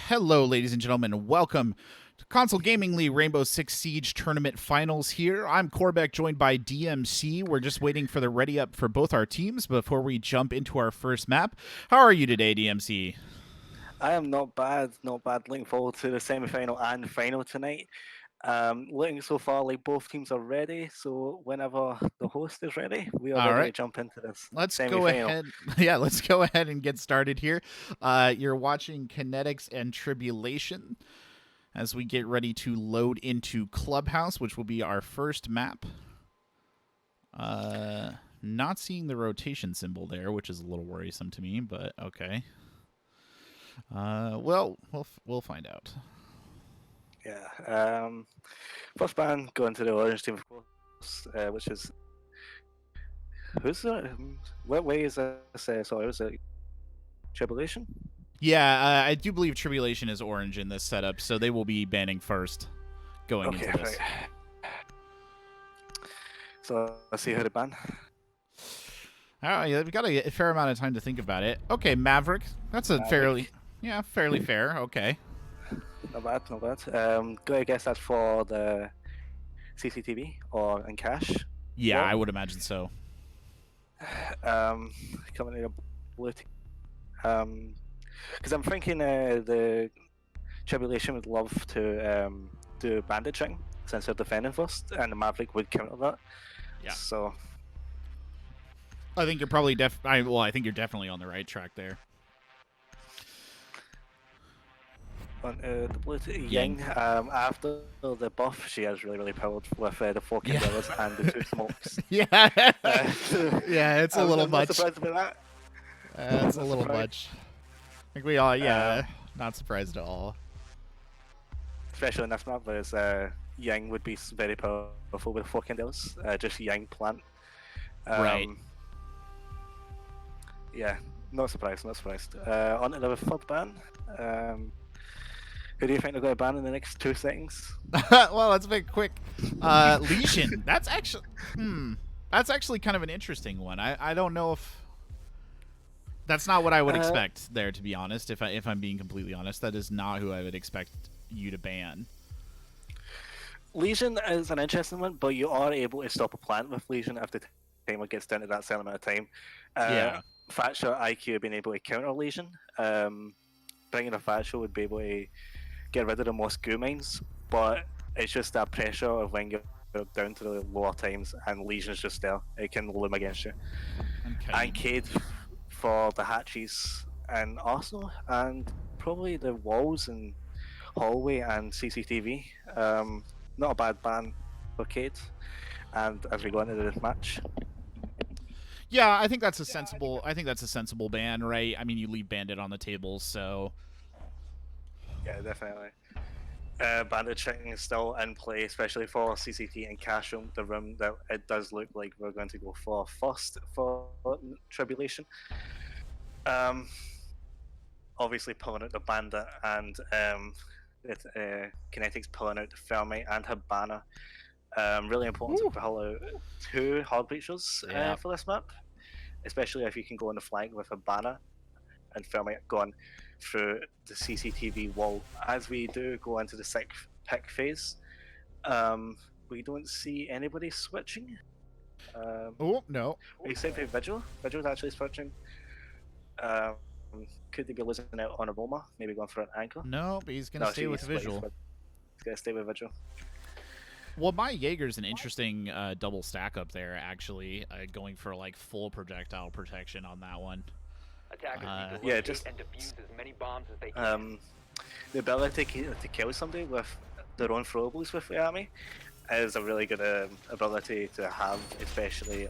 Hello, ladies and gentlemen. Welcome to Console Gaming League Rainbow Six Siege Tournament Finals here. I'm Corbec, joined by DMC. We're just waiting for the ready up for both our teams before we jump into our first map. How are you today, DMC? I am not bad, not bad. Looking forward to the semi-final and final tonight. Looking so far like both teams are ready, so whenever the host is ready, we are All ready to right. jump into this Let's go semi-final. ahead. Yeah, let's go ahead and get started here. You're watching Kinetics and Tribulation as we get ready to load into Clubhouse, which will be our first map. Not seeing the rotation symbol there, which is a little worrisome to me, but okay. Well, we'll find out. Yeah. First ban going to the orange team, of course, which is who's the what way is this? Sorry, was it Tribulation? Yeah, I do believe Tribulation is orange in this setup, so they will be banning first going Okay, into this. right. So let's see who to ban. Yeah, we've got a fair amount of time to think about it. Okay, Maverick. That's a fairly fair. Okay. Not bad, not bad. Go, I guess that's for the CCTV or in cash. Yeah, Well, I would imagine so. Coming in a blue team. Because I'm thinking the Tribulation would love to do bandaging since they're defending first, and the Maverick would counter that. Yeah. So I think you're probably I think you're definitely on the right track there. on the blue team, Ying. After the buff, she has really powered with the 4 Candelas and the 2 smokes. Yeah. Yeah, it's a little I'm much. not surprised about that. It's a little much. I think we all, not surprised at all. Especially in this map, whereas Yang would be very powerful with 4 Candelas. Just Yang plant. Right. Yeah, not surprised, not surprised. On to the third ban. Who do you think they're going to ban in the next 2 seconds? Well, let's make it quick. Lesion. That's actually kind of an interesting one. I don't know if that's not what I would expect there, to be honest. If I'm being completely honest, that is not who I would expect you to ban. Lesion is an interesting one, but you are able to stop a plant with Lesion if the timer gets down to that certain amount of time. Yeah. Fat Shot IQ being able to counter Lesion. Bringing a Fat Shot would be able to get rid of the most goo mines, but it's just that pressure of when you're down to the lower times and Legion's just there. It can loom against you. Okay. And Cade for the hatches and Arsenal, and probably the walls and hallway and CCTV. Not a bad ban for Cade. And as we go into this match, yeah, I think that's a sensible. I think that's a sensible ban, right? I mean, you leave Bandit on the table, so yeah, definitely. Bandit checking is still in play, especially for CCT and Cash Room, the room that it does look like we're going to go for first for Tribulation. Obviously pulling out the Bandit and Kinetics pulling out the Thermite and Habana. Really important to pull out 2 hard breachers for this map, especially if you can go on the flank with Habana and Thermite going through the CCTV wall. As we do go into the 6th pick phase, we don't see anybody switching. No. Except for Vigil. Vigil's actually switching. Could they be losing out on a Roma? Maybe going for an anchor? No, but he's gonna stay with Visual. He's gonna stay with Vigil. Well, my Jaeger's an interesting double stack up there, actually, going for like full projectile protection on that one. Yeah, just and defuse as many bombs as they can. The ability to kill somebody with their own throwables with the army is a really good ability to have, especially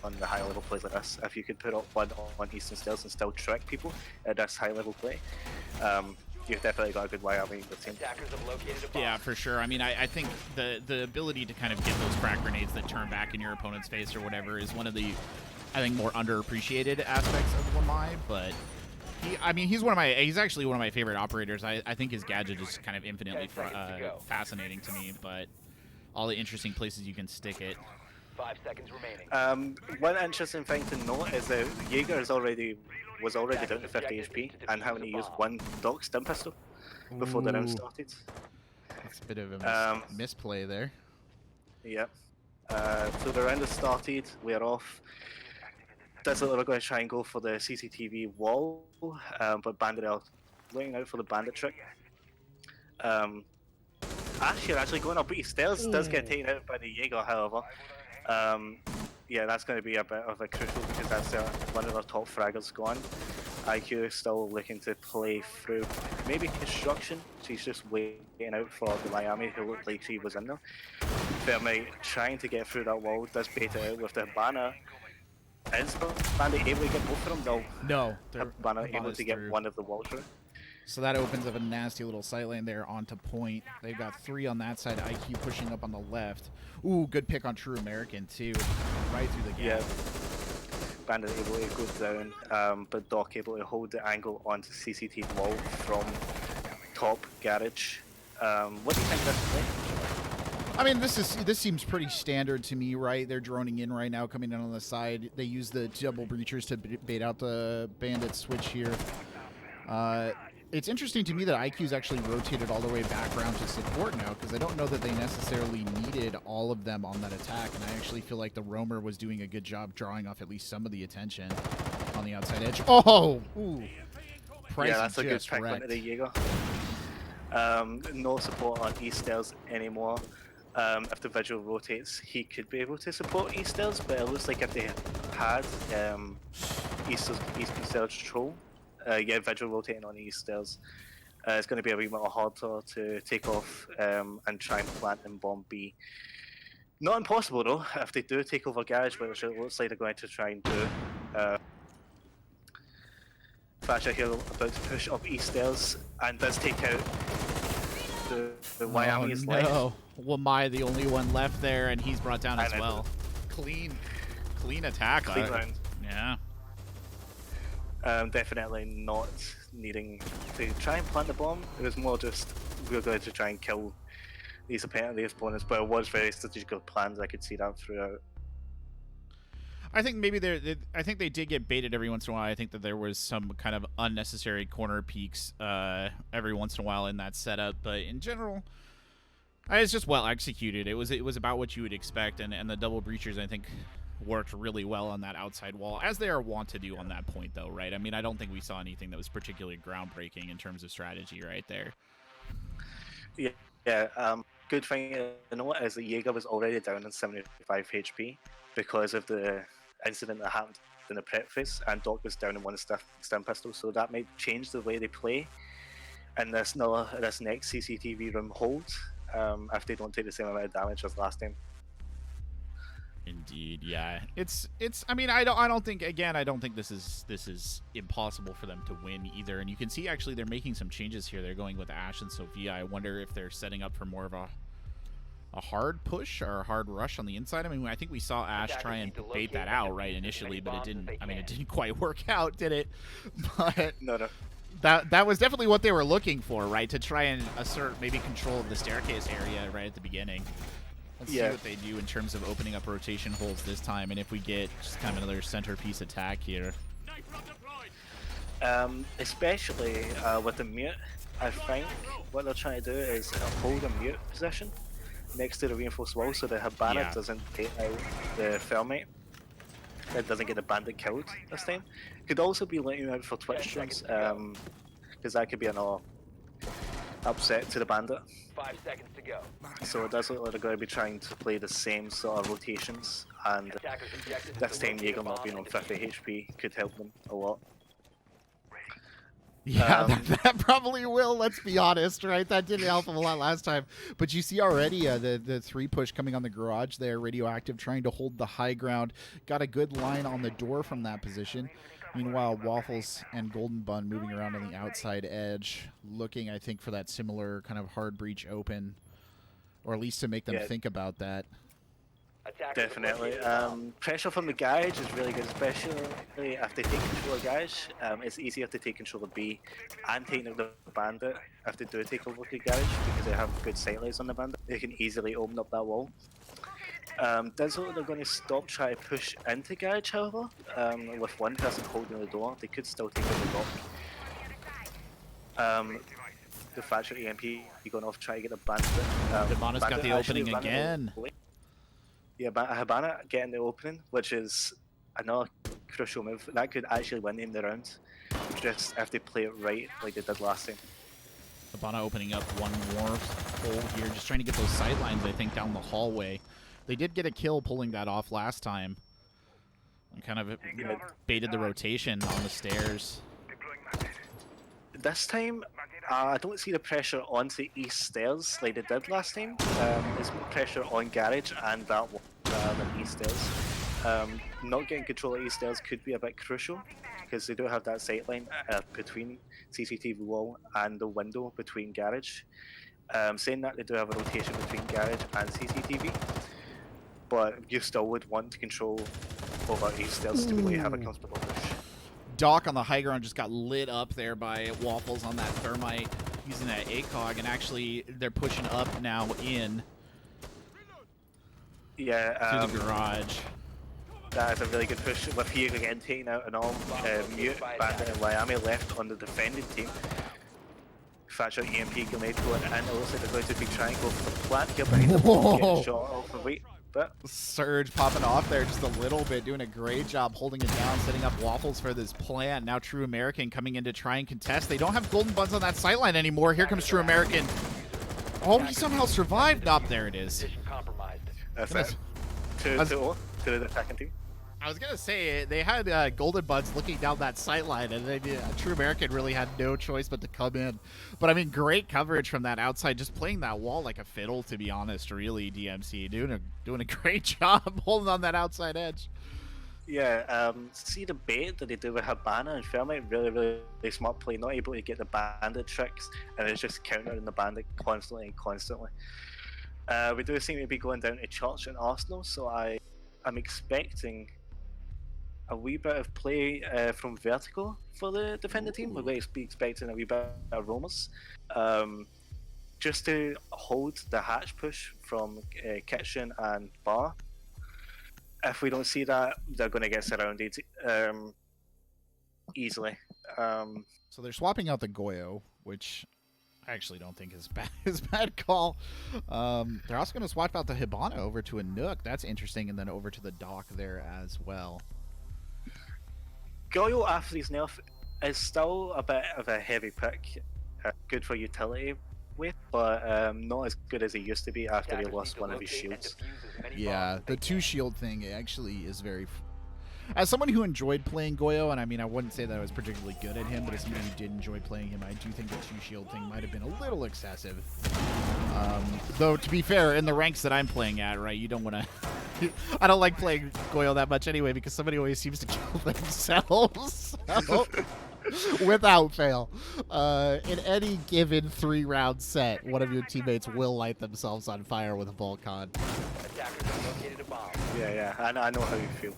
on the high level plays like this. If you could put up one on Eastern Stairs and still trick people at this high level play, you've definitely got a good way army with team. Yeah, for sure. I mean, I think the ability to kind of get those frag grenades that turn back in your opponent's face or whatever is one of the, I think, more underappreciated aspects of Lamai, but he's actually one of my favorite operators. I think his gadget is kind of infinitely fascinating to me, but all the interesting places you can stick it. 5 seconds remaining. One interesting thing to note is that Jaeger was already down to 50 HP and having to use 1 Doc stim pistol. before the round started. That's a bit of a misplay there. Yeah. So the round has started. We're off. Desert are going to try and go for the CCTV wall, but Bandit are laying out for the bandit trick. Ash, you're actually going up East Stairs. Does get taken out by the Jaeger, however. Yeah, that's going to be a bit of a crucial because that's one of our top fraggers gone. IQ is still looking to play through maybe construction. She's just waiting out for the Miami who looked like she was in there. Thermite trying to get through that wall, does bait it out with the banner. Is Bandit able to get both of them? No. Banner able to get one of the walls through. So that opens up a nasty little sight lane there onto point. They've got 3 on that side. IQ pushing up on the left. Ooh, good pick on True American too. Right through the gap. Yeah. Bandit able to go down, but Doc able to hold the angle onto CCTV wall from top garage. What do you think of this play? I mean, this seems pretty standard to me, right? They're droning in right now, coming in on the side. They use the double breachers to bait out the bandit switch here. It's interesting to me that IQ's actually rotated all the way back around to support now, because I don't know that they necessarily needed all of them on that attack, and I actually feel like the Roamer was doing a good job drawing off at least some of the attention on the outside edge. Oh! Ooh. Price yeah, that's a good pick wrecked. into the Jaeger. No support on East Stairs anymore. If the Vigil rotates, he could be able to support East Stairs, but it looks like if they had Eastern Stairs control, yeah, Vigil rotating on East Stairs, it's going to be a wee bit harder to take off and try and plant and bomb B. Not impossible though, if they do take over Garage, which it looks like they're going to try and do. Thatcher here about to push up East Stairs and does take out the Miami's left. No, Wamai the only one left there, and he's brought down as well. Clean attack. Clean round. Yeah. Definitely not needing to try and plant the bomb. It was more just we're going to try and kill these opponents, but it was very strategical plans. I could see that throughout. I think maybe I think they did get baited every once in a while. I think that there was some kind of unnecessary corner peeks every once in a while in that setup, but in general, it's just well executed. It was about what you would expect, and the double breachers I think worked really well on that outside wall, as they are wont to do on that point, though, right? I mean, I don't think we saw anything that was particularly groundbreaking in terms of strategy right there. Yeah. Good thing you know is that Jaeger was already down in 75 HP because of the incident that happened in the prep phase, and Doc was down in one stem pistol, so that might change the way they play in this next CCTV room hold if they don't take the same amount of damage as last time. Indeed, yeah. It's. I mean, I don't think this is impossible for them to win either. And you can see actually they're making some changes here. They're going with Ash and Sophia. I wonder if they're setting up for more of a hard push or a hard rush on the inside. I mean, I think we saw Ash try and bait that out right initially, but it didn't. I mean, it didn't quite work out, did it? But no. That was definitely what they were looking for, right? To try and assert maybe control of the staircase area right at the beginning. Let's see what they do in terms of opening up rotation holes this time, and if we get just kind of another centerpiece attack here. Especially with the mute, I think what they're trying to do is hold a mute position next to the reinforced wall so that Habana doesn't take out the Thermite. It doesn't get the bandit killed this time. Could also be letting out for Twitch streams, because that could be another upset to the bandit. 5 seconds to go. So it does look like they're going to be trying to play the same sort of rotations, and this time Jaeger not being on 50 HP could help them a lot. Yeah, that probably will, let's be honest, right? That didn't help them a lot last time. But you see already the 3 push coming on the garage there, Radioactive trying to hold the high ground. Got a good line on the door from that position. Meanwhile, Waffles and Golden Bun moving around on the outside edge, looking, I think, for that similar kind of hard breach open, or at least to make them think about that. Definitely. Pressure from the garage is really good, especially if they take control of garage. It's easier to take control of B and take out the bandit if they do take over the garage, because they have good sight lines on the bandit. They can easily open up that wall. Does look like they're going to stop trying to push into garage, however. With one person holding the door, they could still take out the lock. the Thatcher EMP going off trying to get the Bandit. Hibana's got the opening again. Yeah, Hibana getting the opening, which is another crucial move. That could actually win him the round, just if they play it right like they did last time. Hibana opening up one more hole here, just trying to get those sightlines, I think, down the hallway. They did get a kill pulling that off last time. And kind of baited the rotation on the stairs. This time, I don't see the pressure onto East Stairs like they did last time. There's more pressure on Garage and that wall rather than East Stairs. Not getting control of East Stairs could be a bit crucial because they do have that sightline between CCTV wall and the window between Garage. Saying that, they do have a rotation between Garage and CCTV, but you still would want to control over East Stairs to really have a comfortable push. Doc on the high ground just got lit up there by Waffles on that thermite using that ACOG, and actually they're pushing up now in to the garage. That is a really good push with Hugo getting taken out and all. Mute, Bandit and Miami left on the defending team. Thatcher, EMP, Grenade going in. It looks like they're going to be trying to go for the plant here behind the ball, getting shot off the weight. But Surge popping off there just a little bit, doing a great job holding it down, setting up Waffles for this plan. Now True American coming in to try and contest. They don't have Golden Buns on that sightline anymore. Here comes True American. Oh, he somehow survived. Up there it is. That's it. To the attacking team. I was going to say, they had Golden Buds looking down that sightline, and they, True American really had no choice but to come in. But, I mean, great coverage from that outside, just playing that wall like a fiddle, to be honest, really, DMC. Doing a great job holding on that outside edge. Yeah, see the bait that they do with Hibana and Fermite, really smart play, not able to get the Bandit tricks, and it's just countering the Bandit constantly. We do seem to be going down to Church and Arsenal, so I'm expecting a wee bit of play from Vertical for the defender team. We're going to be expecting a wee bit of roamers. Just to hold the hatch push from Kitchen and Bar. If we don't see that, they're going to get surrounded easily. So they're swapping out the Goyo, which I actually don't think is bad call. They're also going to swap out the Hibana over to a Nook. That's interesting, and then over to the Dock there as well. Goyo after his nerf is still a bit of a heavy pick. Good for utility with, but not as good as he used to be after he lost one of his shields. Yeah, the 2 shield thing actually is very... As someone who enjoyed playing Goyo, and I mean, I wouldn't say that I was particularly good at him, but as someone who did enjoy playing him, I do think the 2 shield thing might have been a little excessive. Though, to be fair, in the ranks that I'm playing at, right, you don't want to... I don't like playing Goyo that much anyway, because somebody always seems to kill themselves. So, without fail. In any given 3-round set, one of your teammates will light themselves on fire with a Volcon. Yeah, I know how you feel.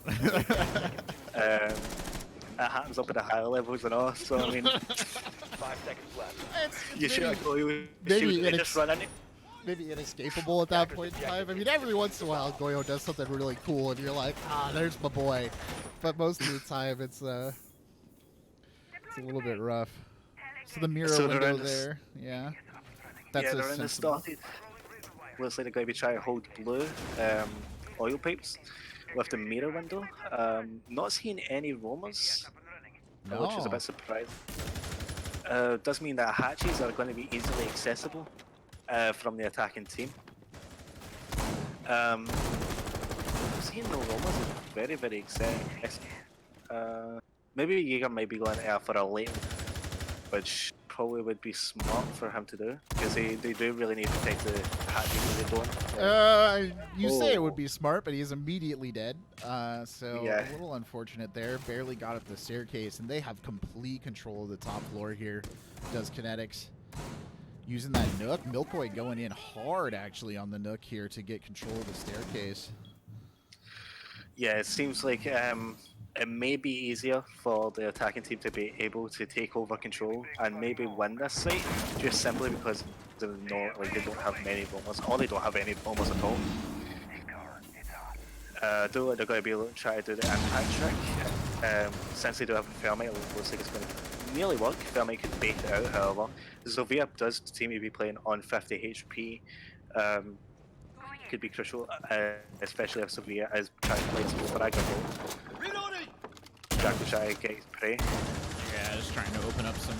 It happens up at the higher levels and all, so I mean... 5 seconds left. You should go, just run in it. Maybe inescapable at that point in time. I mean, every once in a while, Goyo does something really cool, and you're like, there's my boy. But most of the time, it's a little bit rough. So the mirror window there, yeah. That's they're in the started. Looks like they're going to be trying to hold blue oil pipes with the mirror window. Not seeing any roamers, which is a bit surprising. Does mean that hatches are going to be easily accessible from the attacking team. Seeing no roamers is very exciting. Maybe Jaeger might be going for a lane, which probably would be smart for him to do, because they do really need to protect the hatches if they don't. You say it would be smart, but he is immediately dead. So yeah. A little unfortunate there. Barely got up the staircase, and they have complete control of the top floor here. Does Kinetics. Using that Nook. Milkboy going in hard, actually, on the Nook here to get control of the staircase. Yeah, it seems like it may be easier for the attacking team to be able to take over control and maybe win this site, just simply because they don't have many roamers, or they don't have any roamers at all. Do they're going to be able to try to do the impact trick. Since they do have a Fermite, it looks like it's going to nearly work. Fermi could bait it out, however. Zovia does seem to be playing on 50 HP. Could be crucial, especially if Zovia is trying to play some frag or Jack will try to get his prey. Yeah, just trying to open up some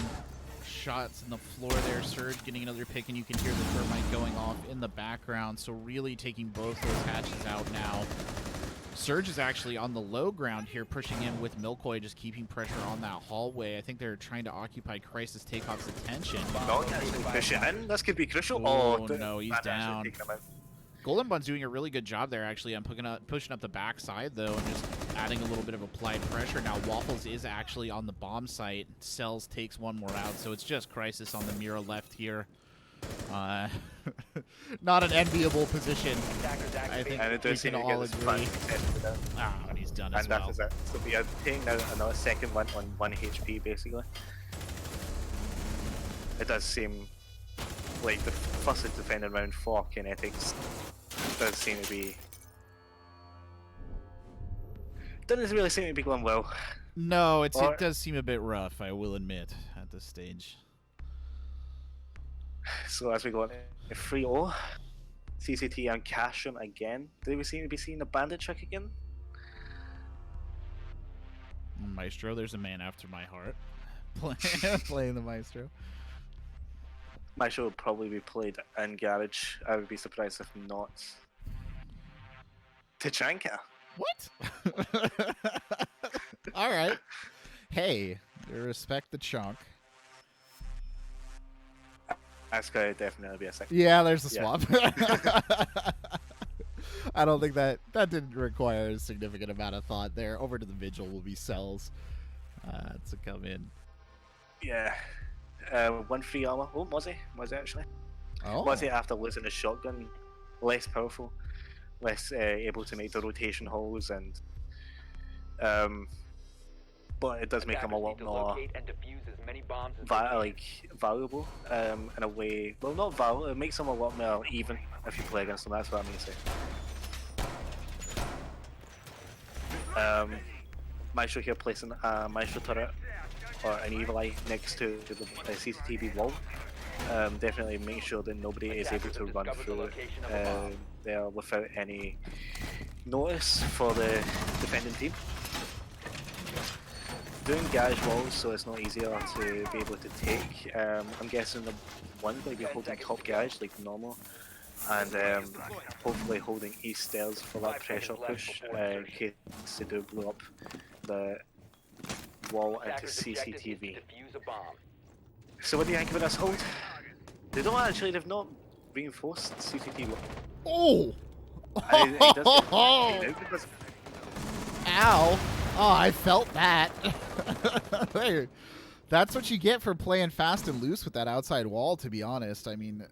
shots in the floor there. Surge getting another pick, and you can hear the thermite going off in the background. So really taking both those hatches out now. Surge is actually on the low ground here, pushing in with Milkoi, just keeping pressure on that hallway. I think they're trying to occupy Crisis Takeoff's attention. No, actually push it in. This could be crucial. Oh no, he's down. Golden Bun's doing a really good job there, actually. I'm pushing up the backside, though, and just adding a little bit of applied pressure. Now, Waffles is actually on the bomb site. Cells takes one more out, so it's just Crisis on the Mira left here. Not an enviable position, I think we can all agree. Ah, and he's done as well. And that is it. So we are taking now another second one on 1 HP, basically. It does seem like the first defending round for Kinetics does seem to be... doesn't really seem to be going well. No, it does seem a bit rough, I will admit, at this stage. So as we go on 3-0, CCT and Casham again. Do we seem to be seeing the bandit trick again? Maestro, there's a man after my heart. Playing the Maestro. Maestro will probably be played in Garage. I would be surprised if not. Tachanka. What? All right. Hey, respect the chunk. That's going to definitely be a second. Yeah, there's the swap. I don't think that didn't require a significant amount of thought there. Over to the Vigil will be Cells to come in. Yeah. 1 free armor. Oh, was he? Was he actually? Oh. Was he after losing his shotgun? Less powerful, less able to make the rotation holes, and but it does make him a lot more valuable in a way. Well, not valuable. It makes him a lot more even if you play against him. That's what I mean to say. Maestro here placing a Maestro turret or an Evil Eye next to the CCTV wall. Definitely make sure that nobody is able to run through there without any notice for the defending team. Doing garage walls so it's not easier to be able to take. I'm guessing the one will be holding top garage like normal, and hopefully holding east stairs for that pressure push in case they do blow up the wall into CCTV. So what do you think about this hold? They've not reinforced CCTV. Oh! Ow! Oh, I felt that. Hey, that's what you get for playing fast and loose with that outside wall, to be honest. I mean,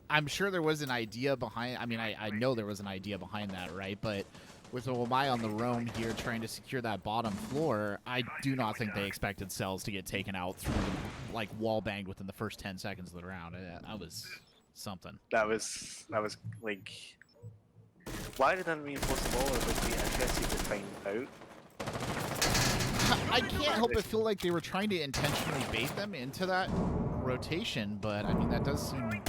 I'm sure there was an idea behind... I mean, I know there was an idea behind that, right? But with Omai on the roam here trying to secure that bottom floor, I do not think they expected Cells to get taken out through, like, wall banged within the first 10 seconds of the round. That was something. That was like... Why did they reinforce the wall? It would be interesting to find out. I can't help but feel like they were trying to intentionally bait them into that rotation, but I mean that does seem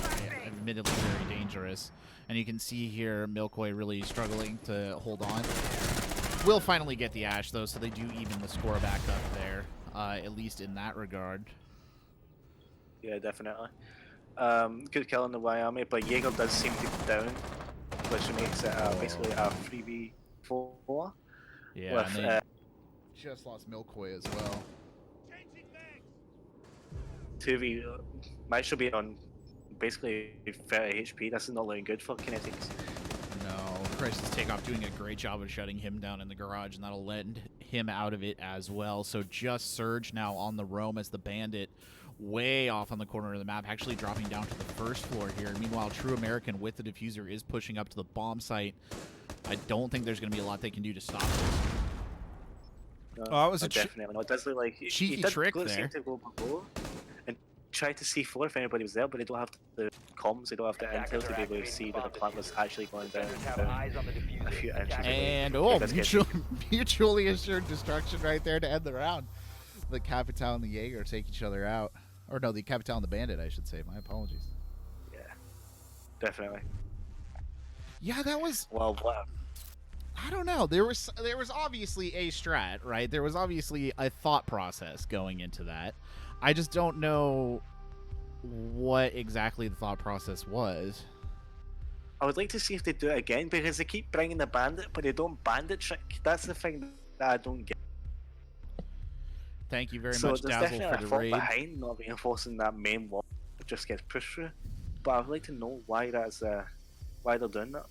admittedly very dangerous. And you can see here Milkoi really struggling to hold on. Will finally get the Ash though, so they do even the score back up there, at least in that regard. Yeah, definitely. Good kill on the Wyoming, but Jaeger does seem to be down, which makes it basically a 3v4. Yeah, with, and they just lost Milkoi as well. 2v might should be on basically 30 HP. That's not looking good for Kinetics. No, Crisis Takeoff doing a great job of shutting him down in the garage, and that'll lend him out of it as well. So just Surge now on the roam as the Bandit way off on the corner of the map, actually dropping down to the first floor here. Meanwhile, True American with the diffuser is pushing up to the bomb site. I don't think there's going to be a lot they can do to stop this. Oh, that was a definitely. No, it does look like cheeky trick there. Seem to go below and try to see if anybody was there, but they don't have the comms, they don't have the intel to be able to see that the plant was actually going down a few inches. And mutually assured destruction right there to end the round. the Capital and the Jaeger take each other out. Or no, the Capital and the Bandit, I should say. My apologies. Yeah, definitely. Yeah, that was... Well, what? I don't know. There was obviously a strat, right? There was obviously a thought process going into that. I just don't know what exactly the thought process was. I would like to see if they do it again, because they keep bringing the bandit, but they don't bandit trick. That's the thing that I don't get. Thank you very So much, there's Dazzle, definitely for a the thought raid. behind not reinforcing that main wall that just gets pushed through. But I would like to know why that's why they're doing that.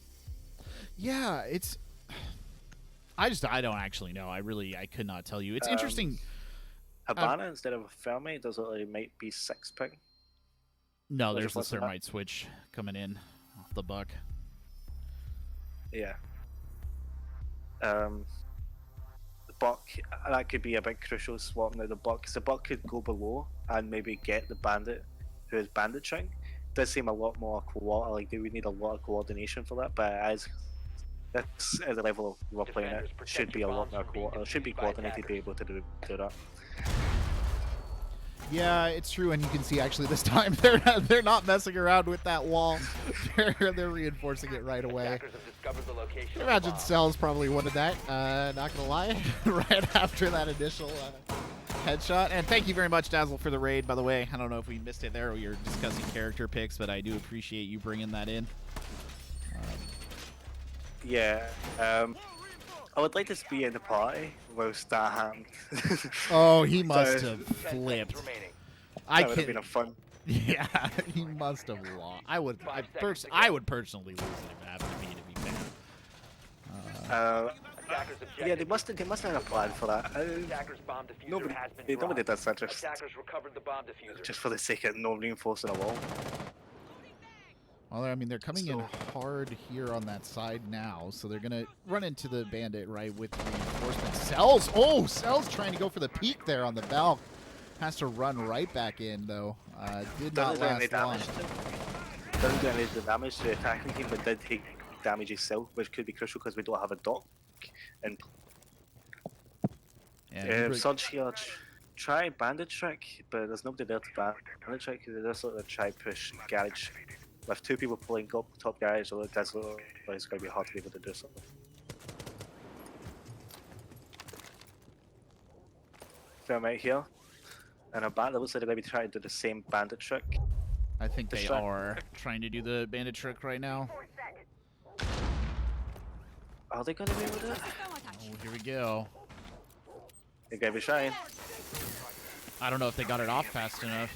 Yeah, it's... I don't actually know. I could not tell you. It's interesting. Habana instead of Fermi does it like might be 6 ping. No, Was there's it the less than that? Thermite switch coming in off the buck. Yeah. The buck, that could be a big crucial swap now. The buck, 'cause the buck could go below and maybe get the bandit who is bandit trying. Does seem a lot more like we need a lot of coordination for that, but as that's at the level we're playing at, should be a lot more should be coordinated to be able to do that. Yeah, it's true, and you can see actually this time they're not messing around with that wall. they're reinforcing it right away. Attackers have discovered the location of the Imagine bomb. Cells probably wanted that. Not gonna lie, right after that initial headshot. And thank you very much, Dazzle, for the raid. By the way, I don't know if we missed it there or you're discussing character picks, but I do appreciate you bringing that in. Yeah. I would like to be in the party whilst that happened. Oh, he must So- have 10 seconds flipped. remaining. I That would have can. been a fun. Yeah, he must have lost. I would personally lose it if it happened to me. To be fair. Attackers Yeah, they must have had a plan for that. Attackers bomb diffuser Nobody, has been nobody dropped. does that just Attackers recovered the bomb diffuser. for the sake of no reinforcing a wall. Well, I mean, they're coming in So- hard here on that side now, so they're gonna run into the bandit right with reinforcement. Cells, Cells trying to go for the peak there on the valve. Has to run right back in though. Did not Doesn't do any last long. damage. Doesn't do any of the damage to the attacking team, but did take damage itself, which could be crucial because we don't have a dock. And Yeah, Surge here, try bandit trick, but there's nobody there to bandit trick. They just sort of try push garage. With 2 people pulling up top garage, so that's it's going to be hard to be able to do something. Thermite here, and a bandit looks like they're going to be trying to do the same bandit trick. I think they Distract. are trying to do the bandit trick right now. Are they going to be able to do it? Oh, here we go. They're going to be trying. I don't know if they got it off fast enough.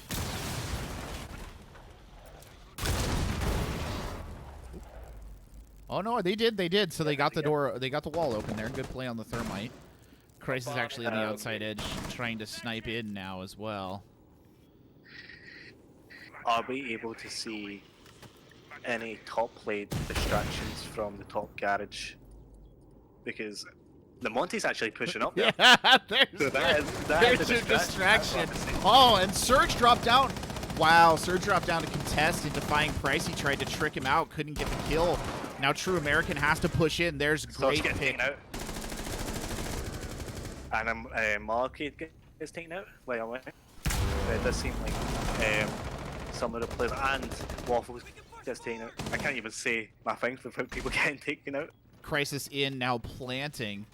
Oh no, they did. So they got the door, they got the wall open there. Good play on the thermite. Christ is actually on the outside edge, trying to snipe in now as well. Are we able to see any top plate distractions from the top garage? Because the Monty's actually pushing up there. Yeah, So that is there's a your distraction. distraction. Oh, and Surge dropped down. Wow, Surge dropped down to contest and defying Price. He tried to trick him out, couldn't get the kill. Now True American has to push in. There's a Starts great getting pick. taken out. And Marquette gets taken out. Wait a minute. It does seem like some of the players and Waffles gets taken out. I can't even say my things without people getting taken out. Crisis in, now planting.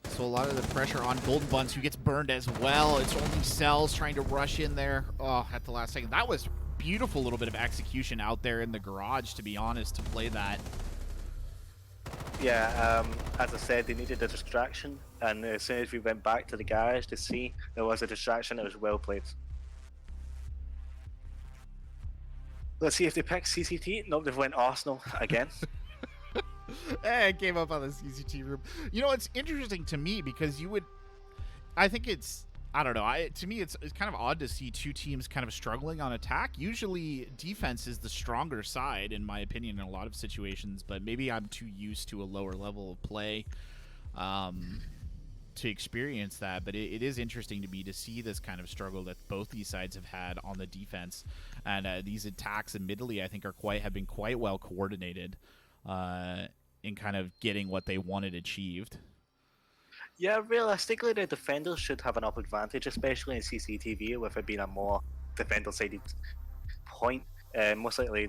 So a lot of the pressure on Golden Buns, who gets burned as well. It's only Cells trying to rush in there. Oh, at the last second. That was beautiful little bit of execution out there in the garage, to be honest, to play that. Yeah, as I said, they needed a distraction, and as soon as we went back to the garage to see there was a distraction, it was well played. Let's see if they pick CCT. Nope, they've went Arsenal again. Hey, it came up on the CCT room. You know, it's interesting to me because I think it's, I don't know. To me, it's kind of odd to see 2 teams kind of struggling on attack. Usually, defense is the stronger side, in my opinion, in a lot of situations. But maybe I'm too used to a lower level of play to experience that. But it is interesting to me to see this kind of struggle that both these sides have had on the defense, and these attacks, admittedly, I think have been quite well coordinated in kind of getting what they wanted achieved. Yeah, realistically, the defenders should have an up advantage, especially in CCTV, with it being a more defender-sided point. Most likely,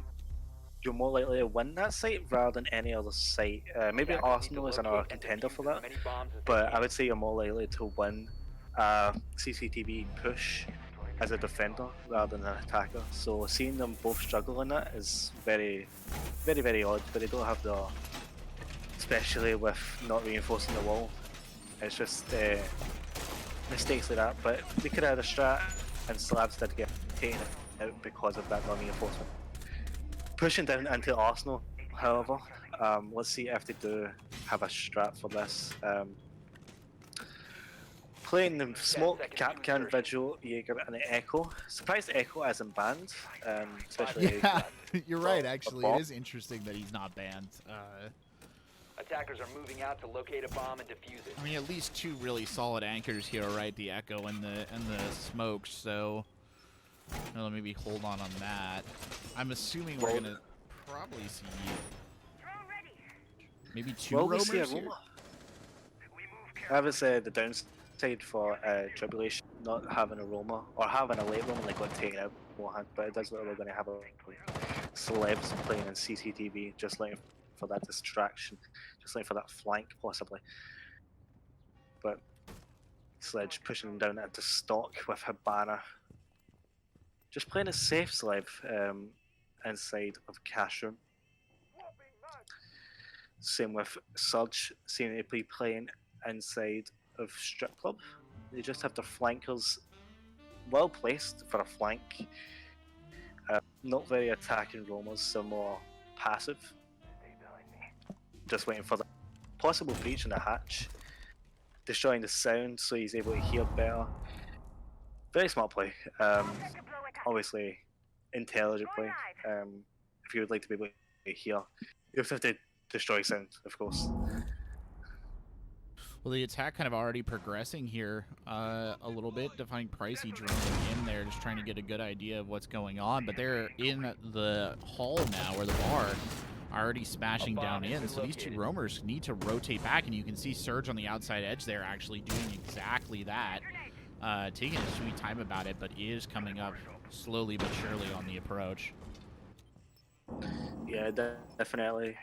you're more likely to win that site rather than any other site. Maybe Attackers need to Arsenal is another locate and contender defuse for as that, many bombs as they but I can. would say you're more likely to win CCTV push as a defender rather than an attacker. So seeing them both struggle in that is very, very, very odd. But they don't have the, especially with not reinforcing the wall. It's just mistakes like that. But they could have had a strat, and Slabs did get taken out because of that non-reinforcement. Pushing down into Arsenal, however, let's see if they do have a strat for this. Playing the smoke, Capcan, Vigil, Jaeger, and the Echo. Surprised the Echo isn't banned, especially. Yeah, you're right. a Actually, bomb. it is interesting that he's not banned. Attackers are moving out to locate a bomb and defuse it. I mean, at least two really solid anchors here, right? The Echo and the smoke. So, let me hold on that. I'm assuming we're gonna probably see maybe two Well, we roamers see a here. roamer. I would say the downside for Tribulation not having a roamer or having a late roamer like got taken out beforehand, but it does look like we're going to have a celebs playing in CCTV, just like for that distraction, just like for that flank possibly. But Sledge pushing him down into stock with her banner. Just playing a safe Sleb inside of cash room. Same with Surge, seeing to be playing inside of strip club. They just have their flankers well placed for a flank. Not very attacking roamers, so more passive. Just waiting for the possible breach in the hatch. Destroying the sound so he's able to hear better. Very smart play. Obviously, intelligent play. If you would like to be able to hear, you have to destroy sound, of course. Well, the attack kind of already progressing here a little bit. Defining Pricey droning in there, just trying to get a good idea of what's going on. But they're in the hall now, or the bar, already smashing down in. So these two roamers need to rotate back, and you can see Surge on the outside edge there actually doing exactly that. Taking a sweet time about it, but is coming up slowly but surely on the approach. Yeah, definitely.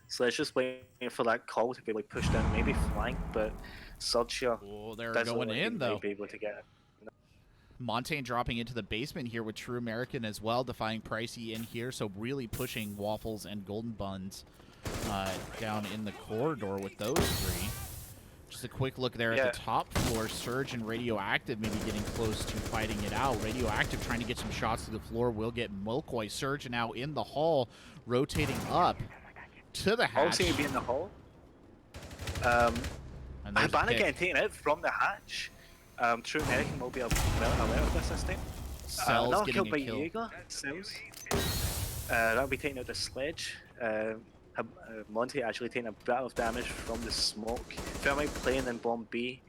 So let's just wait for that call to be like pushed down, maybe flank, but Surge here. Oh, they're doesn't going look like in he though. might be able to get it. Montaigne dropping into the basement here with True American as well, defying Pricey in here, so really pushing Waffles and Golden Buns down in the corridor with those three. Just a quick look there at the top floor. Surge and Radioactive maybe getting close to fighting it out. Radioactive trying to get some shots to the floor will get Milkoi. Surge now in the hall, rotating up to the hatch. Also, be in the hall. And there's a Habana kick. getting taken out from the hatch. True American will be aware of this time. Cells Another getting kill by a kill. Jaeger. Cells. That'll be taking out the Sledge. Monty actually taking a bit of damage from the smoke. Thermite playing in bomb B.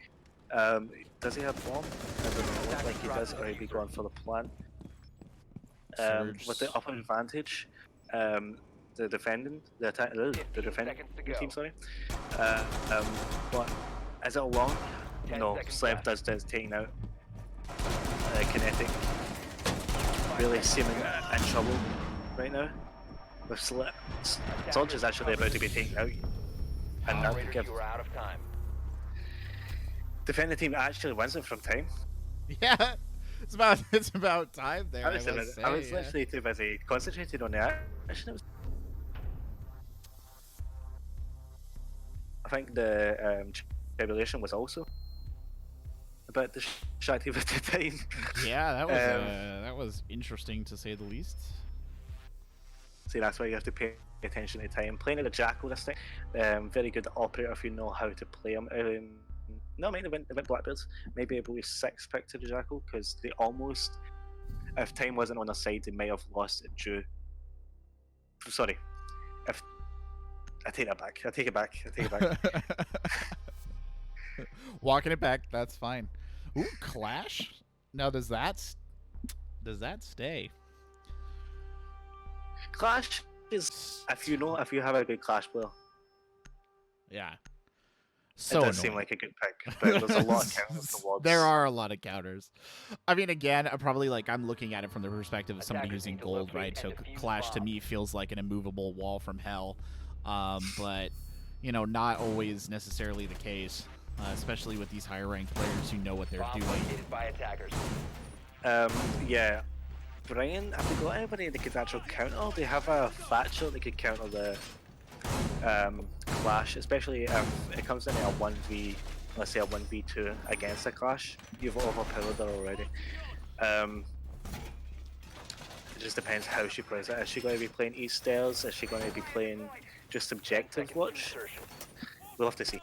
Does he have bomb? I don't know. Looks like he does, or he'd be going for the plant. With the upper advantage, the defending team, sorry. But is it long? No, Slev does taking out Kinetic. Really seeming in trouble right now. With Surge is actually about to be taken out. And that gives You are out of time. defending team actually wins it from time. Yeah, it's about time there. I was literally too busy concentrated on the action. I think the tribulation was also a bit distracted at the time. Yeah, that was interesting to say the least. See, that's why you have to pay attention to time. Playing at the Jackal this time, very good operator if you know how to play him. No, I mean, they went Blackbeards. Maybe able to 6 pick to the Jackal because they almost, if time wasn't on their side, they might have lost it due. Sorry, I take that back. I take it back. Walking it back, that's fine. Ooh, Clash. Now does that stay? Clash is if you have a good Clash player. Yeah. So it does annoying. seem like a good pick, but there's a lot of counters towards. There are a lot of counters. I mean, again, probably like I'm looking at it from the perspective of somebody Attackers using need to gold, locate right? and So defuse Clash to bombs. me feels like an immovable wall from hell, but you know, not always necessarily the case, especially with these higher ranked players who know what they're Bombs doing. located by attackers. Yeah. Brian, have they got anybody that could actually counter? They have a Thatcher that could counter the Clash, especially if it comes in a 1v, let's say a 1v2 against a Clash. You've overpowered her already. It just depends how she plays it. Is she going to be playing East Stairs? Is she going to be playing just objective watch? We'll have to see.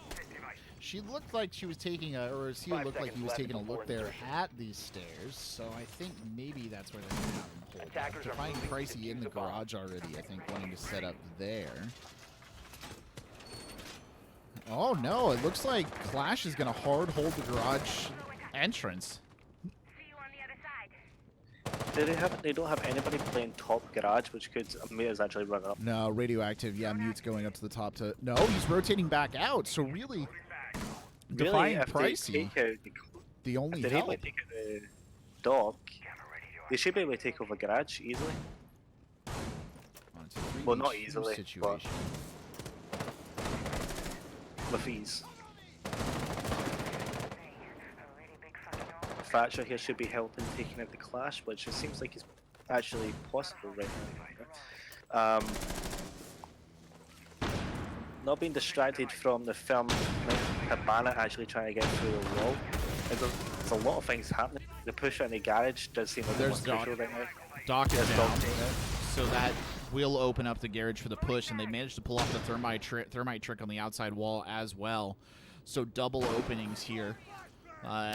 She looked like she was taking a, or she 5 looked like he was seconds left taking a before look there insertion. at these stairs. So I think maybe that's where they're going to have him pulled. Attackers are Defying moving to Pricey in defuse the the bomb. garage already, I think, wanting to set up there. Oh no, it looks like Clash is going to hard hold the garage entrance. Do they have? They don't have anybody playing top garage, which could make us actually run up. No, radioactive. Yeah, Mute's going up to the top to. No, he's rotating back out. So really, defying if they Pricey, take out the only if they're help. able to take out the dock, they should be able to take over garage easily. Oh, it's a Well, not 3v2 easily, but- situation. With ease. Thatcher here should be helping taking out the Clash, which it seems like is actually possible right now. Not being distracted from the film, Habana actually trying to get through the wall. There's a lot of things happening. The push in the garage does seem like the There's most Doc. crucial right now. Dock is Yes, down, Doc. so that will open up the garage for the push, and they managed to pull off the thermite trick on the outside wall as well. So double openings here.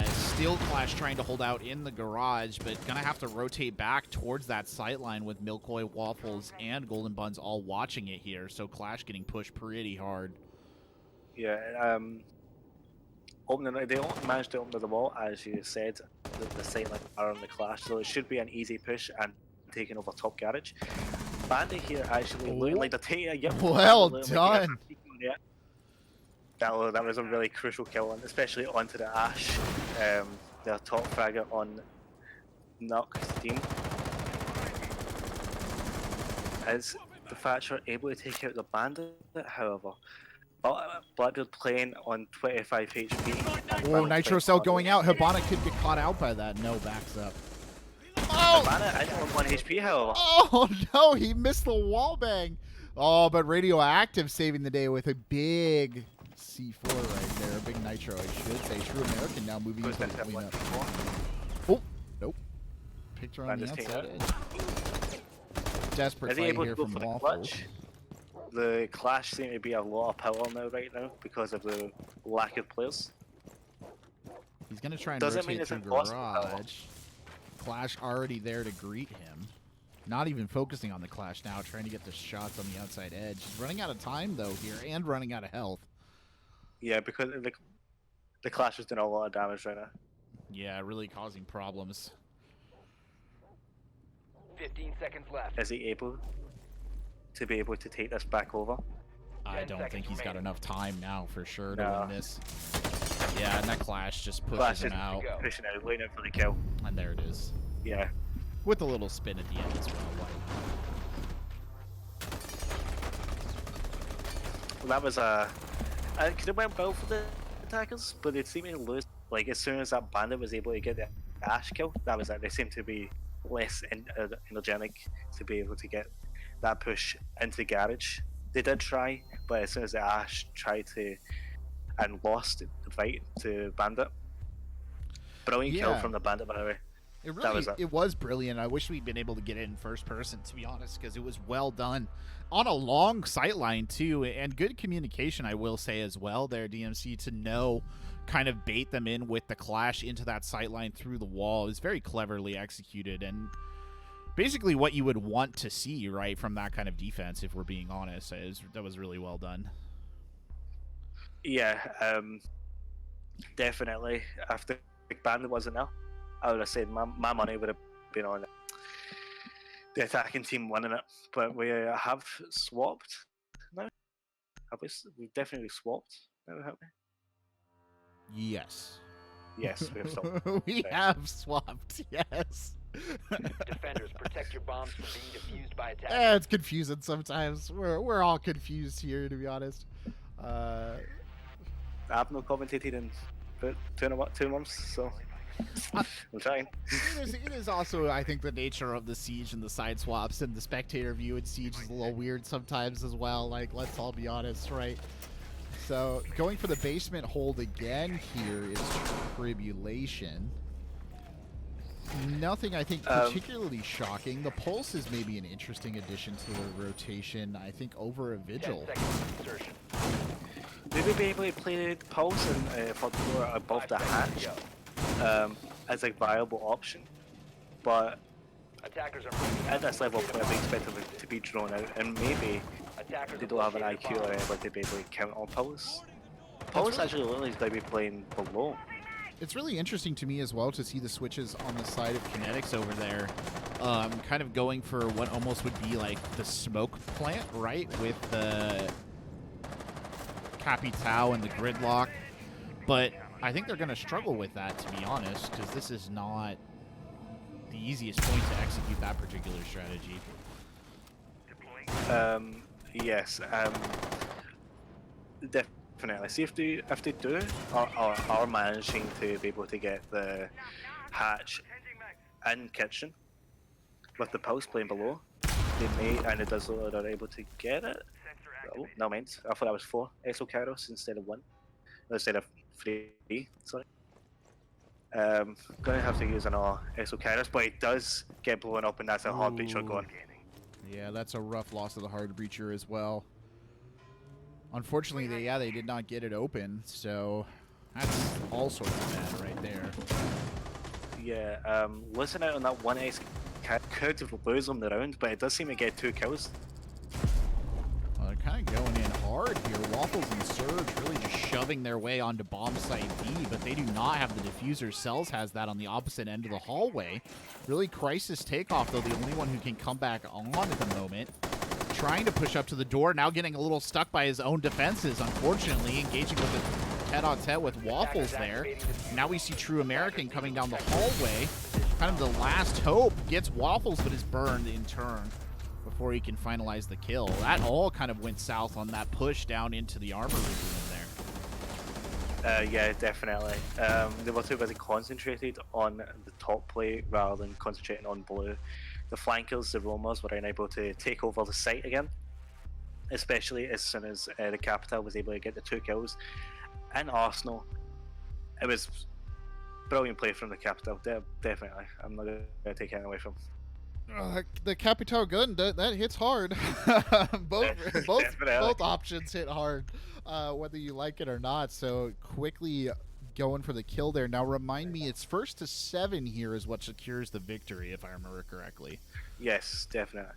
Still Clash trying to hold out in the garage, but gonna have to rotate back towards that sight line with Milkoy, Waffles, and Golden Buns all watching it here. So Clash getting pushed pretty hard. Yeah, they don't manage to open the wall, as you said. The sight line are on the Clash, so it should be an easy push and taking over top garage. Bandit here actually looking like they're taking a yep. Well looking like done. Yeah. That was a really crucial kill, and especially onto the Ash, their top fragger on Nuck's team. Is the Thatcher able to take out the Bandit, however? Blackbeard playing on 25 HP. and Oh, Bandit Nitro playing Cell on- going out. Hibana could get caught out by that. No, backs up. Oh! Bandit actually on 1 HP, however. Oh no, he missed the wall bang. Oh, but Radioactive saving the day with a big C4 right there. A big Nitro, I should say. True American now moving Who's into that the one cleanup. before? Oh, nope. Picture on the Bandit's outside taking edge. Desperate Is he fight able here to go from for the Waffles. clutch? The Clash seem to be a lot of power now right now because of the lack of players. He's going to try and Doesn't mean rotate it's through impossible, however. garage. Clash already there to greet him. Not even focusing on the Clash now, trying to get the shots on the outside edge. He's running out of time, though, here, and running out of health. Yeah, because the Clash is doing a lot of damage right now. Yeah, really causing problems. 15 seconds left. Is he able to be able to take this back over? I 10 don't seconds think he's got remaining. enough time now, for sure, to No. win this. Yeah, and that Clash just pushes Clash him is out. go. pushing out, waiting for the kill. And there it is. Yeah. With a little spin at the end as well. Why not? Well, that was it could have went well for the attackers, but they seem to lose. Like as soon as that Bandit was able to get the Ash kill, that was it. They seem to be less energetic to be able to get that push into the garage. They did try, but as soon as the Ash tried to and lost the fight to Bandit. Brilliant kill Yeah. from the Bandit, by the way. It That really, was it. it was brilliant. I wish we'd been able to get it in first person, to be honest, because it was well done on a long sight line too, and good communication, I will say as well. There, DMC to know, kind of bait them in with the Clash into that sight line through the wall. It was very cleverly executed, and basically what you would want to see, right, from that kind of defense. If we're being honest, that was really well done. Yeah, definitely. After Big Bandit wasn't there, I would have said my money would have been on the attacking team winning it. But we have swapped now. We've definitely swapped now, haven't we? Yes. Yes, we have swapped. We have swapped, yes. Defenders, protect your bombs from being defused by attackers. It's confusing sometimes. We're all confused here, to be honest. I've not commentated in about 2 months, so I'm trying. It is also, I think, the nature of the Siege and the side swaps and the spectator view in Siege is a little weird sometimes as well. Like, let's all be honest, right? So, going for the basement hold again here is Tribulation. Nothing, I think, particularly shocking. The Pulse is maybe an interesting addition to the rotation, I think, over a Vigil. 10 seconds to insertion. Maybe be able to play the Pulse and for the floor above the hatch as a viable option, but Attackers are moving at out this to level, locate a I'd bomb. expect them to be drawn out, and maybe Attackers they have don't have an located a IQ or bomb. anything to be able to count on Pulse. Pulse actually looks like they'd be playing below. It's really interesting to me as well to see the switches on the side of Kinetics over there. Kind of going for what almost would be like the smoke plant, right? With the Capitao and the Gridlock. But I think they're going to struggle with that, to be honest, because this is not the easiest point to execute that particular strategy. Yes, definitely. See if they do or are managing to be able to get the hatch and kitchen with the Pulse playing below. They may, and it does look like they're able to get it. Oh, no mind. I thought that was 4 Exo Kairos instead of 1. Instead of 3, sorry. Gonna have to use another Exo Kairos, but it does get blown up, and that's a hard breacher gone. Yeah, that's a rough loss of the hard breacher as well. Unfortunately, they did not get it open, so that's all sorts of bad right there. Yeah, listen out on that 1 Exo could have lose them the round, but it does seem to get 2 kills. Well, they're kind of going in hard here. Waffles and Surge really just shoving their way onto bomb site B, but they do not have the diffuser. Cells has that on the opposite end of the hallway. Really Crisis Takeoff, though, the only one who can come back on at the moment. Trying to push up to the door, now getting a little stuck by his own defenses, unfortunately, engaging with a tete-a-tete with Waffles there. Now we see True American coming down the hallway. Kind of the last hope. Gets Waffles, but is burned in turn before he can finalize the kill. That all kind of went south on that push down into the armor room there. Yeah, definitely. They were too busy concentrated on the top plate rather than concentrating on blue. The flankers, the roamers, were unable to take over the site again, especially as soon as the Capital was able to get the 2 kills. And Arsenal, it was brilliant play from the Capital, definitely. I'm not going to take it away from The Capitao gun, that hits hard. both options hit hard, whether you like it or not. So quickly going for the kill there. Now remind me, it's 1st to 7 here is what secures the victory, if I remember correctly. Yes, definitely.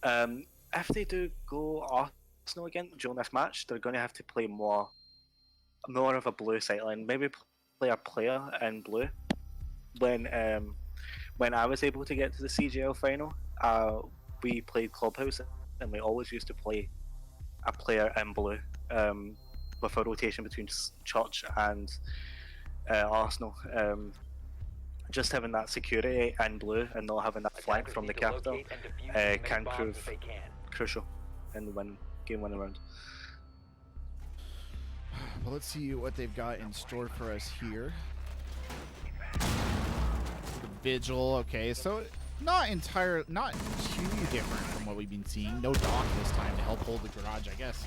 If they do go Arsenal again during this match, they're going to have to play more of a blue sideline. Maybe play a player in blue. When I was able to get to the CGL final, we played Clubhouse, and we always used to play a player in blue, with a rotation between Church and Arsenal. Just having that security in blue and not having that flank from the Capital can prove crucial in the game-winning round. Well, let's see what they've got in store for us here. Vigil, okay, so not too different from what we've been seeing. No Doc this time to help hold the garage, I guess.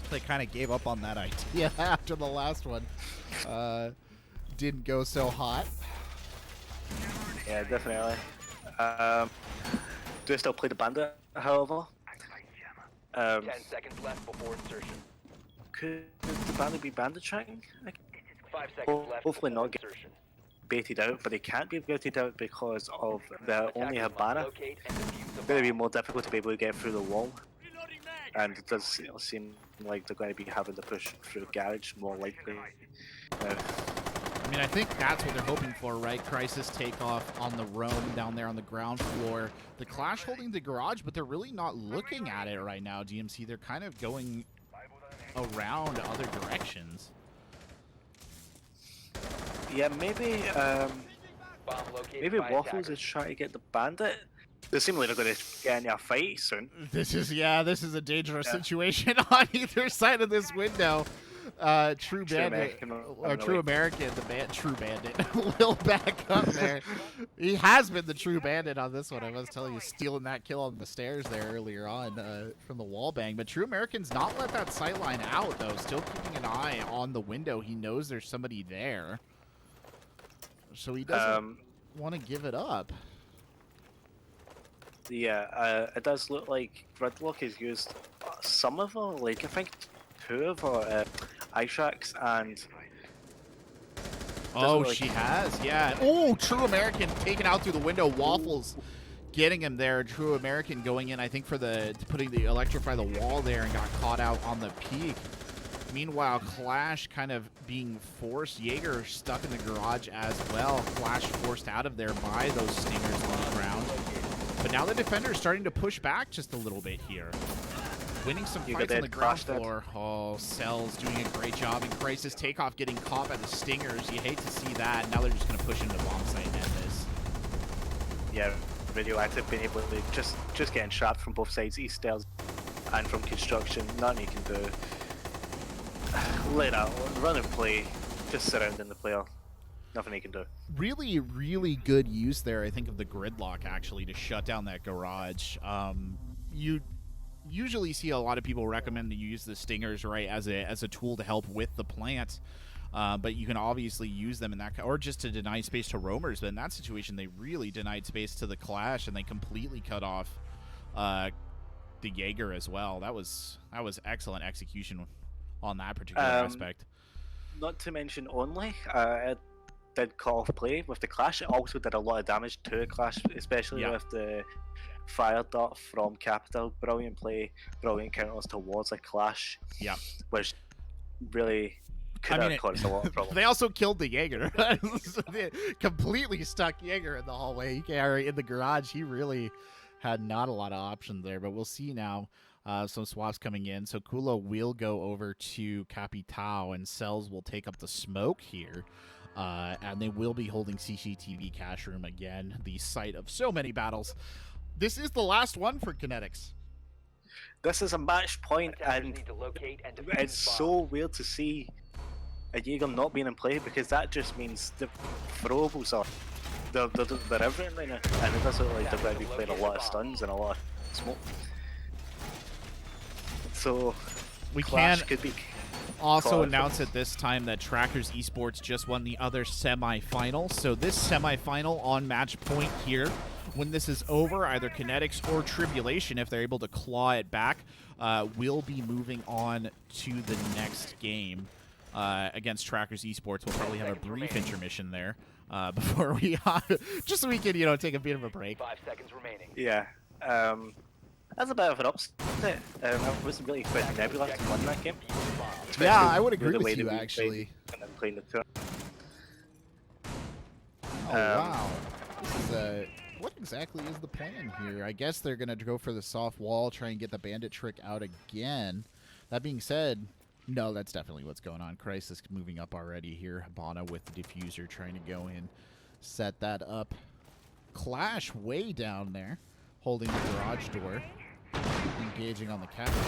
They kind of gave up on that idea after the last one. Didn't go so hot. Yeah, definitely. Do I still play the Bandit, however? 10 seconds left before insertion. Could the Bandit be bandit tracking? 5 seconds left Hopefully before not get insertion. baited out, but they can't be baited out because of the only Attackers must Habana. locate and defuse the It's going to be bomb. more difficult to be able to get through the wall, and it does seem like they're going to be having to push through garage more likely. I mean, I think that's what they're hoping for, right? Crisis takeoff on the roam down there on the ground floor. The Clash holding the garage, but they're really not looking at it right now, DMC. They're kind of going around other directions. Yeah, maybe Bomb located maybe by Waffles attackers. is trying to get the bandit. They seem like they're going to get into a fight soon. This is a dangerous Yeah. situation on either side of this window. True Bandit, American or True American, True Bandit will back up there. He has been the True Bandit on this one. I was telling you, stealing that kill on the stairs there earlier on from the wall bang. But True American's not let that sight line out though. Still keeping an eye on the window. He knows there's somebody there, so he doesn't want to give it up. Yeah, it does look like Gridlock has used some of her, like I think 2 of her eye tracks, and Oh, look like- she has, yeah. Oh, True American taken out through the window. Waffles getting him there. True American going in, I think, for the putting the electrify the wall there, and got caught out on the peak. Meanwhile, Clash kind of being forced. Jaeger stuck in the garage as well. Clash forced out of there by those stingers on the ground. But now the defender's starting to push back just a little bit here. Winning some You fights got on the that ground Clash dead. floor. Oh, Cell's doing a great job. And Crisis Takeoff getting caught by the stingers. You hate to see that. Now they're just going to push into bomb site and end this. yeah, Radioactive being able to just getting trapped from both sides, east, stairs, and from construction. Nothing you can do. Let out, run and play, just surrounding the player. Nothing he can do. Really, really good use there, I think, of the gridlock, actually, to shut down that garage. You usually see a lot of people recommend to use the stingers, right, as a tool to help with the plant. But you can obviously use them in that, or just to deny space to roamers. But in that situation, they really denied space to the Clash, and they completely cut off the Jaeger as well. That was excellent execution on that particular aspect. Not to mention only, it did cut off play with the Clash. It also did a lot of damage to Clash, especially Yeah. with the fire dart from Capital. Brilliant play, brilliant counters towards a Clash. Yeah. Which really could have caused a lot of problems. They also killed the Jaeger. They completely stuck Jaeger in the hallway. In the garage, he really had not a lot of options there. But we'll see now. Some swaps coming in. So Kulo will go over to Capital, and Cells will take up the smoke here. And they will be holding CCTV cash room again, the site of so many battles. This is the last one for Kinetics. This is a match point, Attackers and need to locate and defuse it's bombs. so weird to see a Jaeger not being in play, because that just means the throwables are they're everything right now, and it does look like they're going to be playing a lot of stuns and a lot of smoke. So We Clash can could be also called. announce at this time that Trackers Esports just won the other semifinal. So this semifinal on match point here, when this is over, either Kinetics or Tribulation, if they're able to claw it back, will be moving on to the next game against Trackers Esports. We'll probably have a brief intermission there before we just so we can take a bit of a break. 5 seconds remaining. Yeah. That's a bit of an upset. I wasn't really expecting Nebula to win that game. Especially Yeah, I would agree the way with you, that we actually. played and then playing the tour. Oh, wow. This is what exactly is the plan here? I guess they're going to go for the soft wall, try and get the bandit trick out again. That being said, no, that's definitely what's going on. Crisis moving up already here. Habana with the diffuser trying to go in, set that up. Clash way down there, holding the garage door, engaging on the cabinet.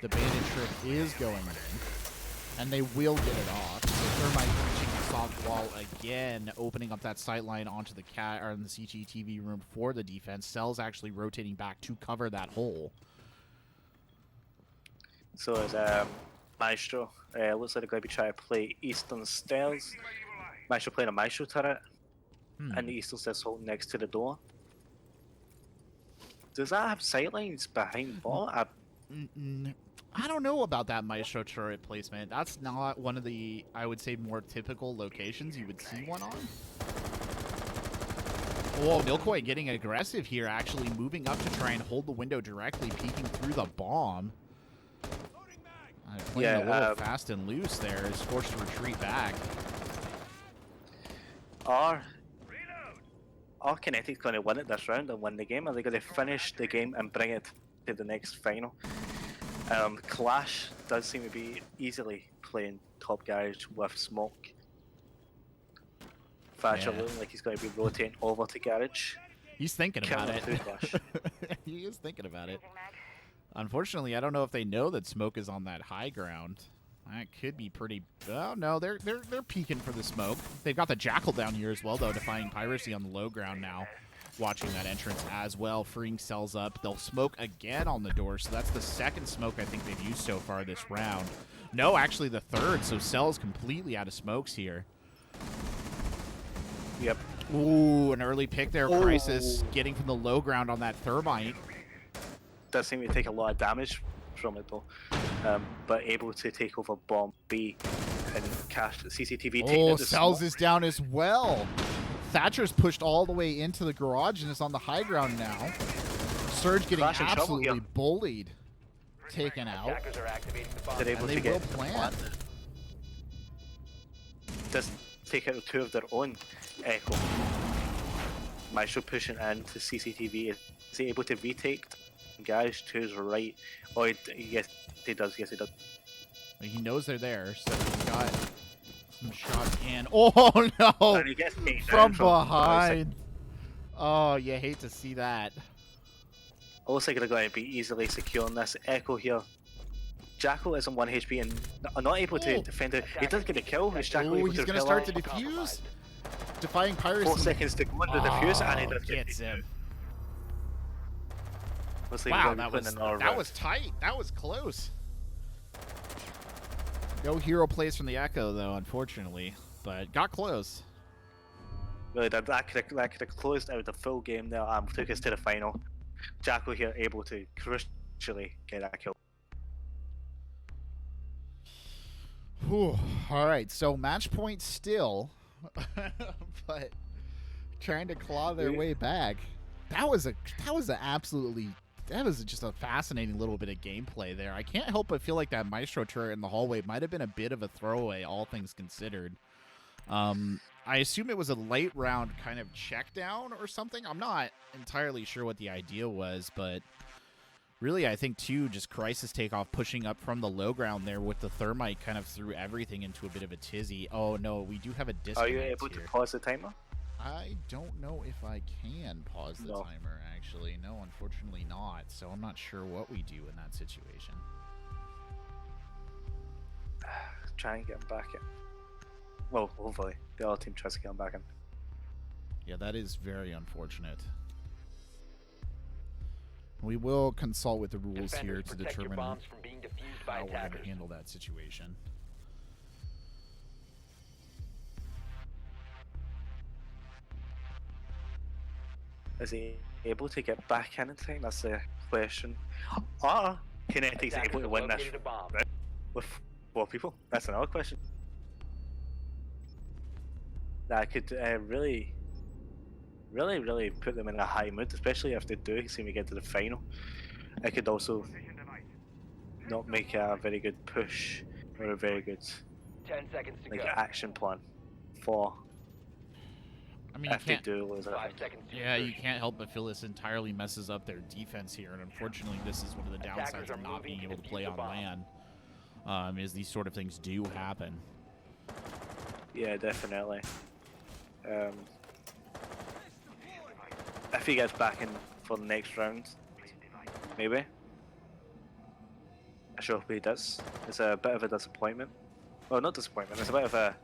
The bandit trick is going in, and they will get it off. So Thermite reaching the soft wall again, opening up that sight line onto the in the CCTV room for the defense. Cell's actually rotating back to cover that hole. So is Maestro. Looks like they're going to be trying to play Eastern Stairs. Maestro playing a Maestro turret, and the Eastern Stairs holding next to the door. Does that have sightlines behind ball? I don't know about that Maestro turret placement. That's not one of the, I would say, more typical locations you would see one on. Oh, Milkoi getting aggressive here, actually moving up to try and hold the window directly, peeking through the bomb. Playing a little fast and loose there, is forced to retreat back. Are Kinetic going to win it this round and win the game? Are they going to finish the game and bring it to the next final? Clash does seem to be easily playing top garage with smoke. Thatcher Yeah. looking like he's going to be rotating over to garage. He's thinking about Killing it. Toothbrush. He is thinking about it. Unfortunately, I don't know if they know that smoke is on that high ground. That could be pretty. Oh no, they're peeking for the smoke. They've got the Jackal down here as well, though, defying piracy on the low ground now. Watching that entrance as well, freeing cells up. They'll smoke again on the door, so that's the second smoke I think they've used so far this round. No, actually the third, so Cell's completely out of smokes here. Yep. Ooh, an early pick there, Crisis, getting from the low ground on that thermite. Does seem to take a lot of damage from it though, but able to take over bomb B and cash the CCTV. Oh, Cells is down as well. Thatcher's pushed all the way into the garage and is on the high ground now. Surge getting Clash in trouble absolutely here. bullied. Taken out. Attackers are activating the bomb. They're able And to they will get plant. Does take out two of their own Echo. Maestro pushing into CCTV. Is he able to retake? Guys, to his right. Oh, yes, he does. Yes, he does. He knows they're there, so he's got some shots in. Oh no! And he gets taken From down behind. Oh, you hate to see that. Looks like they're going to be easily securing this. Echo here. Jackal is on 1 HP and not able to defend it. He does get a kill. Is Jackal Oh, able he's to gonna repel start to it? defuse. Defying piracy. 4 seconds to go into the defuse, and he Oh, does get gets him. Looks like Wow, we're that putting was another that round. was tight. That was close. No hero plays from the Echo though, unfortunately, but got close. Really, that could have closed out the full game there and took us to the final. Jackal here able to crucially get that kill. Whew. All right, so match point still, but trying to claw their way back. That was just a fascinating little bit of gameplay there. I can't help but feel like that Maestro turret in the hallway might have been a bit of a throwaway, all things considered. I assume it was a late round kind of check down or something. I'm not entirely sure what the idea was, but really, I think, too, just Crisis takeoff pushing up from the low ground there with the thermite kind of threw everything into a bit of a tizzy. Oh, no, we do have a disconnect Are you able to here. pause the timer? I don't know if I can pause the timer, actually. No, unfortunately not. So I'm not sure what we do in that situation. Try and get him back in. Well, hopefully. The other team tries to get him back in. Yeah, that is very unfortunate. We will consult with the rules here to Protect your determine bombs from being defused by how we're going attackers. to handle that situation. Is he able to get back in time? That's the question. Or Kinetic's Attackers able to have win this located a bomb. round with 4 people? That's another question. That could really put them in a high mood, especially if they do seem to get to the final. It could also not make a very good push or a very good 10 seconds to like go. action plan for I mean, you if they can't, do lose. 5 seconds to yeah, you insertion. can't help but feel this entirely messes up their defense here, and unfortunately, this is one of the Attackers downsides are of not moving being to able to defuse play the on bomb. LAN. Is these sort of things do happen. Yeah, definitely. If he gets back in for the next round, maybe. I sure hope he does. It's a bit of a disappointment. Well, not disappointment. It's a bit of a.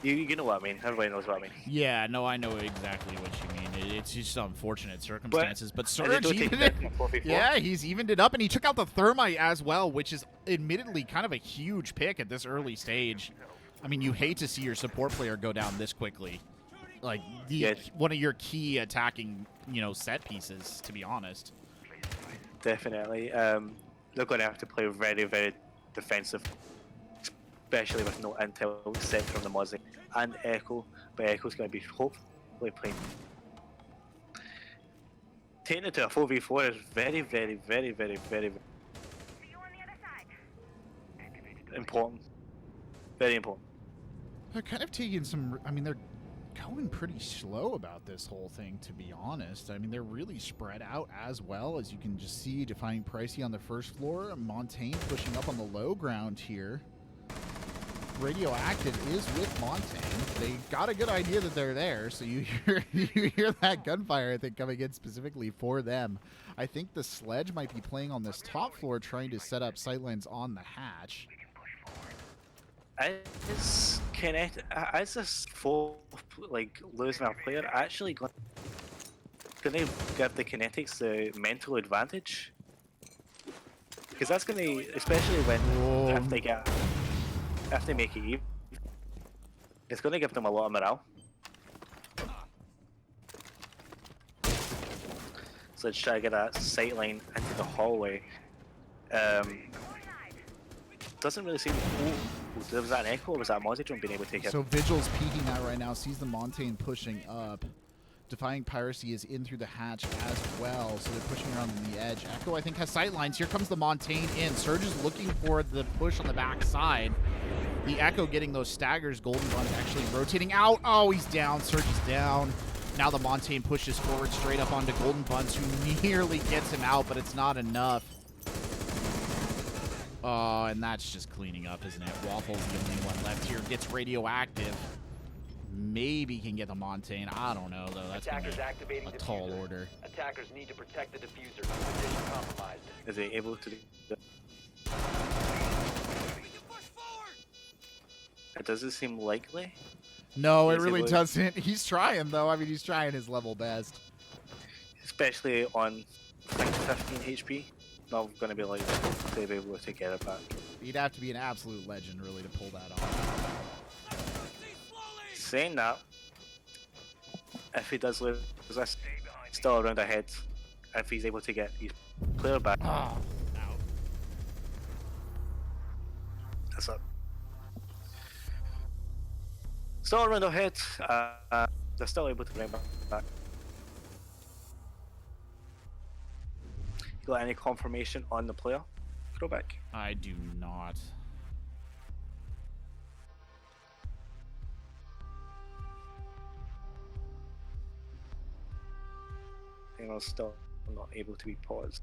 You know what I mean. Everybody knows what I mean. Yeah, no, I know exactly what you mean. It's just unfortunate circumstances. But And they Surge don't take evened it. that in 4v4. Yeah, he's evened it up, and he took out the thermite as well, which is admittedly kind of a huge pick at this early stage. I mean, you hate to see your support player go down this quickly. Like, one of your key attacking, set pieces, to be honest. Definitely. They're going to have to play very, very defensive, especially with no intel set from the Mozzie and Echo. But Echo's going to be hopefully playing. Taking it to a 4v4 is very, very, very, very, very important. Very important. They're kind of taking some. I mean, they're going pretty slow about this whole thing, to be honest. I mean, they're really spread out as well, as you can just see. Defining Pricey on the first floor, Montaigne pushing up on the low ground here. Radioactive is with Montaigne. They got a good idea that they're there, so you hear that gunfire, I think, coming in specifically for them. I think the Sledge might be playing on this top floor, trying to set up sightlines on the hatch. Is this fourth, like, losing a player actually going to give the Kinetics the mental advantage? Because that's going to, especially when if they make it even, it's going to give them a lot of morale. So let's try to get that sightline into the hallway. Doesn't really seem. Was that an echo or was that Mozidron being able to take it? So Vigil's peeking that right now, sees the Montaigne pushing up. Defying Piracy is in through the hatch as well, so they're pushing around on the edge. Echo, I think, has sightlines. Here comes the Montaigne in. Surge is looking for the push on the back side. The Echo getting those staggers. Golden Bun's actually rotating out. Oh, he's down. Surge is down. Now the Montaigne pushes forward straight up onto Golden Buns, who nearly gets him out, but it's not enough. Oh, and that's just cleaning up, isn't it? Waffle's the only one left here. Gets Radioactive. Maybe can get the Montaigne. I don't know, though. That's gonna be a tall order. Attackers need to protect the diffuser. Position compromised. Is he able to do that? It doesn't seem likely. No, it really doesn't. He's trying, though. I mean, he's trying his level best. Especially on like 15 HP. Not going to be like to be able to get it back. He'd have to be an absolute legend, really, to pull that off. Saying that, if he does lose this, still around ahead. If he's able to get his player back. Oh. That's it. Still around ahead. They're still able to bring back. You got any confirmation on the player, Corbec? I do not. You know, still not able to be paused.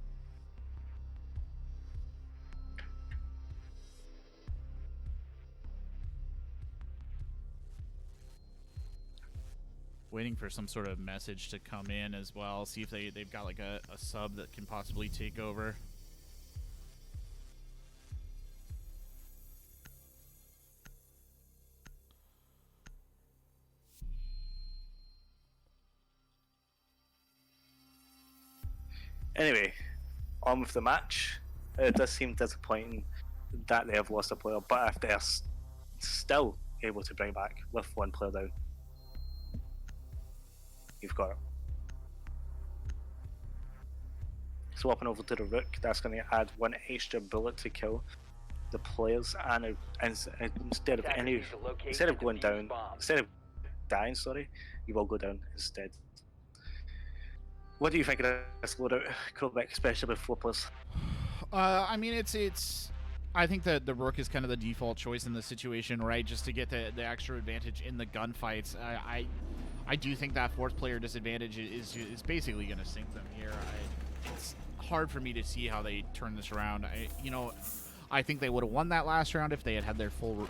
Waiting for some sort of message to come in as well. See if they've got like a sub that can possibly take over. Anyway, on with the match. It does seem disappointing that they have lost a player, but if they're still able to bring back with one player down, you've got it. Swapping over to the Rook, that's going to add one extra bullet to kill the players, and instead of going down, instead of dying, sorry, you will go down instead. What do you think of this loadout, Corbec, especially with 4 players? I mean, it's. I think that the Rook is kind of the default choice in this situation, right? Just to get the extra advantage in the gunfights. I do think that 4th player disadvantage is basically going to sink them here. It's hard for me to see how they turn this around. I think they would have won that last round if they had their full,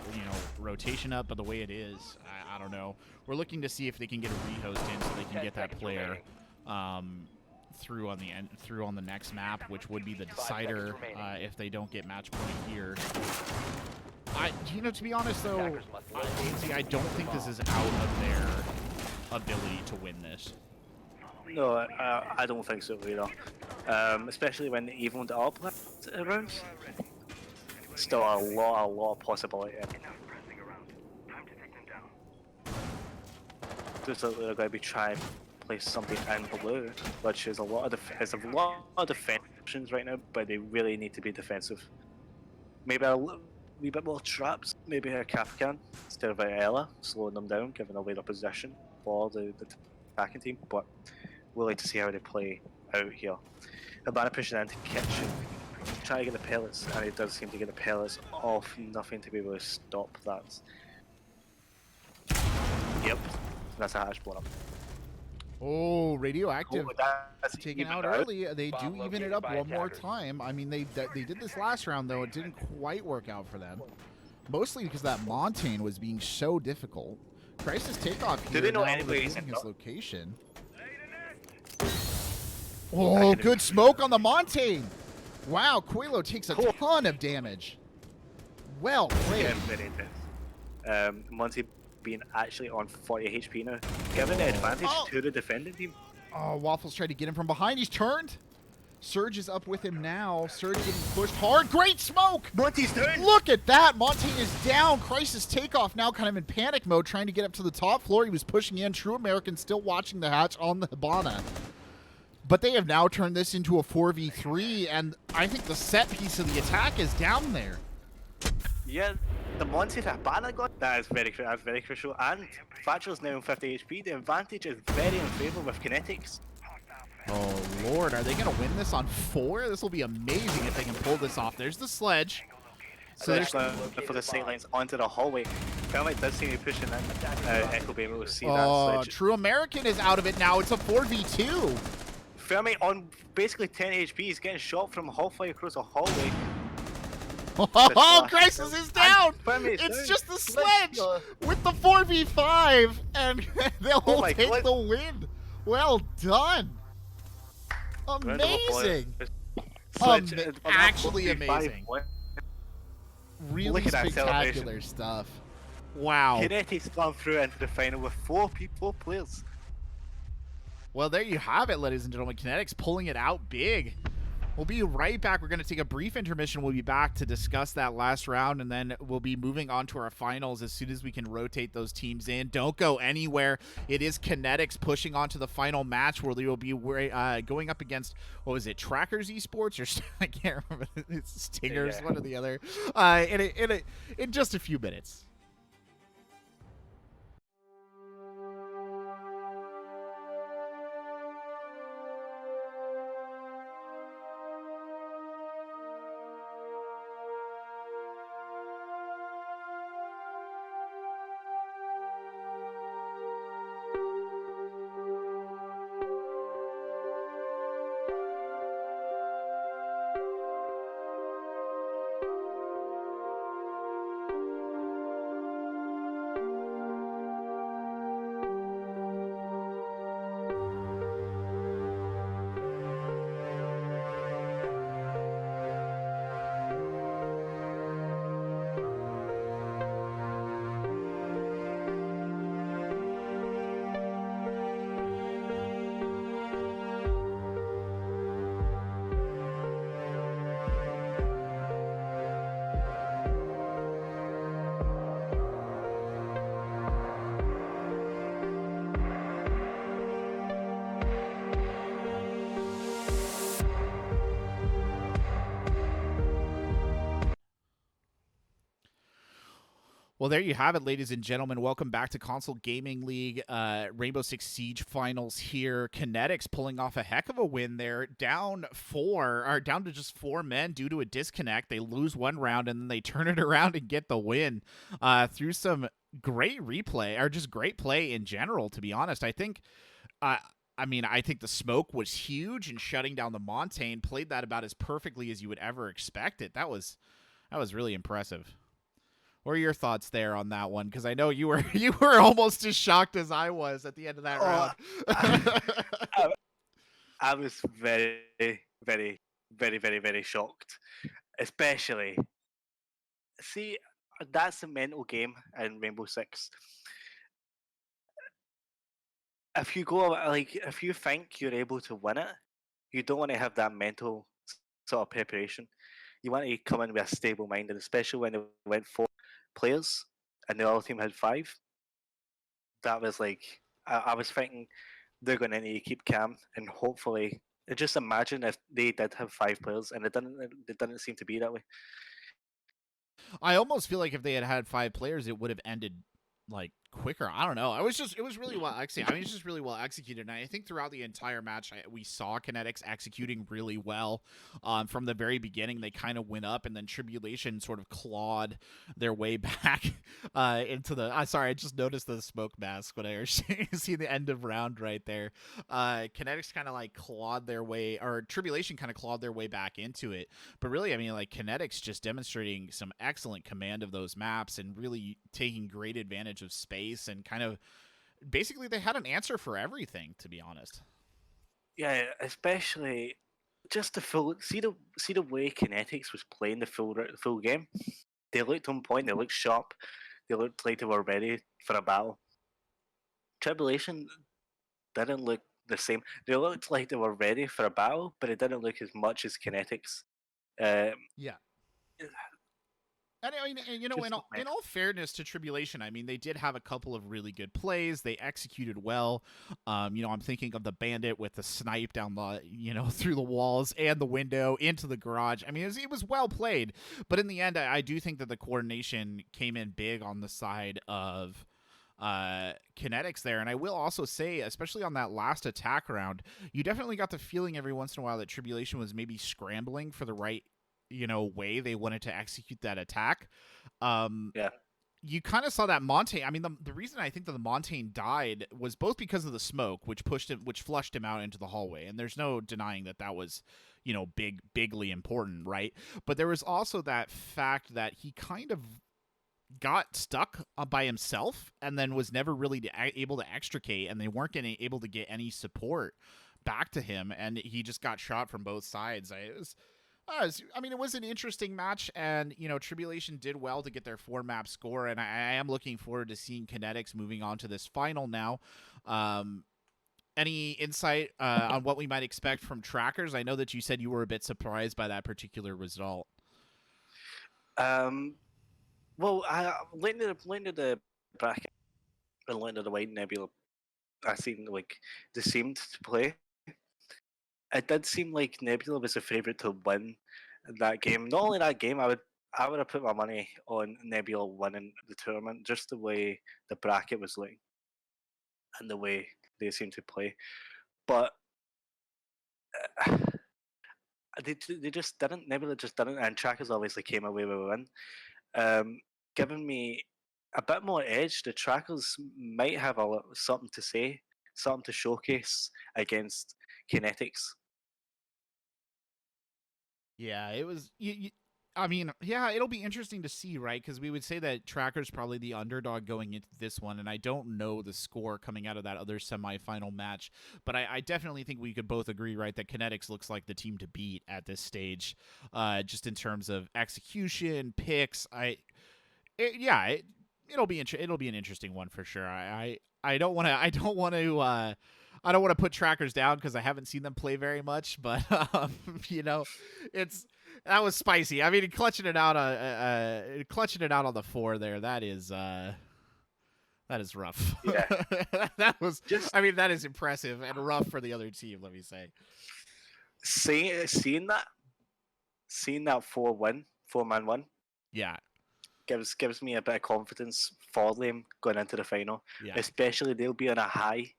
rotation up. But the way it is, I don't know. We're looking to see if they can get a rehost in so they can get that player through on the next map, which would be the decider if they don't get match point here. To be honest though, I don't think this is out of their ability to win this. No, I don't think so either. Especially when they evened it up around. Still a lot of possibility. There's going to be trying to place something in blue, which is a lot of defense options right now, but they really need to be defensive. Maybe a wee bit more traps, maybe a Kafkan instead of a Ella, slowing them down, giving away their position for the attacking team, but we'll like to see how they play out here. Habana pushing into kitchen, trying to get the pellets, and he does seem to get the pellets off, nothing to be able to stop that. Yep. That's a hash blown up. Oh, radioactive That's taken even out out. early. They Bomb do even it located up by one more attackers. time. I mean, they did this last round though. It didn't quite work out for them, mostly because that Montaigne was being so difficult. Crisis takeoff here. Do they know now anybody revealing in his the- location? Oh, good smoke on the Montaigne. Wow, Coelho takes a Cool. ton of damage. Well played. Yeah, very intense. Monty being actually on 40 HP now, giving the advantage Oh. to the defending team. Oh, Waffles tried to get him from behind. He's turned. Surge is up with him now. Surge getting pushed hard. Great smoke. Monty's down. Look at that. Montaigne is down. Crisis takeoff now kind of in panic mode, trying to get up to the top floor. He was pushing in. True American still watching the hatch on the Hibana. But they have now turned this into a 4v3, and I think the set piece of the attack is down there. Yeah, the Monty that Banner got, that's very crucial. And Thatcher's now on 50 HP. The advantage is very in favour with kinetics. Oh, Lord. Are they going to win this on 4? This will be amazing if they can pull this off. There's the sledge. So there's... For the sight lines onto the hallway. Felmite does seem to be pushing in. Echo being able to see that Oh, sledge. True American is out of it now. It's a 4v2. Felmite on basically 10 HP. He's getting shot from halfway across the hallway. Oh, Crisis is down! Fermi's It's down. just the Let's sledge go. with the 4v5, and they'll Oh my take God. the win. Well done. Round of applause. Amazing. Sledge, Actually 4v5 amazing. win. Really Look at that spectacular celebration. stuff. Wow. Kinetics gone through into the final with 4 players. Well, there you have it, ladies and gentlemen. Kinetics pulling it out big. We'll be right back. We're going to take a brief intermission. We'll be back to discuss that last round, and then we'll be moving on to our finals as soon as we can rotate those teams in. Don't go anywhere. It is Kinetics pushing on to the final match where they will be going up against, what was it, Trackers Esports? Or I can't remember. It's Stingers, Yeah. one or the other. In just a few minutes. Well, there you have it, ladies and gentlemen. Welcome back to Console Gaming League Rainbow Six Siege finals here. Kinetics pulling off a heck of a win there, down to just 4 men due to a disconnect. They lose one round and then they turn it around and get the win through some great replay, or just great play in general, to be honest. I think I think the smoke was huge, and shutting down the Montaigne, played that about as perfectly as you would ever expect it. That was really impressive. What are your thoughts there on that one? Because I know you were almost as shocked as I was at the end of that round. I was very, very, very, very, very shocked. Especially, see, that's a mental game in Rainbow Six. If you think you're able to win it, you don't want to have that mental sort of preparation. You want to come in with a stable mind, and especially when they went 4 players and the other team had 5. That was like, I was thinking they're going to need to keep calm, and hopefully, just imagine if they did have 5 players, and it didn't seem to be that way. I almost feel like if they had 5 players, it would have ended like quicker. I don't know. It was really well executed. I mean, it's just really well executed. And I think throughout the entire match, we saw Kinetics executing really well. From the very beginning, they kind of went up, and then Tribulation sort of clawed their way back into the. Sorry, I just noticed the smoke mask when I see the end of round right there. Kinetics kind of like clawed their way, or Tribulation kind of clawed their way back into it. But really, I mean, like Kinetics just demonstrating some excellent command of those maps and really taking great advantage of space, and kind of basically they had an answer for everything, to be honest. Yeah, especially just the full see the way Kinetics was playing the full game. They looked on point. They looked sharp. They looked like they were ready for a battle. Tribulation didn't look the same. They looked like they were ready for a battle, but it didn't look as much as Kinetics. Yeah. And I mean, you know, in all fairness to Tribulation, I mean, they did have a couple of really good plays. They executed well. You know, I'm thinking of the Bandit with the snipe down the, you know, through the walls and the window into the garage. I mean, it was well played. But in the end, I do think that the coordination came in big on the side of Kinetics there. And I will also say, especially on that last attack round, you definitely got the feeling every once in a while that Tribulation was maybe scrambling for the right, you know, way they wanted to execute that attack. Yeah. You kind of saw that Montaigne. I mean, the reason I think that the Montaigne died was both because of the smoke, which flushed him out into the hallway. And there's no denying that was, you know, bigly important, right? But there was also that fact that he kind of got stuck by himself and then was never really able to extricate, and they weren't able to get any support back to him, and he just got shot from both sides. I mean, it was an interesting match, and, you know, Tribulation did well to get their 4-map score, and I am looking forward to seeing Kinetics moving on to this final now. Any insight on what we might expect from Trackers? I know that you said you were a bit surprised by that particular result. Well, looking at the bracket and looking at the White Nebula, I seemed like they seemed to play. It did seem like Nebula was the favourite to win that game. Not only that game, I would have put my money on Nebula winning the tournament, just the way the bracket was looking and the way they seemed to play. But they just didn't. Nebula just didn't, and Trackers obviously came away with a win, giving me a bit more edge. The Trackers might have something to say, something to showcase against Kinetics. Yeah, it was. I mean, yeah, it'll be interesting to see, right? Because we would say that Tracker's probably the underdog going into this one, and I don't know the score coming out of that other semifinal match, but I definitely think we could both agree, right, that Kinetics looks like the team to beat at this stage, just in terms of execution, picks. It'll be an interesting one for sure. I don't want to put Trackers down because I haven't seen them play very much, but you know, that was spicy. I mean, clutching it out on the 4 there. That is rough. Yeah. That is impressive and rough for the other team. Let me say. Seeing that 4-man win. Yeah. Gives me a bit of confidence for them going into the final. Yeah. Especially they'll be on a high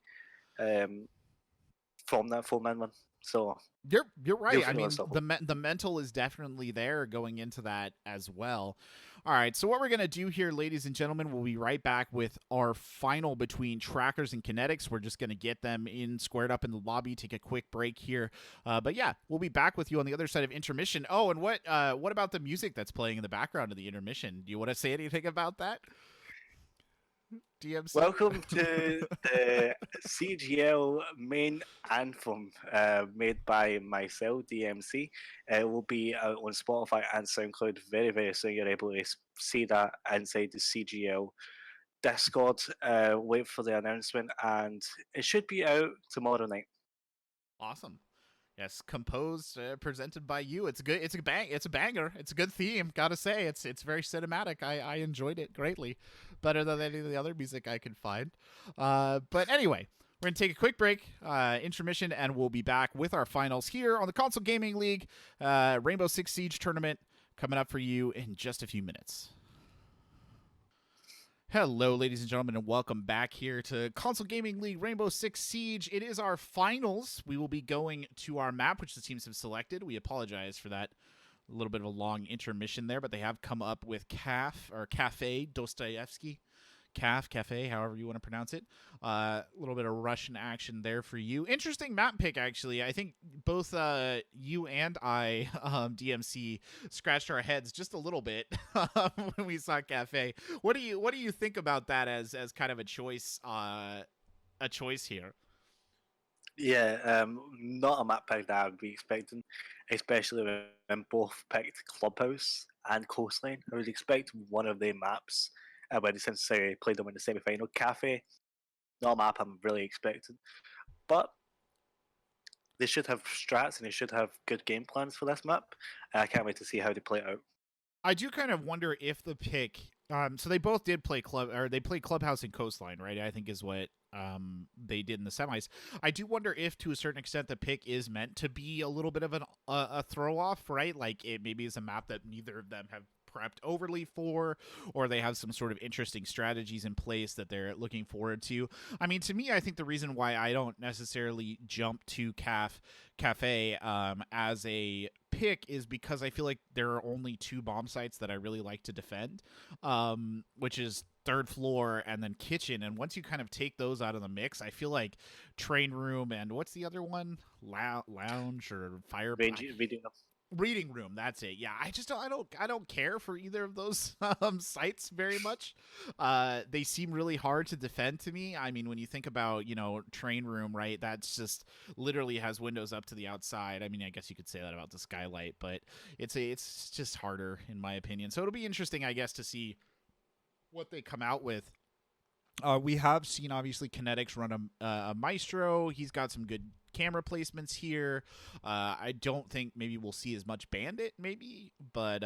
from that 4-man win. So you're right. I mean, the mental is definitely there going into that as well. All right, so what we're going to do here, ladies and gentlemen, we'll be right back with our final between Trackers and Kinetics. We're just going to get them squared up in the lobby, take a quick break here. But yeah, we'll be back with you on the other side of intermission. Oh, and what about the music that's playing in the background of the intermission? Do you want to say anything about that? DMC? Welcome to the CGL main anthem made by myself, DMC. It will be on Spotify and SoundCloud very, very soon. You're able to see that inside the CGL Discord. Wait for the announcement, and it should be out tomorrow night. Awesome. Yes, composed, presented by you. It's good. It's a banger. It's a good theme. Gotta say, it's very cinematic. I enjoyed it greatly, better than any of the other music I could find. But anyway, we're gonna take a quick break, intermission, and we'll be back with our finals here on the Console Gaming League Rainbow Six Siege tournament coming up for you in just a few minutes. Hello, ladies and gentlemen, and welcome back here to Console Gaming League Rainbow Six Siege. It is our finals. We will be going to our map, which the teams have selected. We apologize for that little bit of a long intermission there, but they have come up with Cafe Dostoevsky. Cafe, however you want to pronounce it. A little bit of Russian action there for you. Interesting map pick, actually. I think both you and I, DMC, scratched our heads just a little bit when we saw Cafe. What do you think about that as kind of a choice here? Yeah, not a map pick that I would be expecting, especially when both picked Clubhouse and Coastline. I would expect one of the maps when since they played them in the semi-final. Cafe, not a map I'm really expecting, but they should have strats and they should have good game plans for this map. I can't wait to see how they play it out. I do kind of wonder if the pick. So they both did play they played Clubhouse and Coastline, right? I think is what they did in the semis. I do wonder if, to a certain extent, the pick is meant to be a little bit of a throw off, right? Like it maybe is a map that neither of them have prepped overly for, or they have some sort of interesting strategies in place that they're looking forward to. I mean, to me, I think the reason why I don't necessarily jump to Cafe as a pick is because I feel like there are only two bomb sites that I really like to defend, which is third floor and then kitchen. And once you kind of take those out of the mix, I feel like train room and what's the other one? Lounge or fire reading room, that's it. Yeah, I don't care for either of those sites very much. They seem really hard to defend to me. I mean, when you think about, train room, right, that's just literally has windows up to the outside. I mean, I guess you could say that about the skylight, but it's just harder in my opinion. So it'll be interesting, I guess, to see what they come out with. We have seen, obviously, Kinetics run a Maestro. He's got some good camera placements here. I don't think maybe we'll see as much Bandit, maybe, but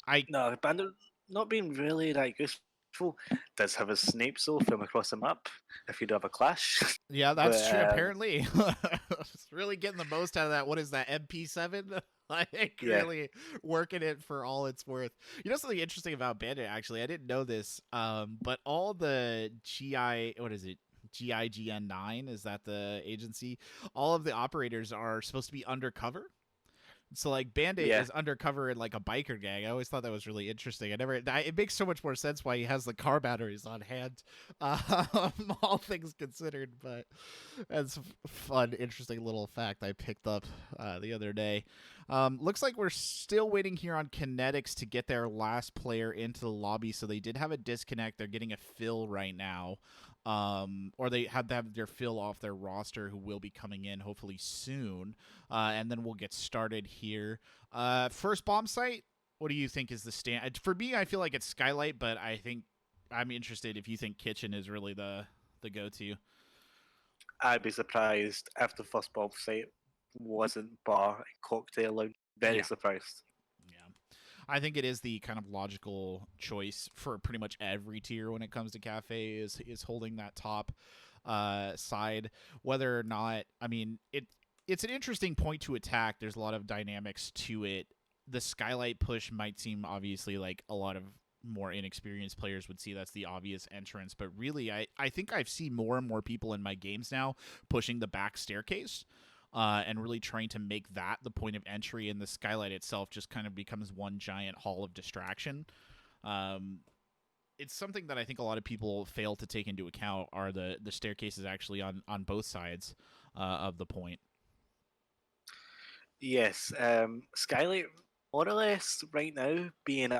Bandit not being really that useful. Does have a snipe though from across the map if you do have a clash. Yeah, that's true. Apparently, it's really getting the most out of that. What is that, MP7? Like, really working it for all it's worth. You know something interesting about Bandit, actually? I didn't know this, but all the GIGN 9, is that the agency? All of the operators are supposed to be undercover. So, like, Bandit is undercover in, like, a biker gang. I always thought that was really interesting. It makes so much more sense why he has the car batteries on hand, all things considered. But that's a fun, interesting little fact I picked up the other day. Looks like we're still waiting here on Kinetics to get their last player into the lobby. So they did have a disconnect. They're getting a fill right now. Or they had to have their fill off their roster, who will be coming in hopefully soon. And then we'll get started here. First bomb site, what do you think is the stand? For me, I feel like it's Skylight, but I think I'm interested if you think Kitchen is really the go-to. I'd be surprised if the first bomb site wasn't bar and cocktail lounge. Very surprised. I think it is the kind of logical choice for pretty much every tier when it comes to Cafe is holding that top side. Whether or not, I mean, it's an interesting point to attack. There's a lot of dynamics to it. The Skylight push might seem obviously like a lot of more inexperienced players would see that's the obvious entrance, but really I think I've seen more and more people in my games now pushing the back staircase. And really trying to make that the point of entry, and the Skylight itself just kind of becomes one giant hall of distraction. It's something that I think a lot of people fail to take into account are the staircases actually on both sides of the point. Yes, Skylight more or less right now being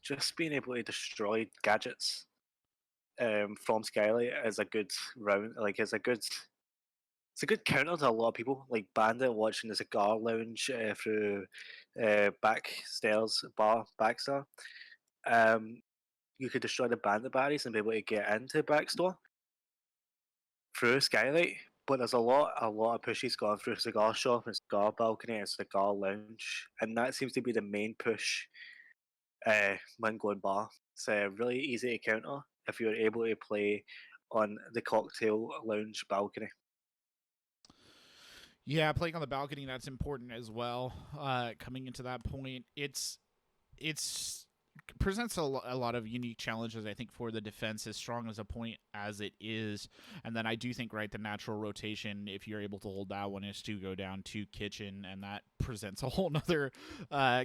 just being able to destroy gadgets from Skylight is a good round. Like it's a good counter to a lot of people, like Bandit watching the cigar lounge through backstairs bar backstore. You could destroy the Bandit barriers and be able to get into backstore through Skylight. But there's a lot of pushes going through cigar shop and cigar balcony and cigar lounge, and that seems to be the main push when going bar. It's really easy to counter if you're able to play on the cocktail lounge balcony. Yeah, playing on the balcony, that's important as well. Coming into that point, it's presents a lot of unique challenges, I think, for the defense, as strong as a point as it is. And then I do think, right, the natural rotation, if you're able to hold that one, is to go down to kitchen, and that presents a whole nother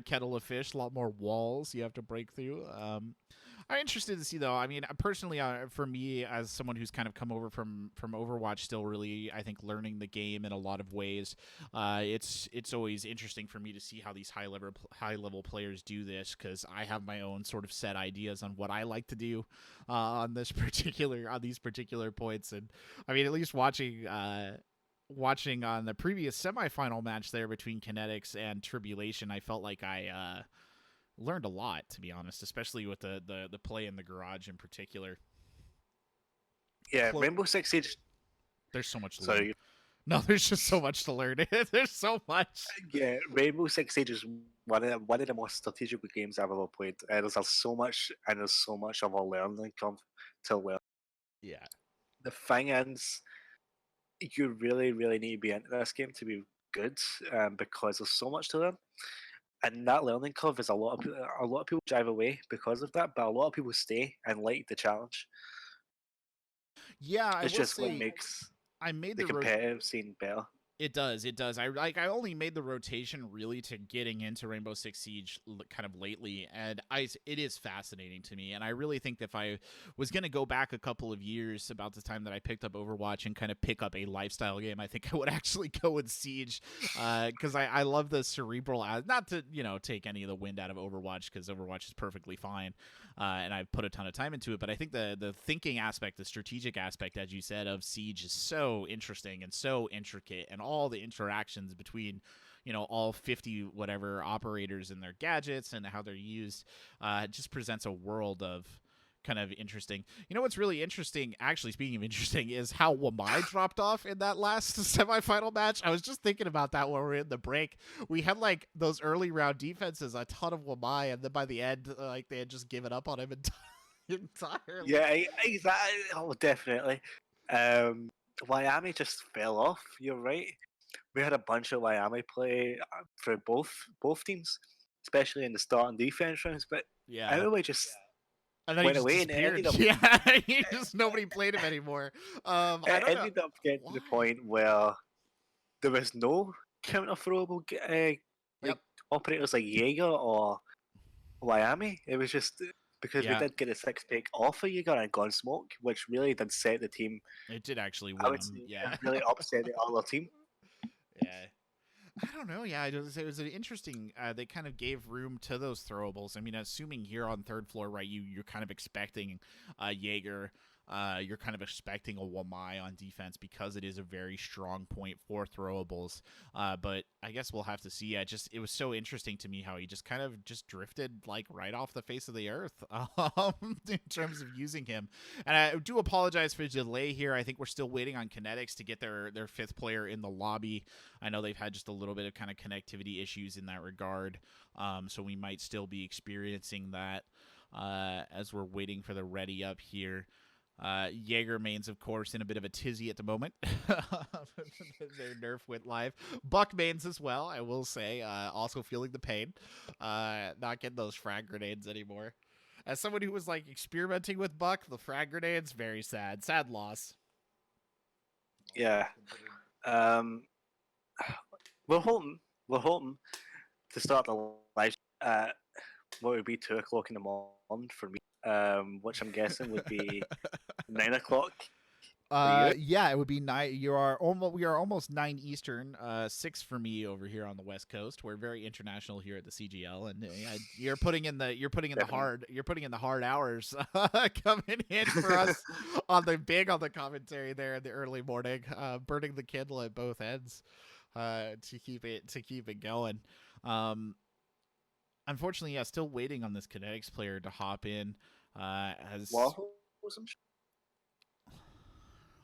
kettle of fish, a lot more walls you have to break through. I'm interested to see, though. I mean, personally, for me, as someone who's kind of come over from Overwatch, still really, I think, learning the game in a lot of ways, it's always interesting for me to see how these high level players do this, because I have my own sort of set ideas on what I like to do on these particular points. And I mean, at least watching on the previous semifinal match there between Kinetics and Tribulation, I felt like I learned a lot, to be honest, especially with the play in the garage in particular. Yeah, Rainbow Six Siege. There's so much to learn. No, there's just so much to learn. There's so much. Yeah, Rainbow Six Siege is one of the most strategic games I've ever played. There's so much of a learning curve to learn. Yeah. The thing is, you really, really need to be into this game to be good, because there's so much to learn. And that learning curve is a lot of people drive away because of that, but a lot of people stay and like the challenge. Yeah, it's just what makes the competitive scene better. It does. I only made the rotation really to getting into Rainbow Six Siege kind of lately, and it is fascinating to me. And I really think that if I was going to go back a couple of years about the time that I picked up Overwatch and kind of pick up a lifestyle game, I think I would actually go with Siege, because I love the cerebral. Not to take any of the wind out of Overwatch, because Overwatch is perfectly fine, and I've put a ton of time into it. But I think the thinking aspect, the strategic aspect, as you said, of Siege is so interesting and so intricate, and all the interactions between all 50 whatever operators and their gadgets and how they're used just presents a world of kind of interesting. What's really interesting, actually, speaking of interesting, is how Wamai dropped off in that last semifinal match. I was just thinking about that when we were in the break. We had like those early round defenses, a ton of Wamai, and then by the end, like they had just given up on him entirely. Yeah, exactly. Oh, definitely. Miami just fell off. You're right. We had a bunch of Miami play for both teams, especially in the start and defense rounds. But everybody just went away and ended up. Yeah, nobody played him anymore. It ended up getting to the point where there was no counter throwable operators like Jaeger or Miami. It was just because we did get a 6-pick off of Jaeger and Gunsmoke, which really did set the team. It did actually win. It really upset the other team. Yeah. I don't know. Yeah, it was an interesting. They kind of gave room to those throwables. I mean, assuming here on third floor, right, you're kind of expecting Jaeger. You're kind of expecting a Wamai on defense because it is a very strong point for throwables. But I guess we'll have to see. It was so interesting to me how he just kind of just drifted like right off the face of the earth in terms of using him. And I do apologize for the delay here. I think we're still waiting on Kinetics to get their fifth player in the lobby. I know they've had just a little bit of kind of connectivity issues in that regard. So we might still be experiencing that as we're waiting for the ready up here. Jaeger mains, of course, in a bit of a tizzy at the moment. Their nerf went live. Buck mains as well, I will say. Also feeling the pain. Not getting those frag grenades anymore. As someone who was like experimenting with Buck, the frag grenades, very sad. Sad loss. Yeah. We're hoping to start the live what would be 2 o'clock in the morning for me, which I'm guessing would be 9 o'clock. Yeah, it would be 9. We are almost 9 Eastern, 6 for me over here on the West Coast. We're very international here at the CGL, and you're putting in the hard hours coming in for us on the commentary there in the early morning, burning the candle at both ends to keep it going. Unfortunately, still waiting on this Kinetics player to hop in.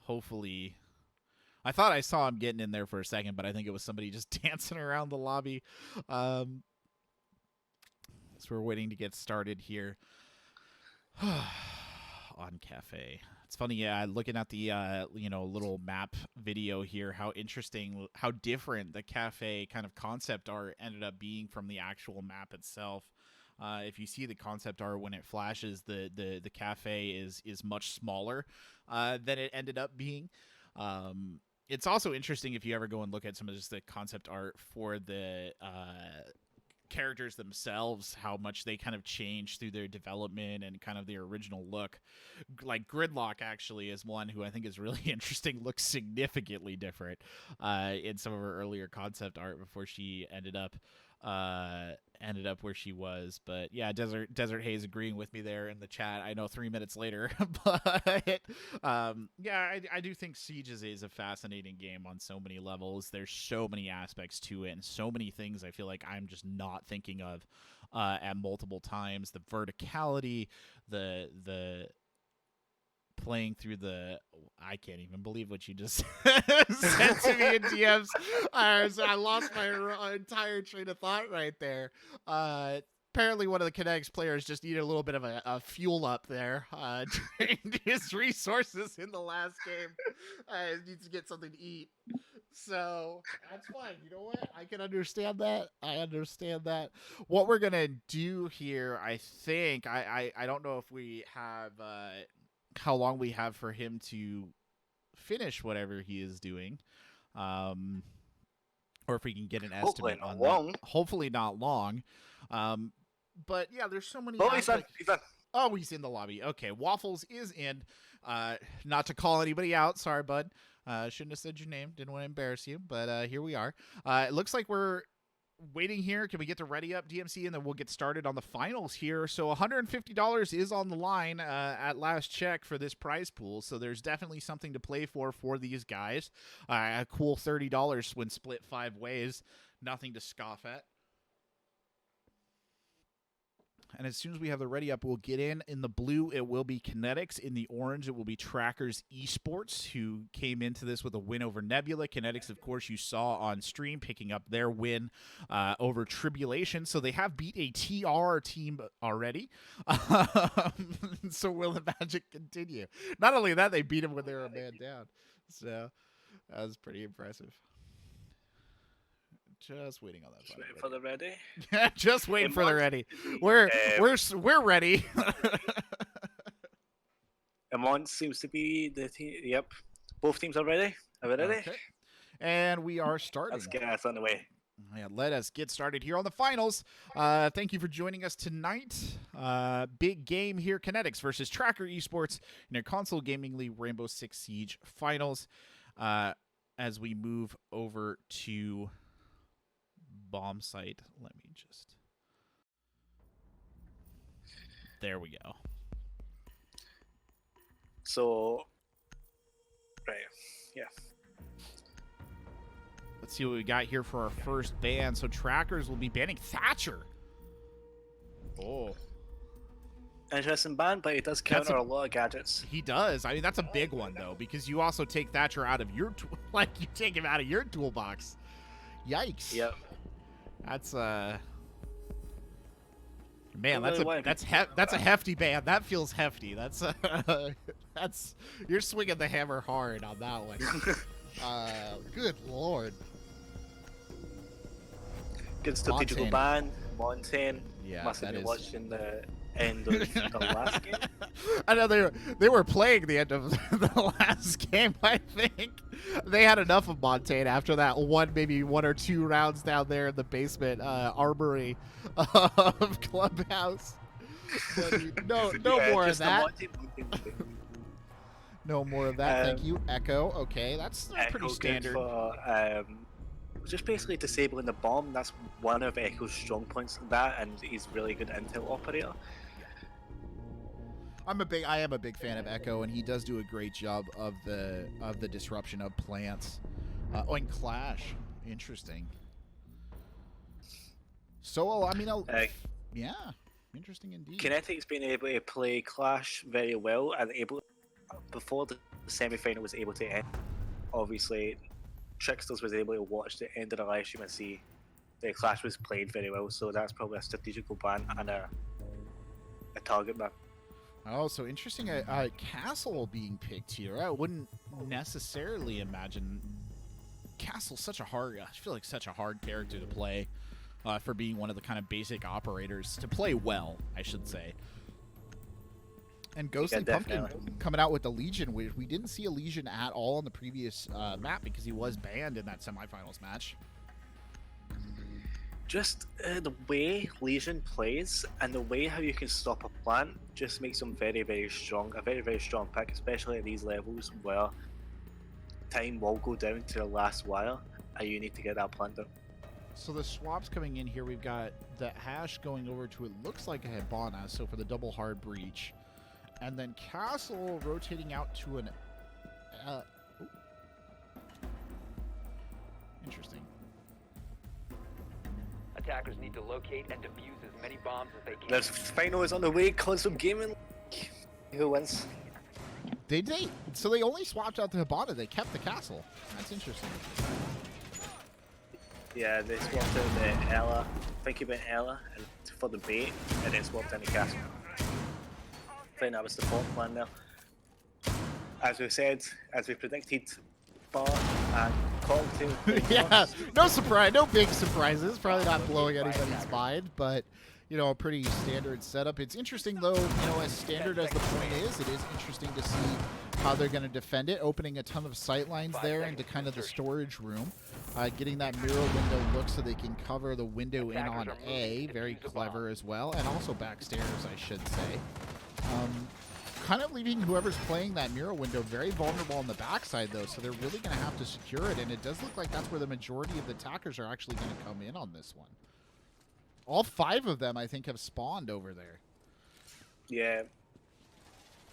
Hopefully, I thought I saw him getting in there for a second, but I think it was somebody just dancing around the lobby. So we're waiting to get started here on Cafe. It's funny, looking at the little map video here, how interesting, how different the Cafe kind of concept art ended up being from the actual map itself. If you see the concept art when it flashes, the cafe is much smaller than it ended up being. It's also interesting if you ever go and look at some of just the concept art for the characters themselves, how much they kind of change through their development and kind of their original look. Like Gridlock actually is one who I think is really interesting, looks significantly different in some of her earlier concept art before she ended up where she was. But yeah, Desert Haze agreeing with me there in the chat. I know 3 minutes later, but yeah, I do think Siege is a fascinating game on so many levels. There's so many aspects to it and so many things I feel like I'm just not thinking of at multiple times. The verticality, the playing through the, I can't even believe what you just said to me in DMs. So I lost my entire train of thought right there. Apparently one of the Kinetics players just needed a little bit of a fuel up there. Drained his resources in the last game. Needs to get something to eat. So that's fine. You know what? I can understand that. I understand that. What we're going to do here, I think, I don't know if we have how long we have for him to finish whatever he is doing, or if we can get an estimate on that. Hopefully not long. But yeah, there's so many. He's done. Oh, he's in the lobby. Okay, Waffles is in. Not to call anybody out. Sorry, bud. Shouldn't have said your name. Didn't want to embarrass you, but here we are. It looks like we're waiting here. Can we get to ready up DMC, and then we'll get started on the finals here. So $150 is on the line at last check for this prize pool. So there's definitely something to play for these guys. A cool $30 when split 5 ways. Nothing to scoff at. And as soon as we have the ready up, we'll get in. In the blue, it will be Kinetics. In the orange, it will be Trackers Esports, who came into this with a win over Nebula. Kinetics, of course, you saw on stream picking up their win over Tribulation. So they have beat a TR team already. So will the magic continue? Not only that, they beat them when they were a man down. So that was pretty impressive. Just waiting on that. Just waiting for the ready. Just waiting for the ready. We're ready. Amon seems to be the team. Yep, both teams are ready. Are we ready? Okay. And we are starting. Let's get us on the way. Yeah, let us get started here on the finals. Thank you for joining us tonight. Big game here: Kinetics versus Tracker Esports in a console gaming league Rainbow Six Siege finals. As we move over to bomb site, let me just, there we go. So right, yeah, let's see what we got here for our first ban. So Trackers will be banning Thatcher. Oh, interesting ban, but he does counter a lot of gadgets. He does. I mean, that's a big one though, because you also take Thatcher out of your like you take him out of your toolbox. Yikes. Yep. That's man, that's a hefty ban. That feels hefty. That's you're swinging the hammer hard on that one. Good lord. Good strategical ban. Montaigne. Yeah, must have been watching the end of the last game. I know they were playing the end of the last game. I think they had enough of Montaigne after that maybe one or two rounds down there in the basement armory of Clubhouse. No more of that. No more of that. Thank you, Echo. Okay, that's pretty standard. For, just basically disabling the bomb. That's one of Echo's strong points in that, and he's really good intel operator. I am a big fan of Echo, and he does do a great job of the disruption of plants. And Clash, interesting. So I mean, yeah, interesting indeed. Kinetic's been able to play Clash very well, and before the semi-final was able to end. Obviously, Tricksters was able to watch the end of the live stream and see the Clash was played very well. So that's probably a strategical ban and a target ban. Oh, so interesting. A Castle being picked here. I wouldn't necessarily imagine Castle's such a hard. I feel like such a hard character to play. for being one of the kind of basic operators to play well, I should say. And Ghostly Pumpkin coming out with the Legion, which we didn't see a Legion at all on the previous map because he was banned in that semifinals match. Just the way Legion plays and the way how you can stop a plant just makes him very, very strong. A very, very strong pick, especially at these levels where time will go down to the last wire and you need to get that plant down. So the swaps coming in here, we've got the Hash going over to, it looks like a Hibana, so for the double hard breach. And then Castle rotating out to an... interesting. Attackers need to locate and defuse as many bombs as they can. There's final is on the way, Console Gaming. Who wins? So they only swapped out the Hibana, they kept the Castle. That's interesting. Yeah, they swapped out the Ella. I think he went Ella for the bait, and then swapped in the Castle. I think that was the fault plan there. As we said, as we predicted, Bar and Cocktail. Yeah, no surprise, no big surprises. Probably not blowing anybody's mind, but you know, a pretty standard setup. It's interesting though, you know, as standard as the point is, it is interesting to see how they're going to defend it, opening a ton of sight lines there into kind of the storage room, getting that mirror window look so they can cover the window in on A, very clever as well, and also backstairs, I should say. Kind of leaving whoever's playing that mirror window very vulnerable on the backside, though, so they're really going to have to secure it, and it does look like that's where the majority of the attackers are actually going to come in on this one. All 5 of them, I think, have spawned over there. Yeah.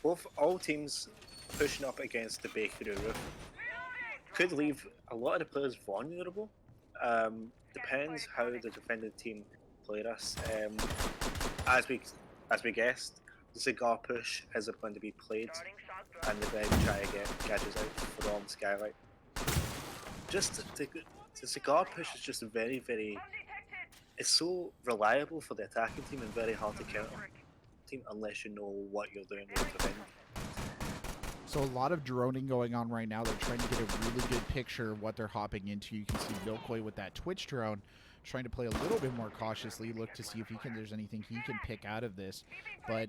All teams pushing up against the bakery roof could leave a lot of the players vulnerable. Depends how the defending team play us. As we guessed, the cigar push is going to be played, and they're going to try to get gadgets out from Skylight. Just the cigar push is just very, very. It's so reliable for the attacking team and very hard to counter team unless you know what you're doing with the defending. So a lot of droning going on right now. They're trying to get a really good picture of what they're hopping into. You can see Milkoi with that Twitch drone trying to play a little bit more cautiously, look to see if there's anything he can pick out of this. But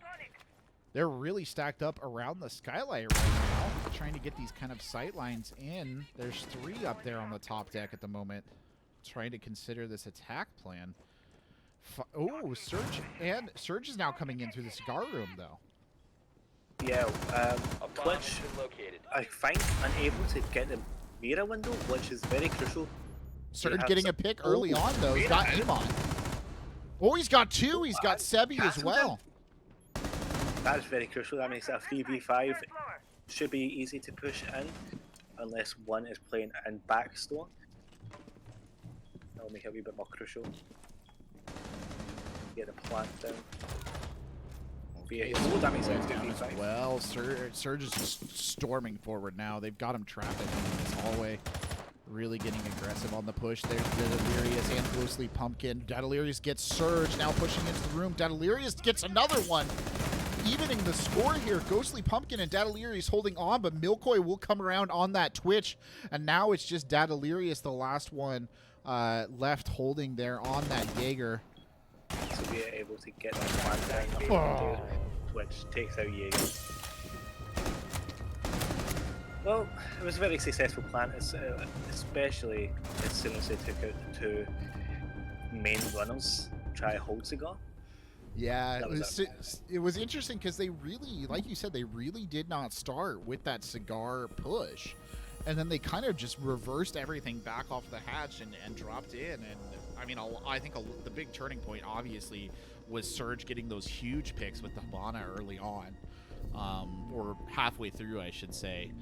they're really stacked up around the skylight right now, trying to get these kind of sight lines in. There's 3 up there on the top deck at the moment, trying to consider this attack plan. Oh, Surge is now coming in through the cigar room, though. Yeah, Twitch, I find unable to get the mirror window, which is very crucial. Surge getting a pick early on, though. He's got aim on. Oh, he's got 2. He's got Sebi as well. That is very crucial. That makes it a 3v5. Should be easy to push in, unless one is playing in backstore. That'll make it a wee bit more crucial. Get the plant down. That makes it a 3v5. Well, Surge is just storming forward now. They've got him trapped in this hallway. Really getting aggressive on the push. There's Dadelirius and Ghostly Pumpkin. Dadelirius gets Surge, now pushing into the room. Dadelirius gets another one. Evening the score here. Ghostly Pumpkin and Dadelirius holding on, but Milkoi will come around on that Twitch. And now it's just Dadelirius, the last one left holding there on that Jaeger. So we are able to get that plant down. Twitch takes out Jaeger. Well, it was a very successful plan, especially as soon as they took out the 2 main runners, try hold cigar. Yeah, it was interesting because they really, like you said, they really did not start with that cigar push. And then they kind of just reversed everything back off the hatch and dropped in. And I mean, I think the big turning point, obviously, was Surge getting those huge picks with the Hibana early on, or halfway through, I should say.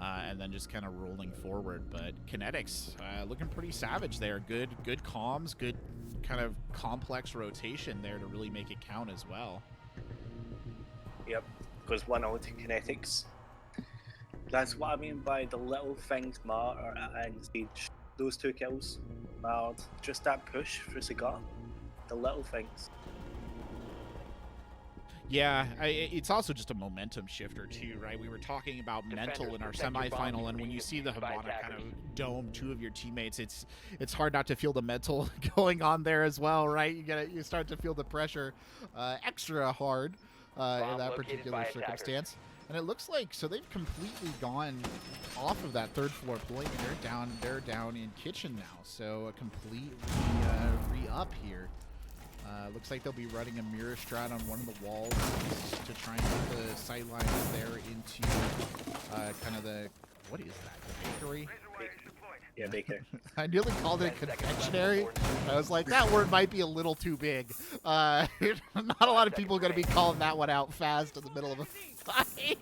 And then just kind of rolling forward. But Kinetics looking pretty savage there. Good comms, good kind of complex rotation there to really make it count as well. Yep, goes 1-0 to Kinetics. That's what I mean by the little things matter and Siege. Those 2 kills mattered. Just that push for Cigar. The little things. Yeah, it's also just a momentum shifter too, right? We were talking about mental in our semifinal, and when you see the Hibana kind of dome two of your teammates, it's hard not to feel the mental going on there as well, right? You start to feel the pressure extra hard in that particular circumstance. And it looks like they've completely gone off of that third floor point, and they're down in kitchen now. So a complete re-up here. Looks like they'll be running a mirror strat on one of the walls to try and get the sight lines there into kind of the, what is that, the bakery? Yeah, bakery. I nearly called it confectionery. I was like, that word might be a little too big. Not a lot of people are going to be calling that one out fast in the middle of a fight.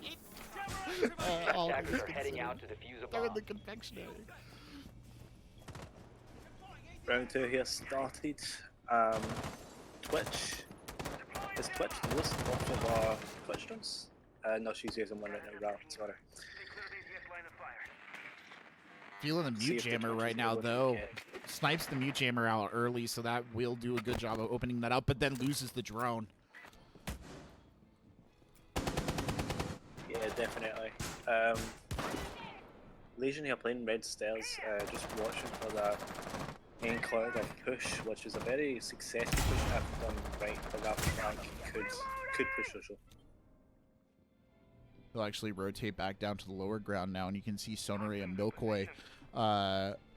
Attackers are heading out to defuse a They're in bomb. the confectionery. Round 2 here started. Twitch. Is Twitch most off of our Twitch streams? No, she's using one right now, sorry. Feeling the mute jammer right now, though. Snipes the mute jammer out early, so that will do a good job of opening that up, but then loses the drone. Yeah, definitely. Legion here playing red stairs, just watching for that main cloud of push, which is a very successful push if done right. For that flank could push social. They'll actually rotate back down to the lower ground now, and you can see Sonore and Milkoi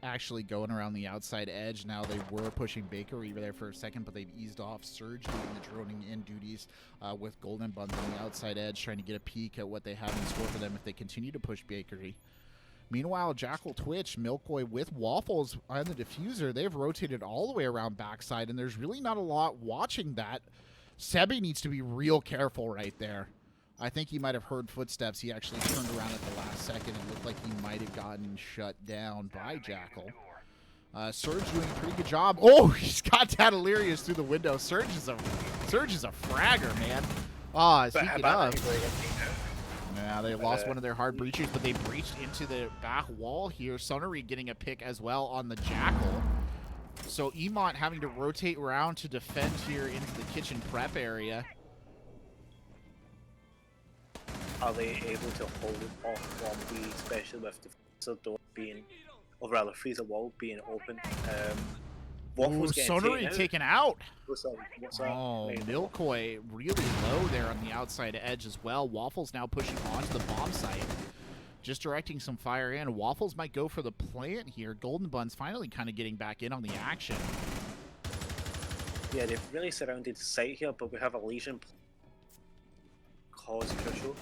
actually going around the outside edge. Now they were pushing Bakery there for a second, but they've eased off. Surge doing the droning in duties with Golden Buns on the outside edge, trying to get a peek at what they have in store for them if they continue to push Bakery. Meanwhile, Jackal Twitch, Milkoi with Waffles on the diffuser, they've rotated all the way around backside, and there's really not a lot watching that. Sebi needs to be real careful right there. I think he might have heard footsteps. He actually turned around at the last second and looked like he might have gotten shut down by Jackal. Surge doing a pretty good job. Oh, he's got that Illyrius through the window. Surge is a fragger, man. Speaking of... Yeah, they lost one of their hard breachers, but they breached into the back wall here. Sonnery getting a pick as well on the Jackal. So Emont having to rotate around to defend here into the kitchen prep area. Are they able to hold off 1B, especially with the freezer door being, or rather freezer wall being open? Waffles Sonnery taken out. What's up? Oh, Milkoi really low there on the outside edge as well. Waffles now pushing onto the bomb site. Just directing some fire in. Waffles might go for the plant here. Golden Buns finally kind of getting back in on the action. Yeah, they've really surrounded the site here, but we have a Legion cause crucial.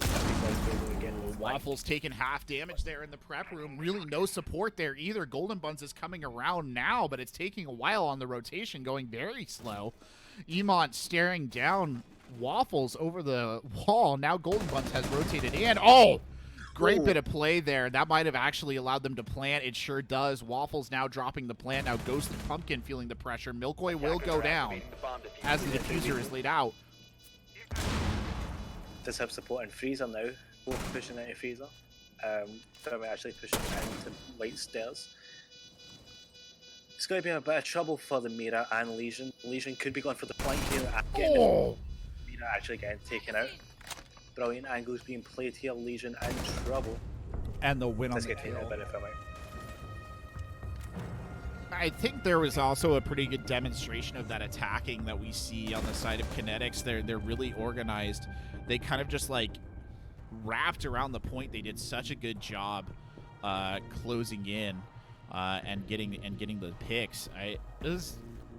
Waffles taking half damage there in the prep room. Really no support there either. Golden Buns is coming around now, but it's taking a while on the rotation, going very slow. Emont staring down Waffles over the wall. Now Golden Buns has rotated in. Oh! Great bit of play there. That might have actually allowed them to plant. It sure does. Waffles now dropping the plant. Now Ghostly Pumpkin feeling the pressure. Milkoi will go down as the diffuser is laid out. Does have support and Freezer now. Both pushing into Freezer. They're actually pushing into light stairs. It's going to be a bit of trouble for the Mira and Legion. Legion could be going for the flank here and getting Mira actually getting taken out. Brilliant angles being played here. Legion in trouble. And the win on the kill. I think there was also a pretty good demonstration of that attacking that we see on the side of Kinetics. They're really organized. They kind of just like wrapped around the point. They did such a good job closing in and getting the picks.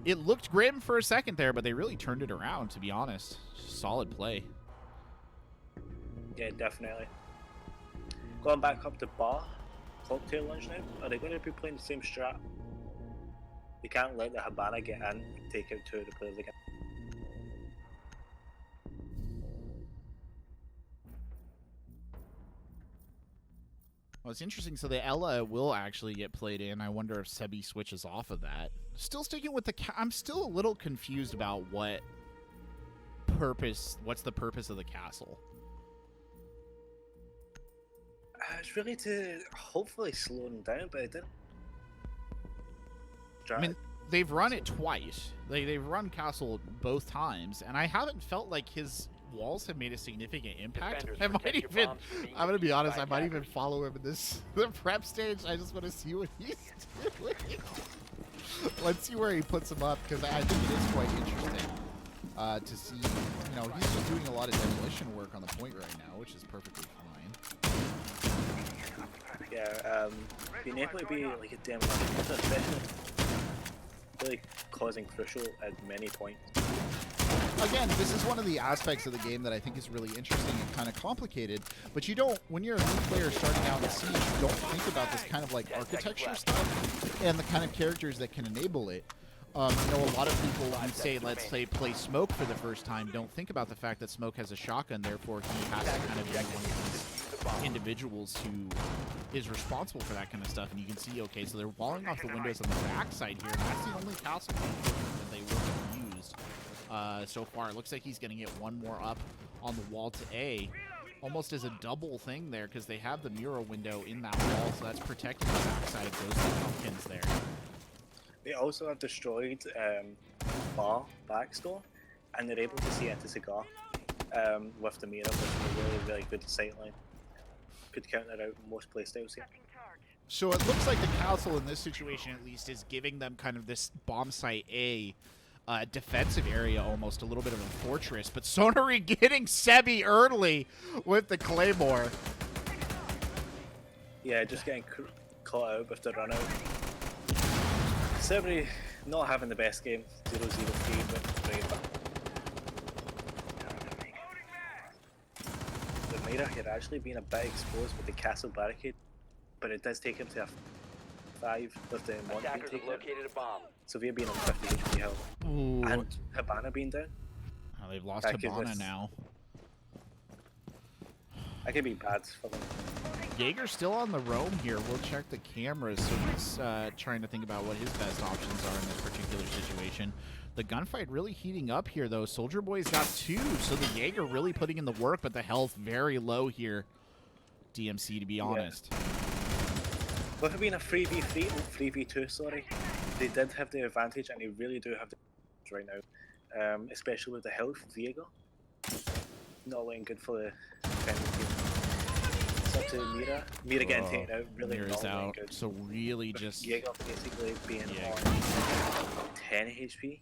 It looked grim for a second there, but they really turned it around, to be honest. Solid play. Yeah, definitely. Going back up to bar, cocktail lunch now. Are they going to be playing the same strat? They can't let the Hibana get in and take out two of the players again. Well, it's interesting. So the Ella will actually get played in. I wonder if Sebi switches off of that. Still sticking with the... I'm still a little confused about what's the purpose of the castle. It's really to hopefully slow them down, but it didn't. I mean, they've run it twice. They've run Castle both times, and I haven't felt like walls have made a significant impact. Defenders, I might protect your even, bombs from being I'm gonna be defused honest, by I might even attackers. follow him in the prep stage. I just want to see what he's doing. Let's see where he puts him up, because I think it is quite interesting to see. You know, he's just doing a lot of demolition work on the point right now, which is perfectly fine. Yeah, being able to be like a demolition, especially really causing crucial at many points. Again, this is one of the aspects of the game that I think is really interesting and kind of complicated, but you don't, when you're a new player starting out in Siege, you don't think about this kind of like architecture stuff and the kind of characters that can enable it. You know, a lot of people who say, let's say, play Smoke for the first time, don't think about the fact that Smoke has a shotgun, therefore he has to kind of be one of these individuals who is responsible for that kind of stuff. And you can see, okay, so they're walling off the windows on the backside here, and that's the only castle that they will have used so far. It looks like he's going to get one more up on the wall to A, almost as a double thing there, because they have the mural window in that wall, so that's protecting the backside of those pumpkins there. They also have destroyed bar backstore, and they're able to see into cigar with the mirror, with a really, really good sightline. Could counter out most playstyles here. So it looks like the castle in this situation, at least, is giving them kind of this bomb site A defensive area, almost a little bit of a fortress. But Sonari getting Sebi early with the Claymore. Yeah, just getting caught out with the run out. Sebi not having the best game, 0-0-3, but great. The Mira here actually being a bit exposed with the castle barricade, but it does take him to a 5 with the 1 being Attackers have taken out. located a bomb. Sevilla being on 50 HP health. Ooh. And Habana being down. Oh, they've lost That gives Habana us- now. That could be bad for them. Jaeger's still on the roam here. We'll check the cameras, so he's trying to think about what his best options are in this particular situation. The gunfight really heating up here, though. Soldier Boy's got 2, so the Jaeger really putting in the work, but the health very low here. DMC, to be honest. With it being a 3v3, 3v2, sorry, they did have the advantage, and they really do have the advantage right now. Especially with the health of Viego. Not looking good for the defending team. It's up to Mira. Mira getting taken out, really Mira's not looking out, good. so really just... Viego basically being Yeah. on 10 HP.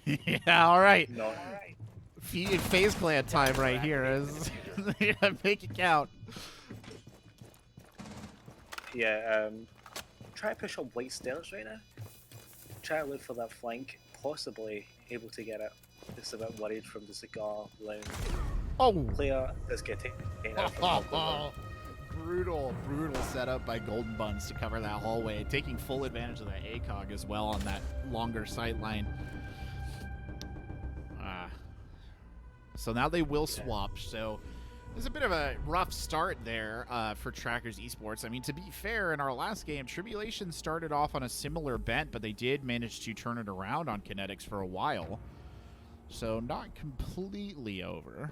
Yeah, all right. Not Phase Clan time right here. Make it count. Yeah, try to push on white stairs right now. Try to look for that flank, possibly able to get it. Just a bit worried from the cigar lounge. Oh! Player is getting taken out from the door. Brutal setup by Golden Buns to cover that hallway, taking full advantage of that ACOG as well on that longer sight line. So now they will swap, so there's a bit of a rough start there for Trackers Esports. I mean, to be fair, in our last game, Tribulation started off on a similar bent, but they did manage to turn it around on Kinetics for a while. So not completely over.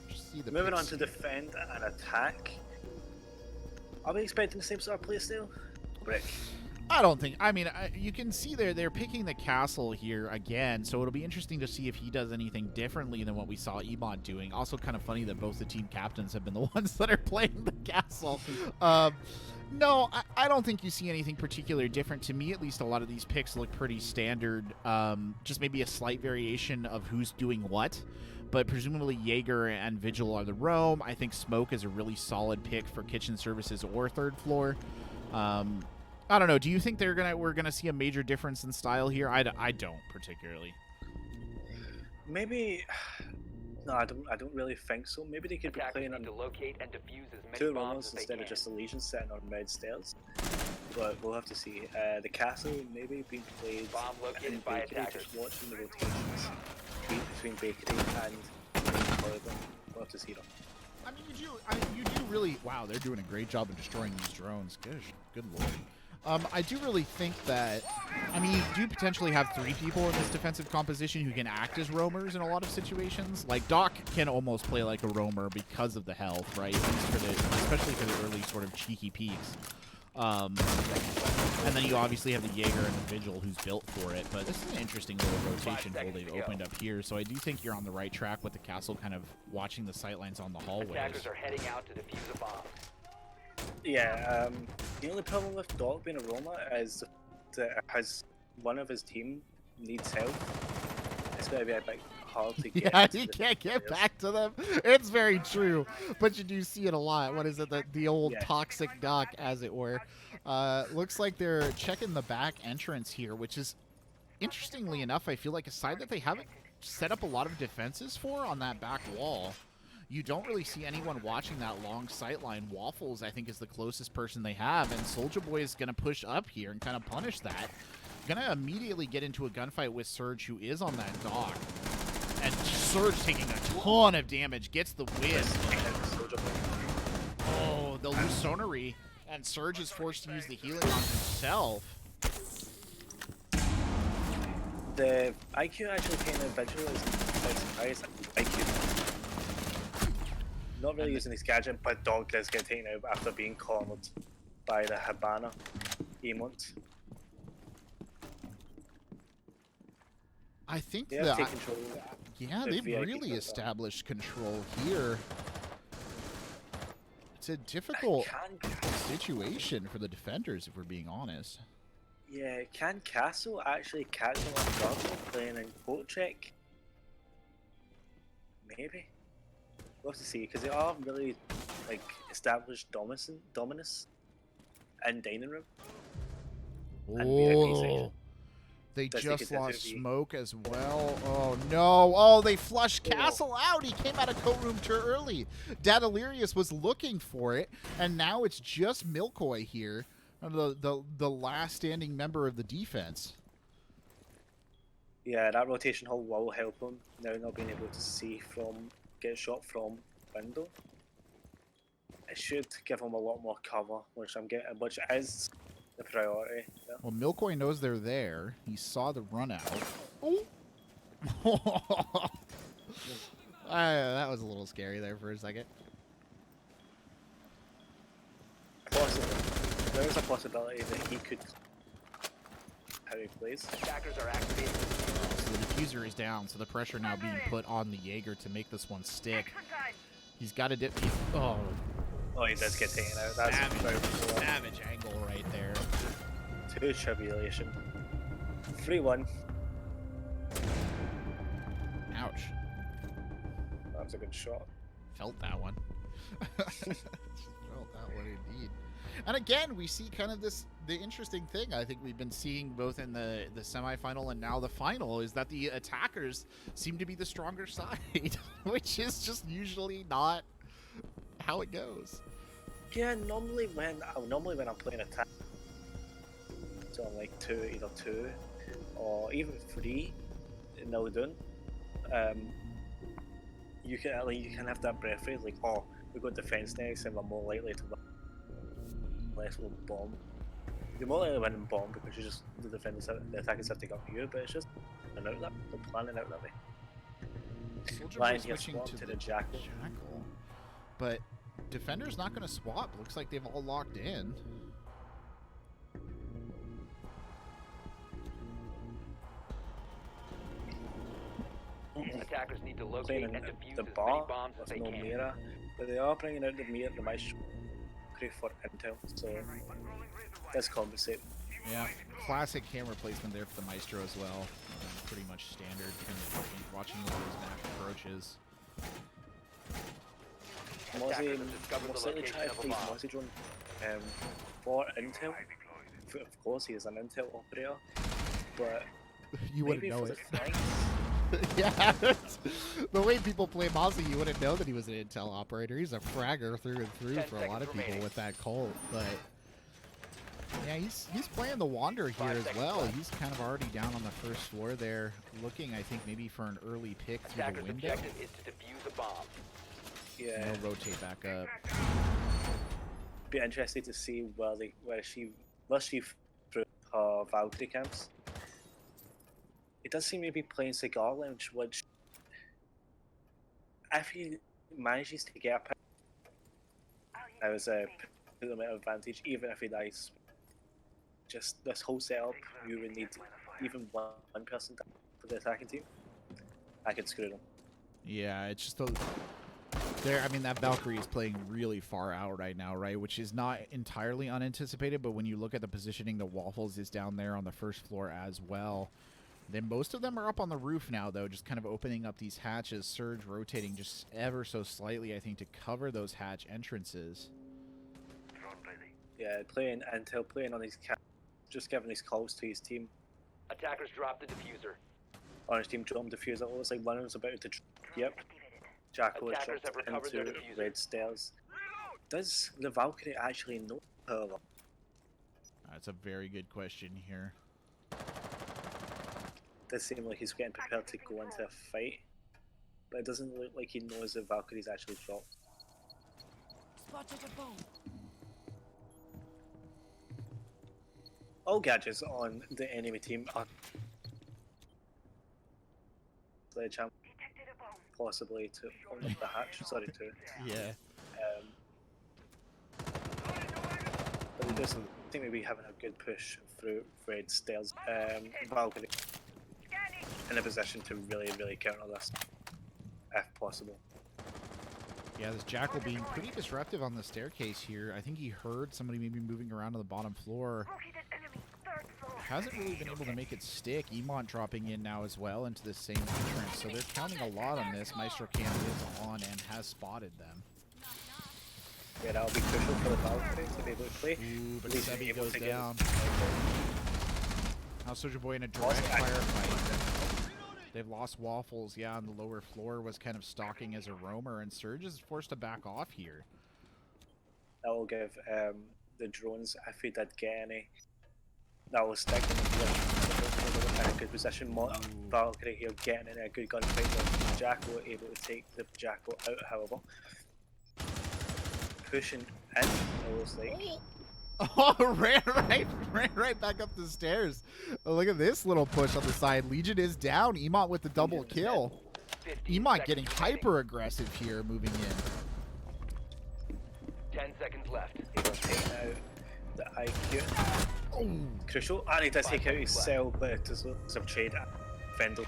See the Moving on picks to here. defend and attack. Are we expecting the same sort of playstyle? Brick. I don't think. I mean, you can see they're picking the castle here again, so it'll be interesting to see if he does anything differently than what we saw Ebon doing. Also, kind of funny that both the team captains have been the ones that are playing the castle. No, I don't think you see anything particularly different. To me, at least, a lot of these picks look pretty standard. Just maybe a slight variation of who's doing what. But presumably Jaeger and Vigil are the roam. I think Smoke is a really solid pick for kitchen services or third floor. I don't know. Do you think we're gonna see a major difference in style here? I don't particularly. Maybe. No, I don't really think so. Maybe they could be Attackers playing need on to locate and defuse as many two bombs runners as they instead can. of just a Legion sitting on mid stairs. But we'll have to see. The castle maybe being played Bomb located in by Bakery, attackers. just watching the rotations between Bakery and Corbec. We'll have to see them. I mean, you do really. Wow, they're doing a great job of destroying these drones. Good lord. I do really think that, I mean, you do potentially have 3 people in this defensive composition who can act as roamers in a lot of situations. Like, Doc can almost play like a roamer because of the health, right? Especially for the early sort of cheeky peaks. And then you obviously have the Jaeger and the Vigil who's built for it. But this is an interesting little rotation hole they've opened up here. So I do think you're on the right track with the castle kind of watching the sightlines on the hallways. Attackers are heading out to defuse a bomb. Yeah, the only problem with Doc being a Roma is that one of his team needs help. It's going to be a bit hard to get. Yeah, you can't get back to them. It's very true, but you do see it a lot. What is it? The old toxic Doc, as it were. Looks like they're checking the back entrance here, which is, interestingly enough, I feel like a side that they haven't set up a lot of defenses for on that back wall. You don't really see anyone watching that long sight line. Waffles, I think, is the closest person they have, and Soulja Boy is going to push up here and kind of punish that. Going to immediately get into a gunfight with Surge, who is on that dock. And Surge taking a ton of damage, gets the win. Oh, they'll lose Sonnery, and Surge is forced to use the healing on himself. The IQ actually came in Vigil is quite surprised. IQ. Not really using his gadget, but Dog does get taken out after being cornered by the Habana emote. I think they've really established control here. It's a difficult situation for the defenders, if we're being honest. Yeah, can Castle actually catch him off guard playing in coat check? Maybe. We'll have to see, because they are really like established dominus and dining room. And VIP section. They just lost Smoke as well. Oh no! Oh, they flushed Castle out. He came out of coat room too early. Dadelirius was looking for it, and now it's just Milkoy here, the last standing member of the defense. Yeah, that rotation hole will help him now, not being able to get shot from window. It should give him a lot more cover, which is the priority. Yeah. Well, Milkoy knows they're there. He saw the run out. Oh. That was a little scary there for a second. There is a possibility that he could how he plays. Attackers are activated. So the diffuser is down, so the pressure now being put on the Jaeger to make this one stick. He's got to dip. Oh, he does get taken out. That's savage angle right there. To tribulation. 3-1. Ouch. That was a good shot. Felt that one. Felt that one indeed. And again, we see kind of the interesting thing I think we've been seeing both in the semifinal and now the final is that the attackers seem to be the stronger side, which is just usually not how it goes. Yeah, normally when I'm playing attack, so I'm like either two or even 3 in Nildun, you can have that breath rate like, oh, we got defense next and we're more likely to win. Less will bomb. You're more likely to win in bomb because the attackers have to come to you, but it's just they're planning out that way. Soldier switching to the Jackal. But defender's not going to swap. Looks like they've all locked in. Attackers need to locate and defuse the as bar many bombs as they no can. Mira, but they are bringing out the Maestro for intel, so that's compensating. Yeah, classic camera placement there for the Maestro as well. Pretty much standard from watching those map approaches. Mozzie slightly tried to play Mozzie drone for intel. Of course, he is an intel operator, but you wouldn't know it. Thanks. Yeah, the way people play Mozzie, you wouldn't know that he was an intel operator. He's a fragger through and through for a lot of people with that Colt, but yeah, he's playing the Wander here as well. He's kind of already down on the first floor there, looking, I think, maybe for an early pick through the window. Objective is to defuse a bomb. Yeah. And he'll rotate back up. Be interested to see where she through her Valkyrie camps. It does seem to be playing Cigar Lounge, which if he manages to get a pick, I was put them at advantage, even if he dies. Just this whole setup, you would need even one person for the attacking team. I could screw them. Yeah, it's just there. I mean, that Valkyrie is playing really far out right now, right? Which is not entirely unanticipated, but when you look at the positioning, the Waffles is down there on the first floor as well. Then most of them are up on the roof now, though, just kind of opening up these hatches. Surge rotating just ever so slightly, I think, to cover those hatch entrances. Yeah, playing intel, playing on his just giving his calls to his team. Attackers dropped the diffuser. On his team, drum diffuser. It looks like one was about to. Yep. Jacko is Attackers have dropped recovered their into diffuser. red stairs. Does the Valkyrie actually know her? That's a very good question here. Does seem like he's getting prepared to go into a fight, but it doesn't look like he knows the Valkyrie's actually dropped. Spotted a bomb. All gadgets on the enemy team are sledgehammer, possibly to open up the hatch. Sorry, to. Yeah. But they just seem to be having a good push through red stairs. Valkyrie in a position to really counter this, if possible. Yeah, this Jackal being pretty disruptive on the staircase here. I think he heard somebody maybe moving around to the bottom floor. Hasn't really been able to make it stick. Emont dropping in now as well into the same entrance. So they're counting a lot on this. Maestro Cam is on and has spotted them. Yeah, that'll be crucial for the Valkyrie to be able to play. Ooh, but At least Sebi able goes to down. get- Now Soldier Boy in a direct firefight. They've lost Waffles, yeah, on the lower floor, was kind of stalking as a roamer, and Surge is forced to back off here. That will give the drones, if he did get any, that will stick in a good position. Valkyrie here getting in a good gunfight with Jacko, able to take the Jacko out, however. Pushing in, it looks like. Oh, ran right back up the stairs. Oh, look at this little push on the side. Legion is down. Emont with the double kill. Emont getting hyper aggressive here, moving in. 10 seconds left. He was taking out the IQ. Oh. Crucial. And he does take out his cell, but it does some trade at Vendel.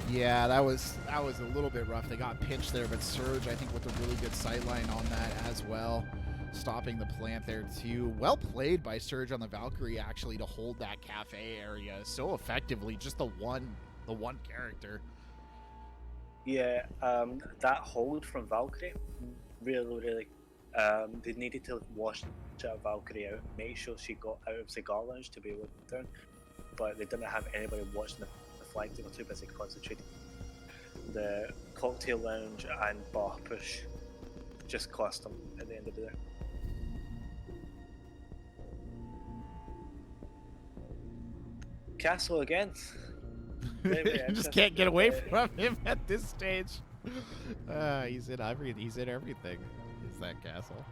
Yeah, that was a little bit rough. They got pinched there, but Surge, I think, with a really good sightline on that as well. Stopping the plant there too. Well played by Surge on the Valkyrie, actually, to hold that cafe area so effectively. Just the one character. Yeah, that hold from Valkyrie, really, they needed to wash that Valkyrie out, make sure she got out of Cigar Lounge to be able to down, but they didn't have anybody watching the flank. They were too busy concentrating. The cocktail lounge and bar push just cost them at the end of the day. Castle again. Just can't get away from him at this stage. He's in everything. Is that Castle?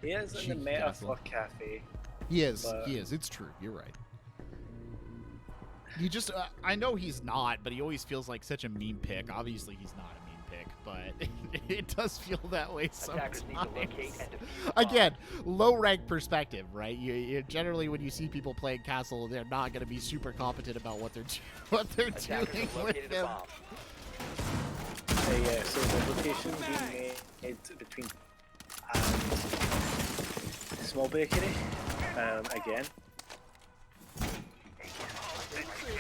He is in the Cheap meta Castle. for Cafe. He is. But- He is. It's true. You're right. He just, I know he's not, but he always feels like such a meme pick. Obviously, he's not a meme pick, but it does feel that way Attackers need to locate sometimes. and defuse the bomb. Again, low rank perspective, right? You generally, when you see people playing Castle, they're not going to be super competent about what they're Attackers doing have with located a him. bomb. Yeah, so the rotation being made between small bakery again.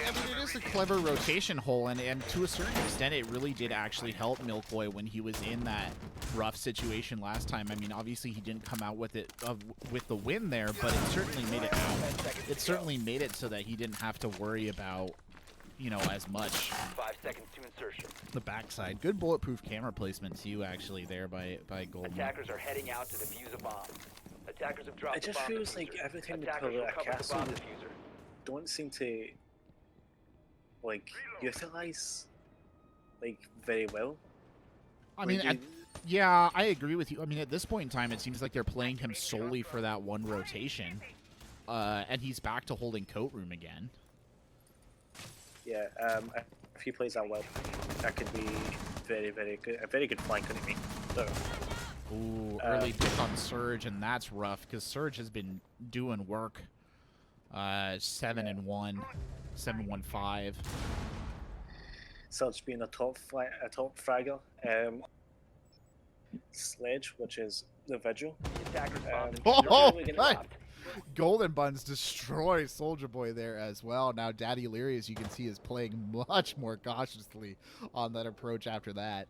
I mean, it is a clever rotation hole, and to a certain extent, it really did actually help Milkboy when he was in that rough situation last time. I mean, obviously he didn't come out with it with the win there, but it certainly made it. It certainly made it so that he didn't have to worry about, you know, as much 5 seconds to insertion. the backside. Good bulletproof camera placement too, actually, there by Golden. Attackers are heading out to defuse a bomb. Attackers have dropped It just the bomb feels diffuser. like every time we Attackers cover a recovered the castle, bomb diffuser. don't seem to like utilize like very well. I mean, Like, yeah, I agree with you. I mean, at this point in time, it seems like they're playing him solely for that one rotation, and he's back to holding coat room again. yeah, if he plays that well, that could be very good, a very good flank, couldn't it be? So, Ooh, early pick on Surge, and that's rough because Surge has been doing work. 7-1, 7-1-5. Surge being a top fragger. Sledge, which is the Vigil. The attacker's bomb is Oh, really gonna hey. drop. Golden Buns destroy Soldier Boy there as well. Now Daddy Leary, as you can see, is playing much more cautiously on that approach after that.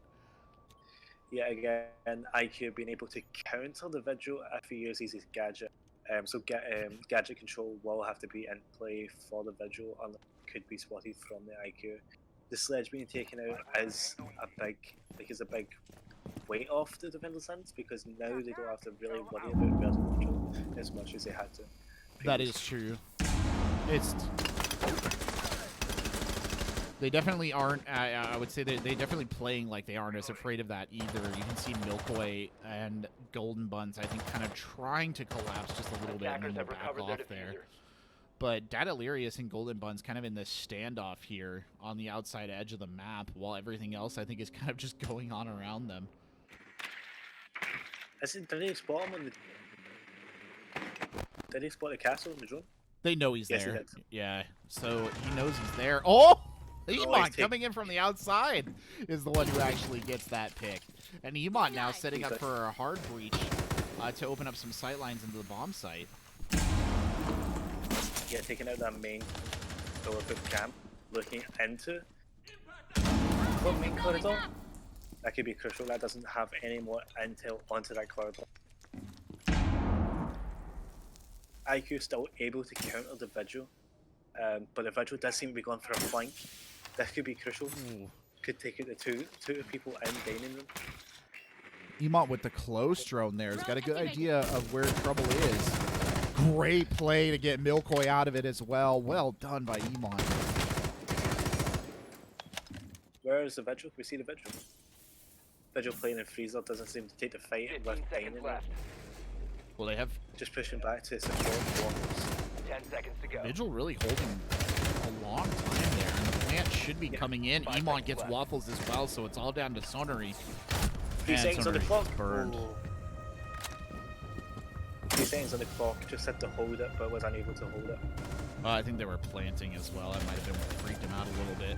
Yeah, again, IQ being able to counter the Vigil if he uses his gadget. So gadget control will have to be in play for the Vigil, and could be spotted from the IQ. The Sledge being taken out is a big weight off the defender's hands, because now they don't have to really worry about vertical control as much as they had to. That is true. They definitely aren't. I would say they definitely playing like they aren't as afraid of that either. You can see Milkboy and Golden Buns, I think, kind of trying to collapse just a little bit and then they'll back off there. But Dadelirius and Golden Buns kind of in this standoff here on the outside edge of the map, while everything else I think is kind of just going on around them. Did they spot him on the? Did they spot the castle in the drone? They know he's Yes, there. he did. Yeah, so he knows he's there. Oh! he's Emont coming in from the outside is the one who actually gets that pick. And Emont now setting up for a hard breach to open up some sight lines into the bomb site. Yeah, taking out that main Philippine camp, looking into the main corridor. That could be crucial. That doesn't have any more intel onto that corridor. IQ still able to counter the Vigil, but the Vigil does seem to be going for a flank. That could be crucial. Ooh. Could take out the two people in dining room. Emont with the close drone there has got a good idea of where trouble is. Great play to get Milkboy out of it as well. Well done by Emont. Where is the Vigil? We see the Vigil. Vigil playing in freezer doesn't seem to take the fight 15 with seconds dining room. left. Well, they have Just pushing back to support Waffles. 10 seconds to go. Vigil really holding a long time there. And the plant should be coming in. 5 Emont seconds gets left. Waffles as well, so it's all down to Sonnery. 3 And seconds on the Sonnery's clock. burned. Oh. 3 seconds on the clock. Just had to hold it, but was unable to hold it. I think they were planting as well. That might have been what freaked him out a little bit.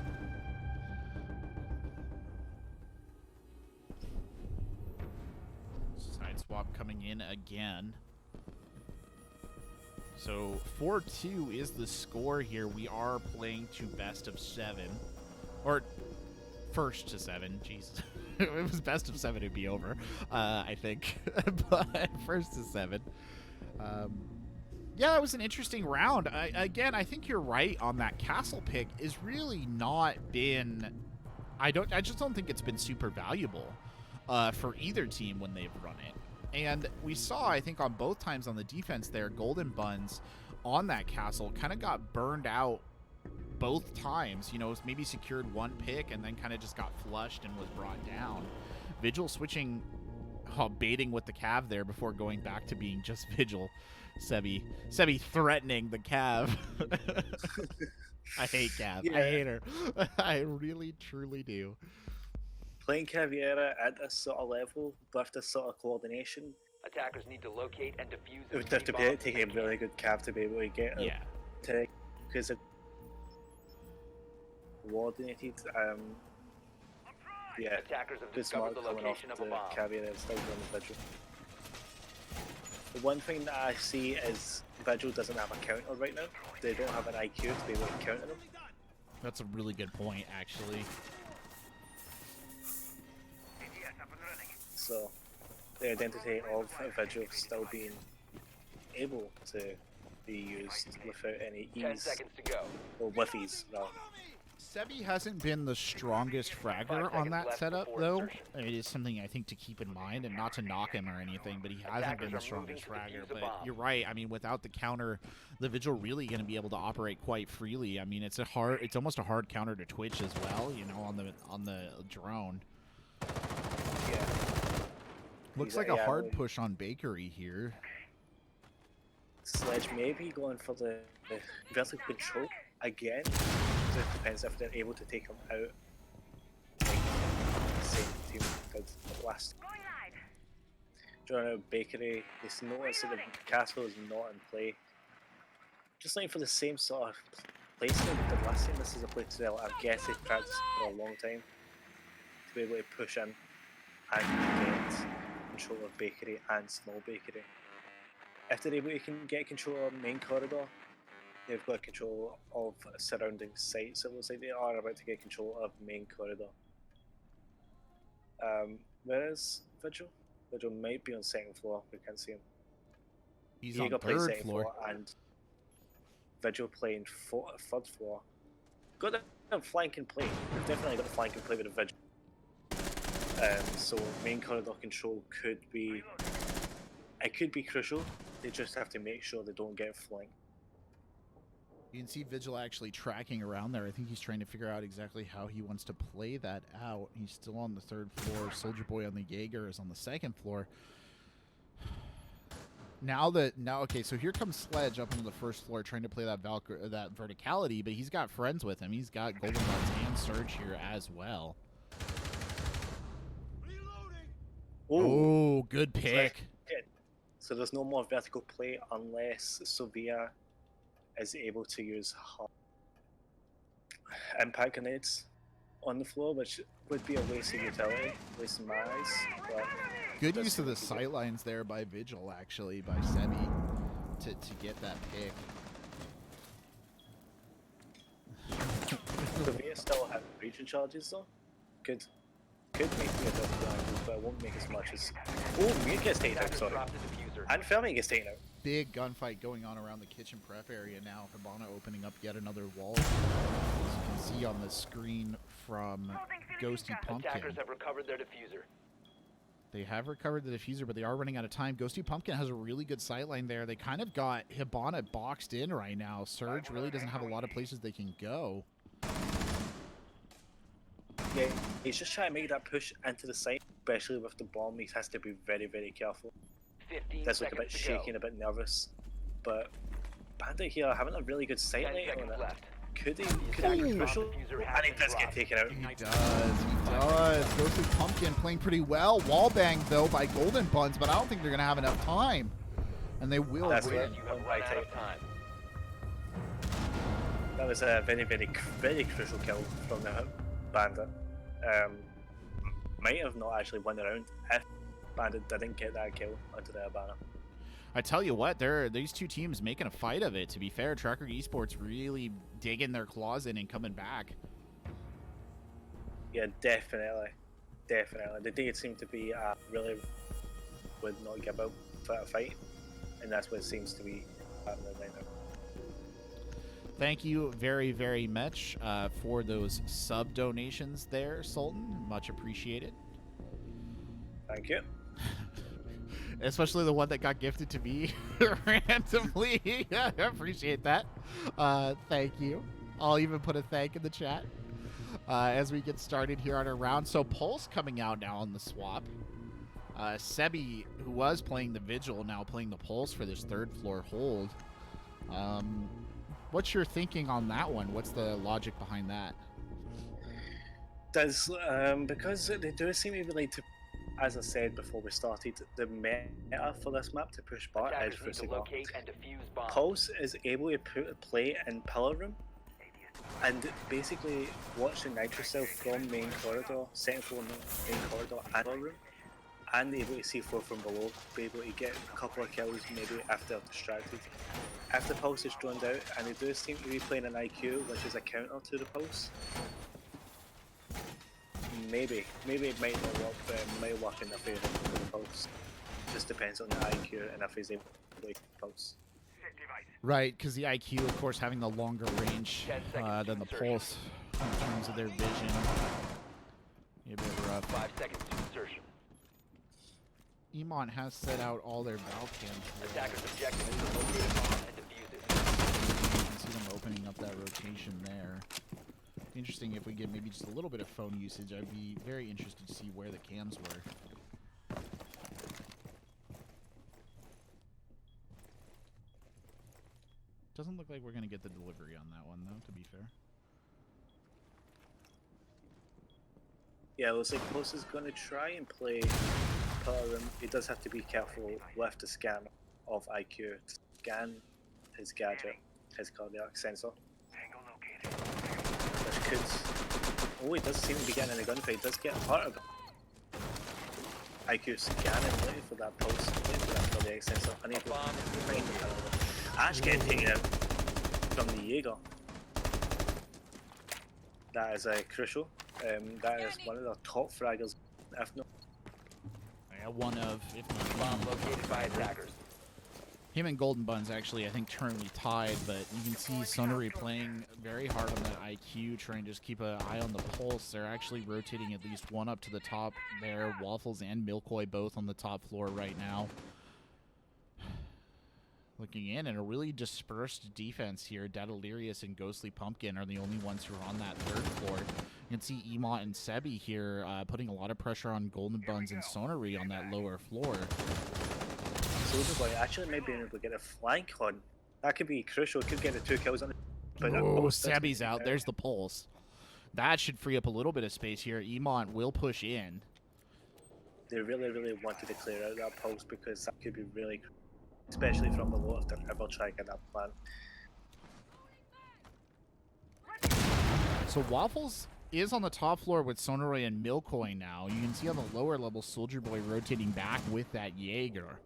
Side swap coming in again. So 4-2 is the score here. We are playing to best of 7. Or first to 7. Jesus. If it was best of 7, it'd be over, I think. But first to 7. Yeah, it was an interesting round. Again, I think you're right on that castle pick. Is really not been. I just don't think it's been super valuable for either team when they've run it. And we saw, I think, on both times on the defense there, Golden Buns on that castle kind of got burned out both times. You know, maybe secured one pick and then kind of just got flushed and was brought down. Vigil switching, baiting with the Cav there before going back to being just Vigil. Sebi threatening the Cav. I hate Cav. Yeah. I hate her. I really, truly do. Playing Caviera at this sort of level, with this sort of coordination, Attackers need to locate and defuse it would as have to many be bombs taking a as they really can. good Cav to be able to get Yeah. to, because it coordinated. Yeah, Attackers have good discovered smart the coming off location of the a bomb. Caviera and still doing the Vigil. The one thing that I see is Vigil doesn't have a counter right now. They don't have an IQ to be able to counter them. That's a really good point, actually. So the identity of a Vigil still being able to be used without any 10 ease, seconds to go. or with ease, rather. Sebi hasn't been the strongest fragger 5 on seconds that left setup, before though. insertion. It is something I think to keep in mind, and not to knock him or anything, but he hasn't been the Attackers are moving strongest to fragger. defuse the But bomb. you're right. I mean, without the counter, the Vigil really going to be able to operate quite freely. I mean, it's almost a hard counter to Twitch as well. You know, on the drone. Yeah. Looks He's like a- a yeah, hard well- push on Bakery here. Sledge may be going for the vertical control again. So it depends if they're able to take him out. Like the same team did last. drawing out bakery. It's noticed that the castle is not in play. Just looking for the same sort of placement we did last time. This is a place that I guess they've practiced for a long time to be able to push in and get control of bakery and small bakery. If they're able to get control of main corridor, they've got control of surrounding sites. It looks like they are about to get control of main corridor. Where is Vigil? Vigil might be on second floor. We can't see him. He's on Diego playing third second floor. and Vigil playing third floor. Got the flank and play. We've definitely got the flank and play with the Vigil. So main corridor control could be. It could be crucial. They just have to make sure they don't get flanked. You can see Vigil actually tracking around there. I think he's trying to figure out exactly how he wants to play that out. He's still on the third floor. Soldier Boy on the Jaeger is on the second floor. Okay, so here comes Sledge up on the first floor trying to play that that verticality, but he's got friends with him. He's got Golden Buds and Surge here as well. Oh, good pick. So there's no more vertical play unless Sovia is able to use impact grenades on the floor, which would be a waste of utility, waste of mags. Good use of the sightlines there by Vigil, actually, by Sebi, to get that pick. Sovia still have region charges though. Could make me a double angle, but it won't make as much as. Oh, Mute gets taken out, sorry. And Fermi gets taken out. Big gunfight going on around the kitchen prep area now. Hibana opening up yet another wall. As you can see on the screen from Ghosty Pumpkin. Attackers have recovered their diffuser. They have recovered the diffuser, but they are running out of time. Ghosty Pumpkin has a really good sightline there. They kind of got Hibana boxed in right now. Surge really doesn't have a lot of places they can go. Yeah, he's just trying to make that push into the site, especially with the bomb. He has to be very, very careful. 15 Does look a bit seconds to go. shaky and a bit nervous, but Bandit here having a really good sight 10 line on seconds it. left. Could he be crucial? And he does get taken out. He does. Ghosty Pumpkin playing pretty well. Wall banged, though, by Golden Buns, but I don't think they're going to have enough time. And they will That's win. right. You have run out of time. That was a very, very, very crucial kill from the Bandit. Might have not actually won the round if Bandit didn't get that kill onto the banner. I tell you what, these two teams making a fight of it. To be fair, Tracker Esports really digging their claws in and coming back. Yeah, definitely. Definitely. The day seemed to be really would not give up for a fight, and that's what it seems to be happening right now. Thank you very, very much for those sub donations there, Sultan. Much appreciated. Thank you. Especially the one that got gifted to me randomly. I appreciate that. Thank you. I'll even put a thank in the chat as we get started here on our round. So Pulse coming out now on the swap. Sebi, who was playing the Vigil, now playing the Pulse for this third floor hold. What's your thinking on that one? What's the logic behind that? Does because they do seem to relate to, as I said before we started, the meta for this map to push back is Attackers need to Fusigar. locate and defuse bombs. Pulse is able to play in Pillar Room and basically watch the Nitro Cell from main corridor, second floor main corridor and Pillar Room, and able to see floor from below, be able to get a couple of kills maybe after they're distracted. If the Pulse is droned out, and they do seem to be playing an IQ, which is a counter to the Pulse, maybe it might not work, but it might work in their favour for the Pulse. Just depends on the IQ and if he's able to play Pulse. Right, because the IQ, of course, having the longer range 10 seconds than the to Pulse in terms of their vision. A bit rough. 5 seconds to insertion. Emon has set out all their Valve cams. Attackers' objective is to locate a bomb and defuse it. You can see them opening up that rotation there. Interesting if we get maybe just a little bit of phone usage. I'd be very interested to see where the cams were. Doesn't look like we're going to get the delivery on that one, though, to be fair. Yeah, it looks like Pulse is going to try and play control room, he does have to be careful with the scan of IQ to scan his gadget, his cardiac sensor. Which could... Oh, he does seem to be getting in a gunfight. He does get part of it. IQ scanning looking for that pulse, looking for that cardiac sensor. Unable to find the power. Ash getting taken out from the Jaeger. That is crucial. That is one of the top fraggers, if not. Yeah, one of, if not Bomb located by attackers. him and Golden Buns actually, I think, currently tied, but you can see Sonnery playing very hard on that IQ, trying to just keep an eye on the pulse. They're actually rotating at least one up to the top there. Waffles and Milkoy both on the top floor right now. Looking in, and a really dispersed defense here. Dadelirius and Ghostly Pumpkin are the only ones who are on that third floor. You can see Emot and Sebi here putting a lot of pressure on Golden Buns and Sonnery on that lower floor. Soldier Boy actually might be able to get a flank on. That could be crucial. Could get the 2 kills on it. But Oh, Sebi's out. There's the pulse. That should free up a little bit of space here. Emot will push in. They really, really wanted to clear out that pulse because that could be really, especially from below if they're ever trying to get that plan. So Waffles is on the top floor with Sonnery and Milkoy now. You can see on the lower level Soldier Boy rotating back with that Jaeger.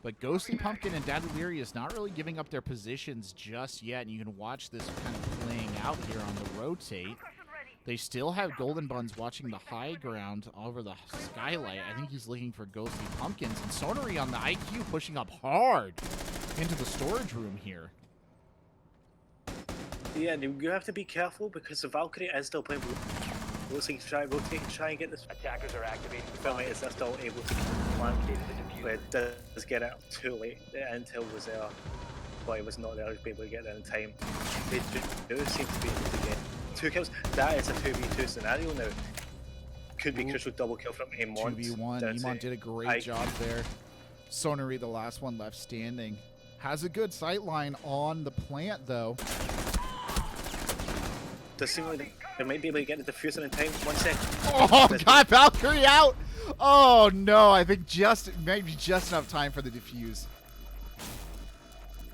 But Ghostly Pumpkin and Dadelirius not really giving up their positions just yet, and you can watch this kind of playing out here on the rotate. They still have Golden Buns watching the high ground over the skylight. I think he's looking for Ghostly Pumpkins, and Sonnery on the IQ pushing up hard into the storage room here. Yeah, you have to be careful because the Valkyrie is still playing. Looks like he's trying to rotate and try and get this. Attackers are activating the Film bomb. is still able to flank it, but it does get out too late. The intel was there, but it was not there to be able to get there in time. They do seem to be able to get 2 kills. That is a 2v2 scenario now. Could be crucial double kill from Emont. 2v1. Emont did a great job there. Sonnery, the last one left standing. Has a good sight line on the plant, though. Does seem like they might be able to get the diffuser in time. 1 second. Oh, God, Valkyrie out! Oh, no, I think maybe just enough time for the defuse.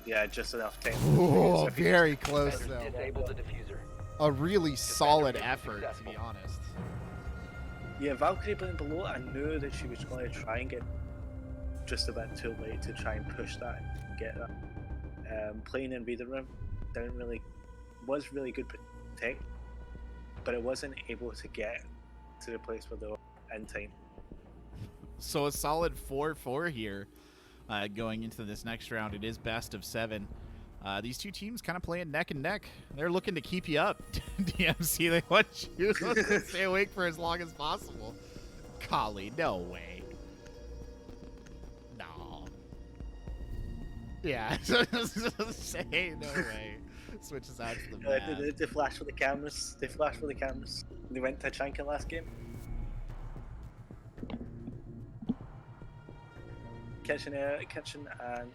Yeah, just enough time. Oh, very close, Defenders though. disabled the diffuser. A really solid effort, to be honest. Yeah, Valkyrie being below, I knew that she was going to try and get just a bit too late to try and push that and get that. Playing in Reader Room was really good protect, but it wasn't able to get to the place where they were in time. So a solid 4-4 here going into this next round. It is best of 7. These two teams kind of playing neck and neck. They're looking to keep you up. DMC, they want you to stay awake for as long as possible. Kali, no way. No. Yeah, say no way. Switches out to the map. They flash for the cameras. They flash for the cameras. They went to Chanka last game. Kitchen and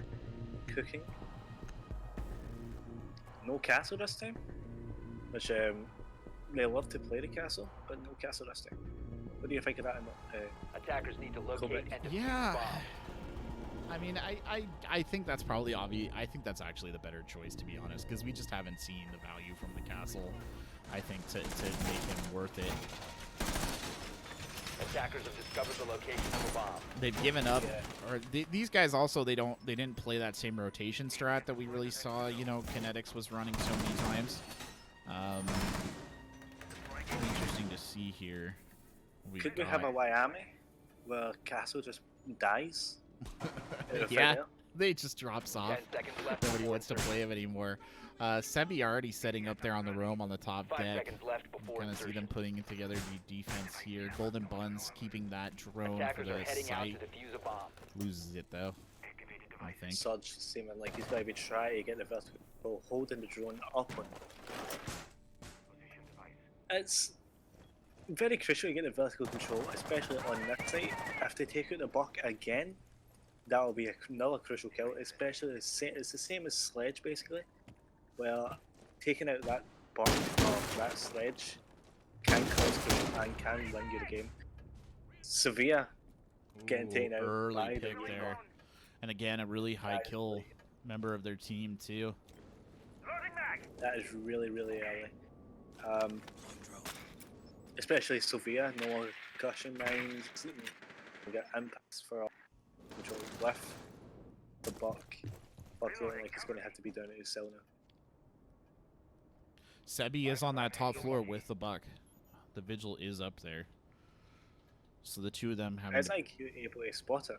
cooking. No castle this time, which they love to play the castle, but no castle this time. What do you think of that? Attackers need to locate Corbec? and defuse Yeah. the bomb. I mean, I think that's probably obvious. I think that's actually the better choice, to be honest, because we just haven't seen the value from the castle, I think, to make him worth it. Attackers have discovered the location of a bomb. They've given up, Yeah. or these guys also, they didn't play that same rotation strat that we really saw, you know, Kinetics was running so many times. Interesting to see here. Could we have a Wyoming where castle just dies? Yeah, they just drops off. 10 seconds left. Nobody before wants to insertion. play him anymore. Sebi already setting up there on the roam on the top 5 deck. seconds left before Kind of see them insertion. putting it together the defense here. Golden Buns keeping that drone for Attackers are the heading out site. to defuse a bomb. Loses it though, I think. Surge seeming like he's going to be trying to get the vertical, holding the drone up on. It's very crucial to get the vertical control, especially on this site. If they take out the buck again, that will be another crucial kill. Especially it's the same as Sledge basically, where taking out that buck or that Sledge can cause the and can win you the game. Severe getting taken out early by the pick Jaeger. there. And again, a really high That is kill really- member of their team too. That is really, really early. Especially Sophia, no more concussion mines. We got impacts for all control with the Buck. Buck looking like he's going to have to be down at his cell now. Sebi is on that top floor with the Buck. The Vigil is up there. So the two of them have. Is IQ able to spot it?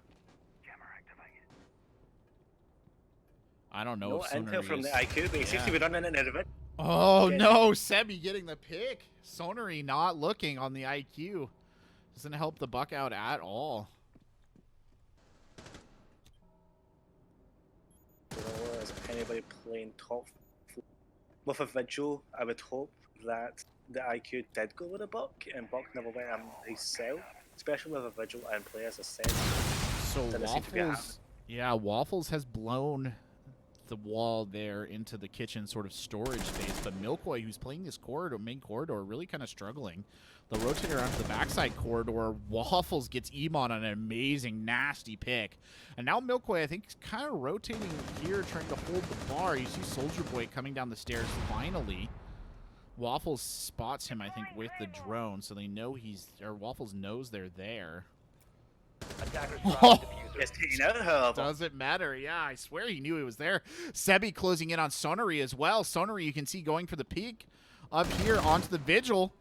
I don't know No if intel from the is. IQ, but he seems to be running in the river. Oh Yeah. no, Sebi getting the pick. Sonary not looking on the IQ. Doesn't help the Buck out at all. Is anybody playing top floor? With a Vigil, I would hope that the IQ did go with a Buck, and Buck never went in his cell, especially with a Vigil and play, as I said. So Doesn't seem to be Waffles, yeah, Waffles has blown the wall there into the kitchen sort of storage space, but Milkboy, who's playing this corridor, main corridor, really kind of struggling. The rotator onto the backside corridor, Waffles gets Emon on an amazing, nasty pick. And now Milkboy, I think, is kind of rotating here, trying to hold the bar. You see Soldier Boy coming down the stairs finally. Waffles spots him, I think, with the drone, so they know Waffles knows they're there. Attackers dropped the diffuser. It's taken out, however. Doesn't matter. Yeah, I swear he knew he was there. Sebi closing in on Sonary as well. Sonary, you can see going for the peak up here onto the Vigil.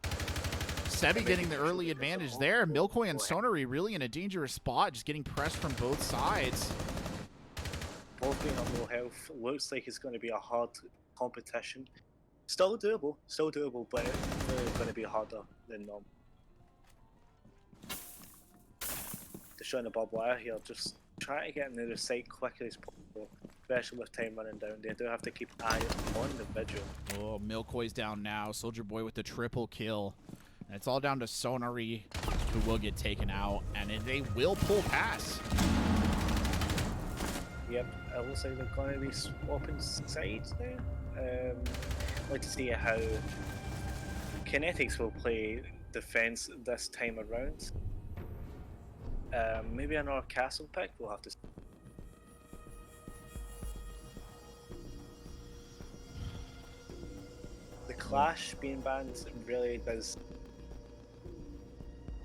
Sebi getting the early advantage there. Milkboy and Sonary really in a dangerous spot, just getting pressed from both sides. Both being on low health, looks like it's going to be a hard competition. Still doable, but it's really going to be harder than normal. Showing the barbed wire here, just trying to get into the site quickly as possible, especially with time running down. They do have to keep an eye on the Vigil. Oh, Milkboy's down now. Soldier Boy with the triple kill. And it's all down to Sonary, who will get taken out, and they will pull pass. Yep, it looks like they're going to be swapping sides now. I'd like to see how Kinetics will play defense this time around. Maybe another castle pick, we'll have to see. The Clash being banned really does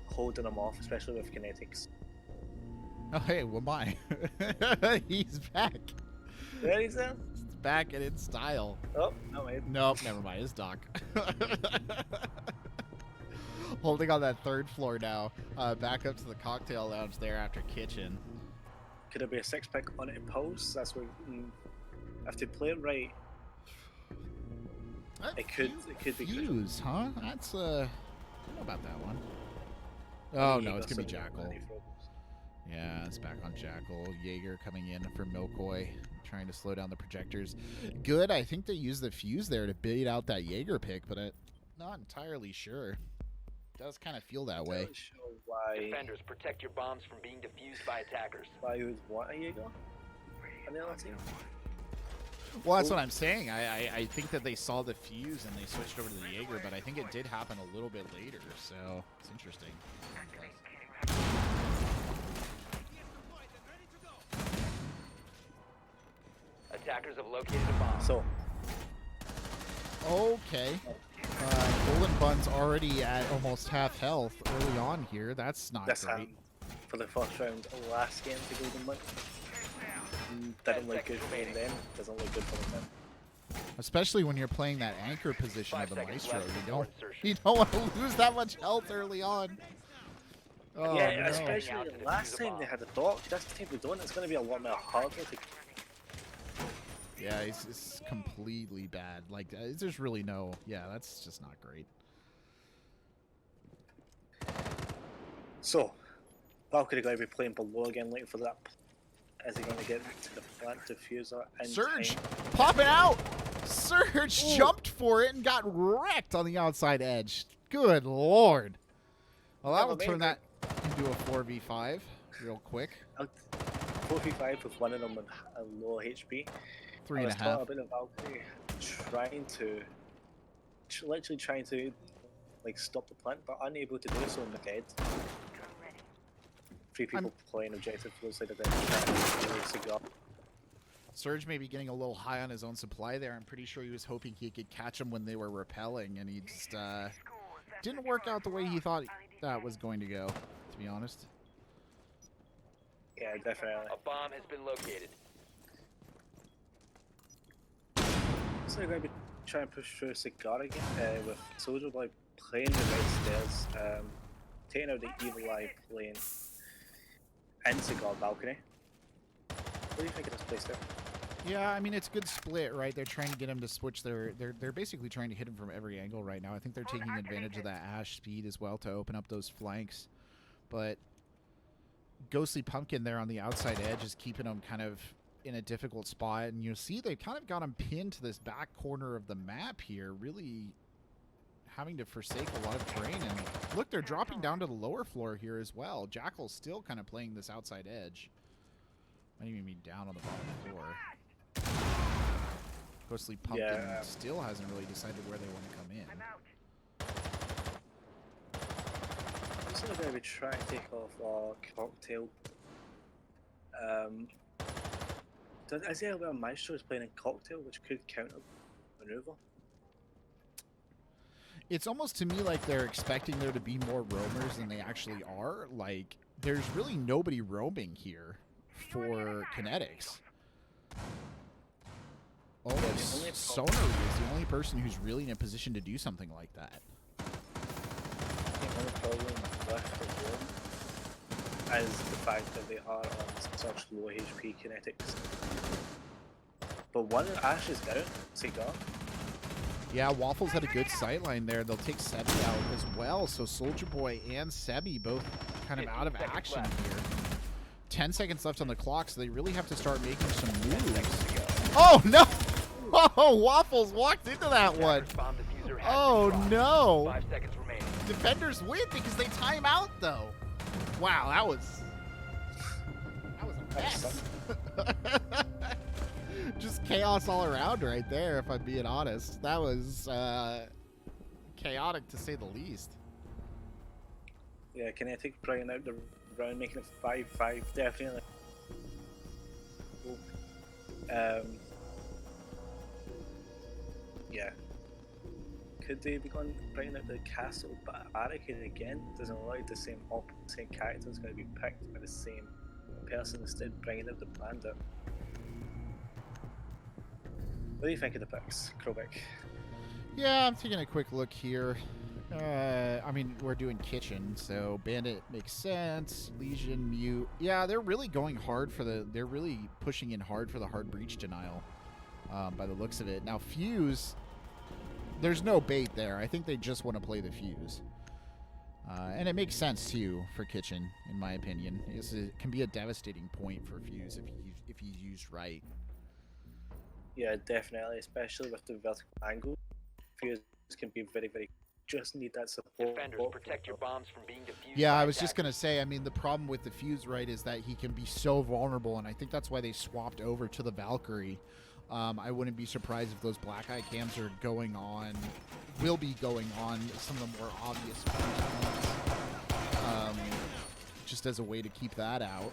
holding them off, especially with Kinetics. Oh, hey, what am I? He's back. There he's there. He's back and in style. Oh, no, wait. Nope, never mind. It's Doc. Holding on that third floor now. Back up to the cocktail lounge there after kitchen. Could it be a six pick on it in post? That's what have to play it right. It could be crucial. Fuse, huh? That's I don't know about that one. Oh no, it's gonna be Jackal. Yeah, it's back on Jackal. Jaeger coming in for Milkboy, trying to slow down the projectors. Good, I think they used the fuse there to bait out that Jaeger pick, but I'm not entirely sure. Does kind of feel that way. Not sure why Defenders, protect your bombs from being defused by attackers. you would want a Jaeger on the other team. Well, that's what I'm saying. I think that they saw the fuse and they switched over to the Jaeger, but I think it did happen a little bit later, so it's interesting. Attackers have located a bomb. So Okay. Golden Bun's already at almost half health early on here. That's not this great. for the first round last game to Golden Mud. Didn't look good for them, doesn't look good for them. Especially when you're playing that anchor position of 5 the seconds Maestro. left You before don't insertion. want to lose that much health early on. Oh, Yeah, no. especially last time they had a dock, this time they don't, it's going to be a lot more harder to... Yeah, it's completely bad. Like, there's really no... Yeah, that's just not great. So, Valkyrie going to be playing below again, looking for that. Is he going to get to the plant diffuser in Surge! time? Popping out! Surge jumped for it and got wrecked on the outside edge. Good lord. Well, that Yeah, will but turn that into a 4v5 real quick. 4v5 with one of them with a low HP. I was 3.5. talking about the Valkyrie trying to, literally trying to, like, stop the plant, but unable to do so in the dead. 3 people playing objective blue side of the cigar. Surge may be getting a little high on his own supply there. I'm pretty sure he was hoping he could catch them when they were repelling, and he just didn't work out the way he thought that was going to go, to be honest. Yeah, definitely. A bomb has been located. So I'm going to be trying to push through a cigar again with Soldier Boy playing the right stairs, taking out the Evil Eye playing in cigar balcony. What do you think of this place there? Yeah, I mean, it's good split, right? They're trying to get him to switch they're basically trying to hit him from every angle right now. I think they're taking advantage of that Ash speed as well to open up those flanks. But Ghostly Pumpkin there on the outside edge is keeping him kind of in a difficult spot. And you see they kind of got him pinned to this back corner of the map here, really having to forsake a lot of terrain. And look, they're dropping down to the lower floor here as well. Jackal's still kind of playing this outside edge. Might even be down on the bottom floor. Ghostly Pumpkin still hasn't really decided where they want to come in. I'm just going to be trying to take off Cocktail. I see a little Maestro is playing in Cocktail, which could counter maneuver. It's almost to me like they're expecting there to be more roamers than they actually are. Like, there's really nobody roaming here for kinetics. Oh, Sonar is the only person who's really in a position to do something like that. The only problem with the room is the fact that they are on such low HP kinetics. But one Ash is down, Cigar. Yeah, Waffles had a good sightline there. They'll take Sebi out as well. So Soldier Boy and Sebi both kind of out of action here. 10 seconds left on the clock, so they really have to start making some moves. Oh, no! Oh, Waffles walked into that one. Oh, no. 5 seconds remaining. Defenders win because they time out, though. Wow, that was a mess. Just chaos all around right there, if I'm being honest. That was chaotic, to say the least. Yeah, Kinetic bringing out the round, making it 5-5, definitely. Yeah. Could they be going bringing out the castle barricade again? Doesn't look like the same character is going to be picked by the same person instead, bringing out the bandit. What do you think of the picks, Corbec? Yeah, I'm taking a quick look here. I mean, we're doing kitchen, so Bandit makes sense. Legion, Mute. Yeah, they're really going hard for the... They're really pushing in hard for the hard breach denial, by the looks of it. Now, Fuse, there's no bait there. I think they just want to play the Fuse. And it makes sense, too, for kitchen, in my opinion. It can be a devastating point for Fuse if he's used right. Yeah, definitely, especially with the vertical angle. Fuse can be very, very... Just need that support. Defenders, protect your bombs from being defused. Yeah, I was just going to say, I mean, the problem with the Fuse, right, is that he can be so vulnerable, and I think that's why they swapped over to the Valkyrie. I wouldn't be surprised if those black eye cams are going on, will be going on some of the more obvious ones, just as a way to keep that out.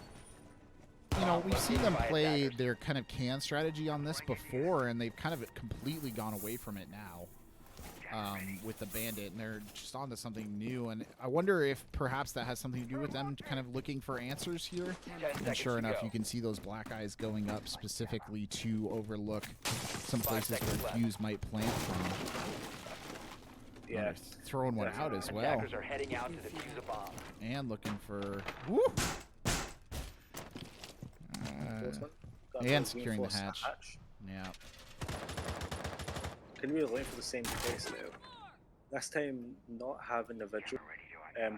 You know, we've seen them play their kind of can strategy on this before, and they've kind of completely gone away from it now. With the Bandit, and they're just onto something new, and I wonder if perhaps that has something to do with them kind of looking for answers here. And sure enough, you can see those black eyes going up specifically to overlook some places where Fuse might plant from. Yeah, throwing one out as well. Attackers are heading out to defuse a bomb. And looking for... Woo! And securing the hatch. Yeah. Can we aim for the same place now? This time, not having the vigil,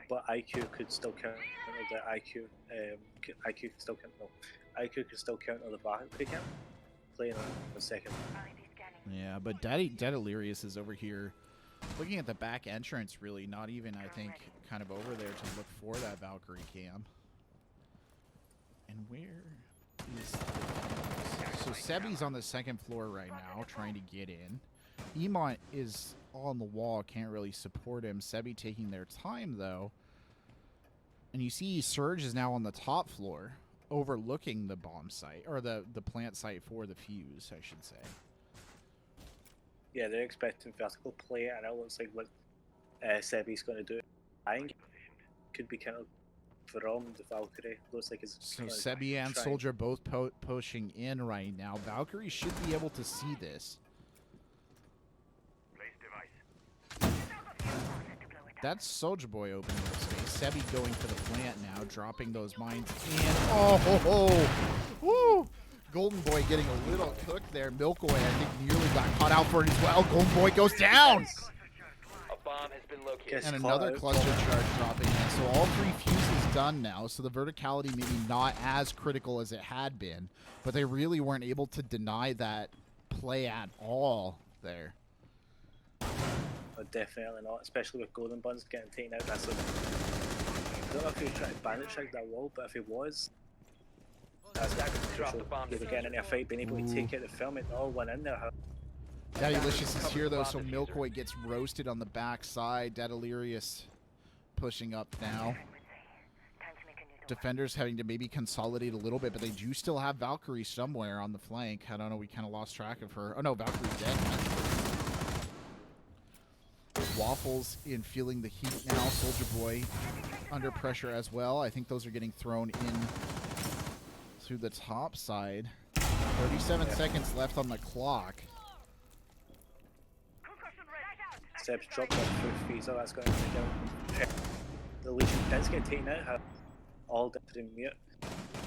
but IQ could still counter the IQ. IQ could still counter. No, IQ could still counter the back cam. Playing on the second. Yeah, but Dead Delirious is over here, looking at the back entrance. Really, not even I think kind of over there to look for that Valkyrie cam. And where is? So Sebi's on the second floor right now, trying to get in. Emont is on the wall, can't really support him. Sebi taking their time, though. And you see Surge is now on the top floor, overlooking the bomb site, or the plant site for the fuse, I should say. Yeah, they're expecting vertical play, and it looks like what Sebi's going to do. I think could be kind of from the Valkyrie. Looks like it's so Sebi and Soldier both pushing in right now. Valkyrie should be able to see this. That's Soldier Boy opening up space. Sebi going for the plant now, dropping those mines in. Oh, ho, ho. Woo! Golden Boy getting a little cooked there. Milkboy, I think, nearly got caught out for it as well. Golden Boy goes down! A bomb has been located. And another cluster charge dropping in. So all 3 fuses done now. So the verticality maybe not as critical as it had been. But they really weren't able to deny that play at all there. Oh, definitely not, especially with Golden Buns getting taken out. That's a, I don't know if he was trying to bandit check that wall, but if he was, that's Drop the bomb. they were getting into a fight, being able to take out the film, it all went in there. Daddylicious is here though, so Milkboy gets roasted on the backside. Daddylirius pushing up now. Defenders having to maybe consolidate a little bit, but they do still have Valkyrie somewhere on the flank. I don't know, we kind of lost track of her. Oh no, Valkyrie's dead. Waffles in feeling the heat now. Soldier Boy under pressure as well. I think those are getting thrown in through the top side. 37 seconds left on the clock. Seb's dropped off through feet, so that's going to take out. The Legion does get taken out, all different mute.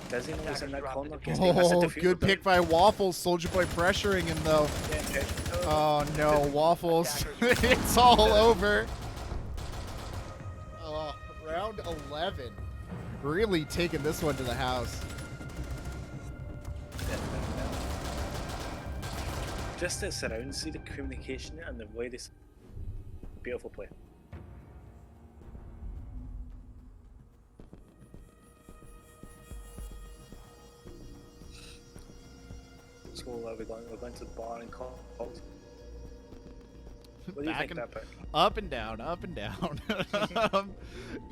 Does he know he's in that corner? Oh, good pick by Waffles. Soldier Boy pressuring him though. Oh no, Waffles. It's all over. Round 11. Really taking this one to the house. Just to surround, see the communication and the way this beautiful play. So where are we going? We're going to the bar and call. What do you think that pick? Up and down, up and down.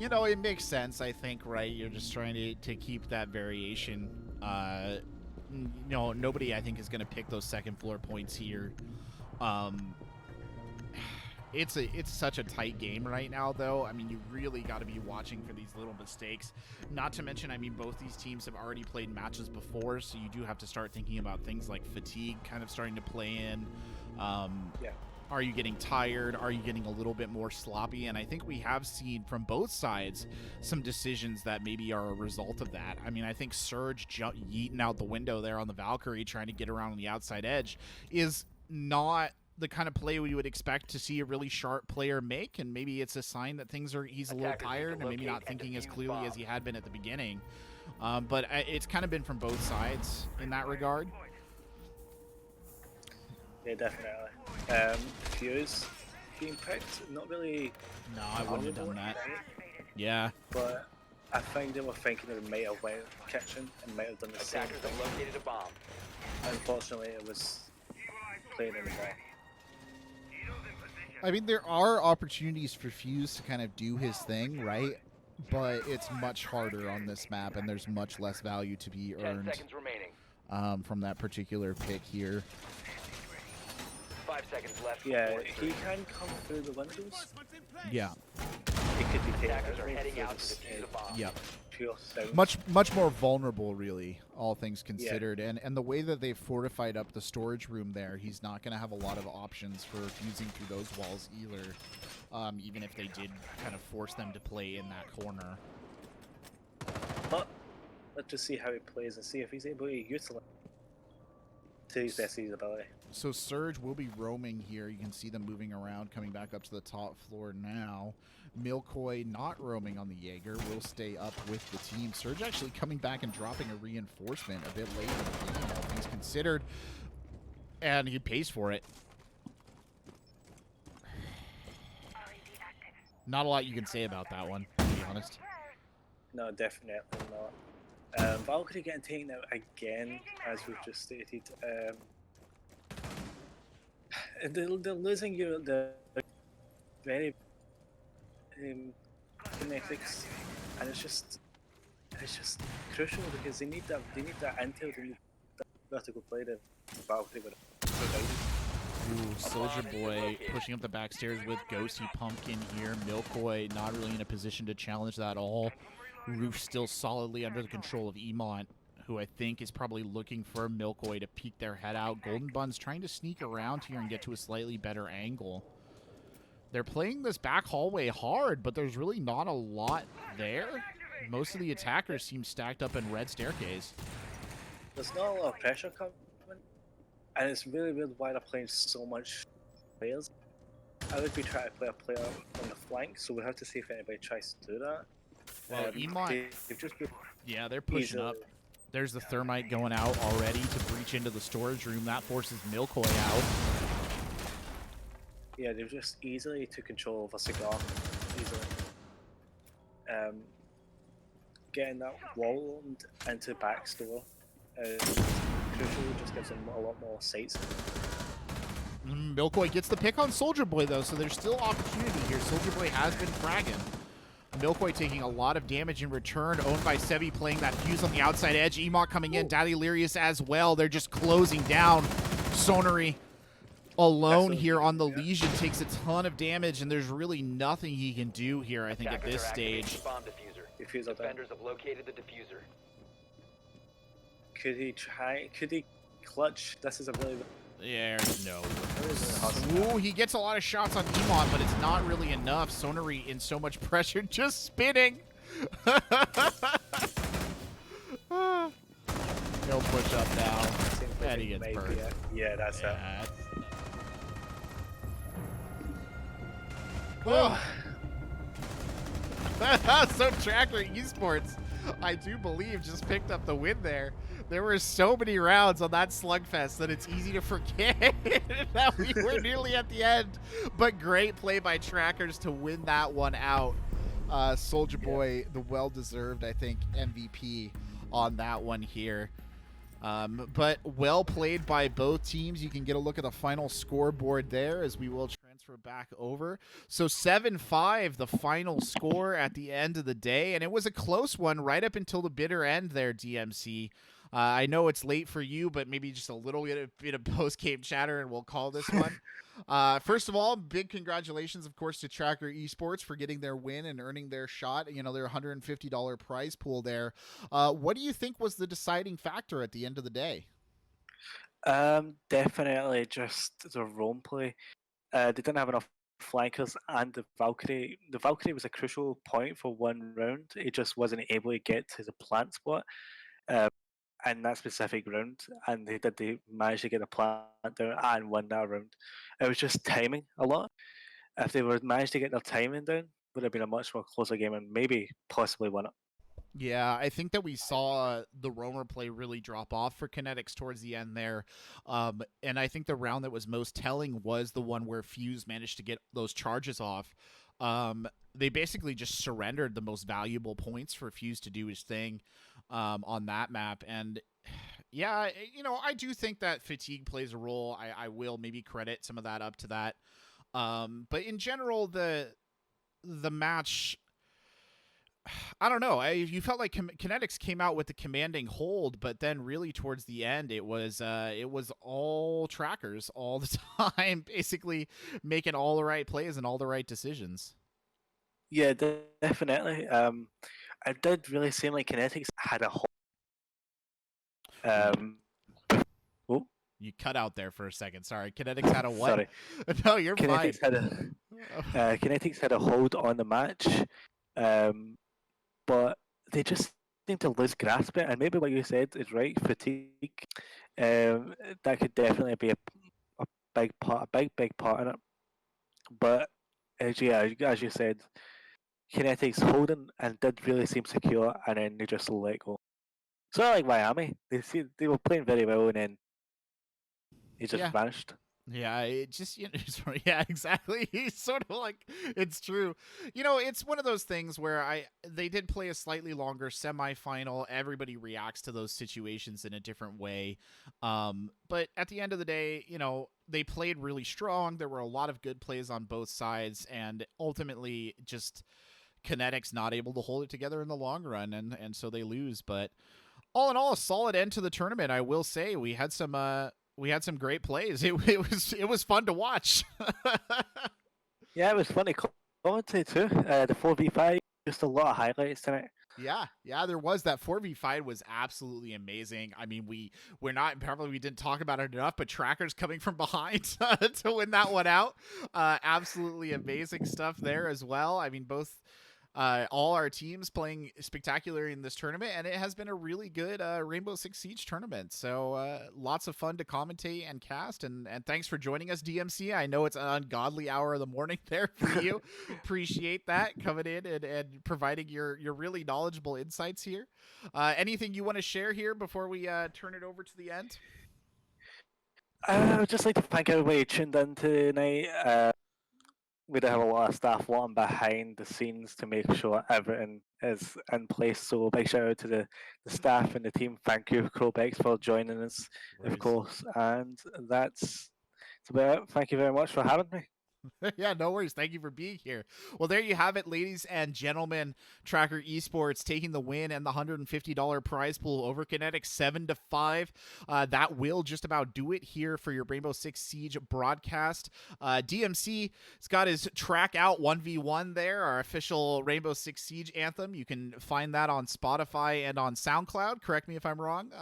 You know, it makes sense, I think, right? You're just trying to keep that variation. You know, nobody, I think, is going to pick those second floor points here. It's such a tight game right now, though. I mean, you really got to be watching for these little mistakes. Not to mention, I mean, both these teams have already played matches before, so you do have to start thinking about things like fatigue kind of starting to play in. Yeah. Are you getting tired? Are you getting a little bit more sloppy? And I think we have seen from both sides some decisions that maybe are a result of that. I mean, I think Surge yeeting out the window there on the Valkyrie, trying to get around on the outside edge, is not the kind of play we would expect to see a really sharp player make, and maybe it's a sign that he's a little tired and maybe not thinking as clearly as he had been at the beginning. But it's kind of been from both sides in that regard. Yeah, definitely. Fuse being picked, not really. No, I wouldn't have done that. Yeah. But I think they were thinking they might have went kitchen and might have done the same Attackers thing. have located a bomb. Unfortunately, it was playing in the ball. I mean, there are opportunities for Fuse to kind of do his thing, right? But it's much harder on this map, and there's much less value to be 10 earned seconds remaining. from that particular pick here. 5 seconds left. Yeah, he can come through the windows. Yeah. It could be taken Attackers out are heading out to this, defuse the bomb. Yep. pure sound. Much more vulnerable, really, all things considered. Yeah. And the way that they've fortified up the storage room there, he's not going to have a lot of options for fusing through those walls either, even if they did kind of force them to play in that corner. But let's just see how he plays and see if he's able to utilize his best ability. So Surge will be roaming here. You can see them moving around, coming back up to the top floor now. Milkboy not roaming on the Jaeger, will stay up with the team. Surge actually coming back and dropping a reinforcement a bit late in the game, all things considered. And he pays for it. Not a lot you can say about that one, to be honest. No, definitely not. Valkyrie getting taken out again, as we've just stated. And they're losing the very kinetics and it's just crucial because they need that intel, they need that vertical play to Valkyrie would have provided. Ooh, Soldier Boy pushing up the back stairs with Ghosty Pumpkin here. Milkboy not really in a position to challenge that at all. Roof still solidly under the control of Emont, who I think is probably looking for Milkboy to peek their head out. Golden Bun's trying to sneak around here and get to a slightly better angle. They're playing this back hallway hard, but there's really not a lot there. Most of the attackers seem stacked up in red staircase. There's not a lot of pressure coming, and it's really weird why they're playing so much players. I would be trying to play a player on the flank, so we'll have to see if anybody tries to do that. Well, Emont, they've just been yeah, they're pushing easily- up. There's the thermite going out already to breach into the storage room. That forces Milkboy out. Yeah, they've just easily took control of a cigar. Easily. Getting that wall into backstore is crucial, just gives them a lot more sights. Milkboy gets the pick on Soldier Boy, though, so there's still opportunity here. Soldier Boy has been fragging. Milkboy taking a lot of damage in return, owned by Sebi playing that fuse on the outside edge. Emot coming in, Daddy Lirius as well. They're just closing down. Sonary alone here on the Legion takes a ton of damage, and there's really nothing he can do here, I think, at this stage. Bomb diffuser. Diffuser Defenders have located the diffuser. Could he clutch? This is a really Yeah, no. hard. Ooh, he gets a lot of shots on Emot, but it's not really enough. Sonary in so much pressure, just spinning. He'll push up now. And he gets burned. Yeah, that's it. Yeah. Oh. So Tracker Esports, I do believe, just picked up the win there. There were so many rounds on that slugfest that it's easy to forget that we were nearly at the end. But great play by Trackers to win that one out. Soldier Boy, the well-deserved, I think, MVP on that one here. But well played by both teams. You can get a look at the final scoreboard there as we will transfer back over. So 7-5, the final score at the end of the day. And it was a close one right up until the bitter end there, DMC. I know it's late for you, but maybe just a little bit of post-game chatter, and we'll call this one. First of all, big congratulations, of course, to Tracker Esports for getting their win and earning their shot, their $150 prize pool there. What do you think was the deciding factor at the end of the day? Definitely just the roam play. They didn't have enough flankers, and the Valkyrie. The Valkyrie was a crucial point for one round. It just wasn't able to get to the plant spot. In that specific round, and they managed to get the plant down and win that round. It was just timing a lot. If they were managed to get their timing down, would have been a much more closer game and maybe possibly win it. Yeah, I think that we saw the roamer play really drop off for Kinetics towards the end there. And I think the round that was most telling was the one where Fuse managed to get those charges off. They basically just surrendered the most valuable points for Fuse to do his thing on that map. And yeah, I do think that fatigue plays a role. I will maybe credit some of that up to that. But in general, the match, I don't know. You felt like Kinetics came out with the commanding hold, but then really towards the end, it was all Trackers all the time, basically making all the right plays and all the right decisions. Yeah, definitely. It did really seem like Kinetics had a hold. Oh, you cut out there for a second. Sorry, Kinetics had a what? Sorry. No, you're Kinetics fine. Kinetics had a hold on the match, but they just seemed to lose grasp it. And maybe what you said is right. Fatigue. That could definitely be a big part, big part in it. But as you said, Kinetics holding and did really seem secure, and then they just let go. Sort of like Miami, they were playing very well, and then he just vanished. Yeah, it just yeah, exactly. He's sort of like, it's true. It's one of those things where they did play a slightly longer semifinal. Everybody reacts to those situations in a different way. But at the end of the day, they played really strong. There were a lot of good plays on both sides, and ultimately just Kinetic's not able to hold it together in the long run, and so they lose. But all in all, a solid end to the tournament. I will say we had some great plays. It was fun to watch. Yeah, it was funny commentate too. The 4v5, just a lot of highlights tonight. Yeah, there was. That 4v5 was absolutely amazing. I mean, we didn't talk about it enough, but Trackers coming from behind to win that one out. Absolutely amazing stuff there as well. I mean, both all our teams playing spectacular in this tournament, and it has been a really good Rainbow Six Siege tournament. So lots of fun to commentate and cast, and thanks for joining us, DMC. I know it's an ungodly hour of the morning there for you. Appreciate that, coming in and providing your really knowledgeable insights here. Anything you want to share here before we turn it over to the end? I would just like to thank everybody who tuned in tonight. We do have a lot of staff working behind the scenes to make sure everything is in place. So big shout out to the staff and the team. Thank you, Corbec, for joining us, of course. And that's about it. Thank you very much for having me. Yeah, no worries. Thank you for being here. Well, there you have it, ladies and gentlemen. Tracker Esports taking the win and the $150 prize pool over Kinetic 7-5. That will just about do it here for your Rainbow Six Siege broadcast. DMC has got his track out 1v1 there, our official Rainbow Six Siege anthem. You can find that on Spotify and on SoundCloud. Correct me if I'm wrong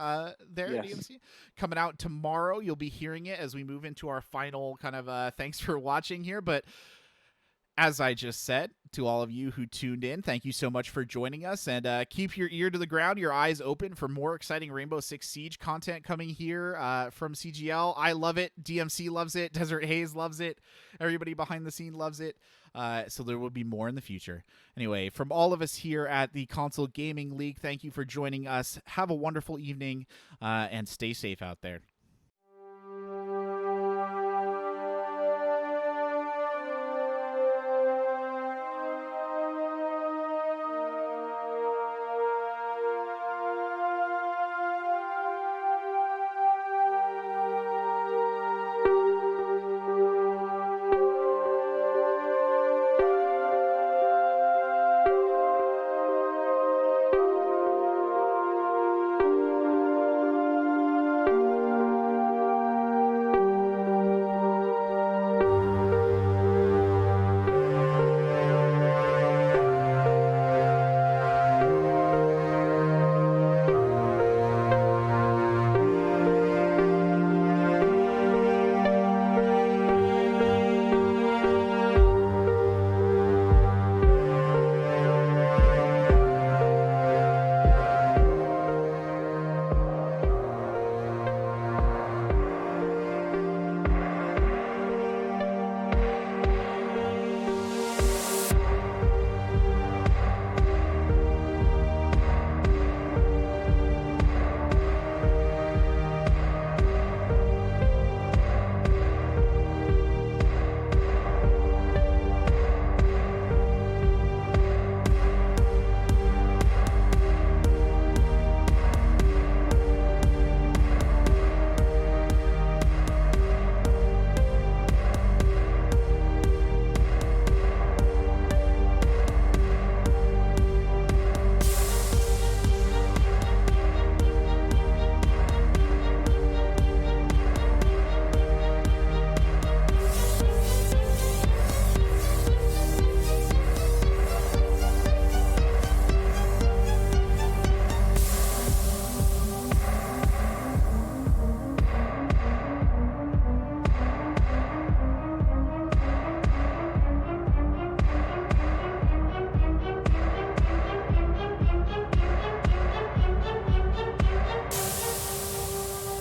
there, yes. DMC. Coming out tomorrow. You'll be hearing it as we move into our final kind of thanks for watching here. But as I just said to all of you who tuned in, thank you so much for joining us, and keep your ear to the ground, your eyes open for more exciting Rainbow Six Siege content coming here from CGL. I love it. DMC loves it. Desert Haze loves it. Everybody behind the scene loves it. So there will be more in the future. Anyway, from all of us here at the Console Gaming League, thank you for joining us. Have a wonderful evening and stay safe out there.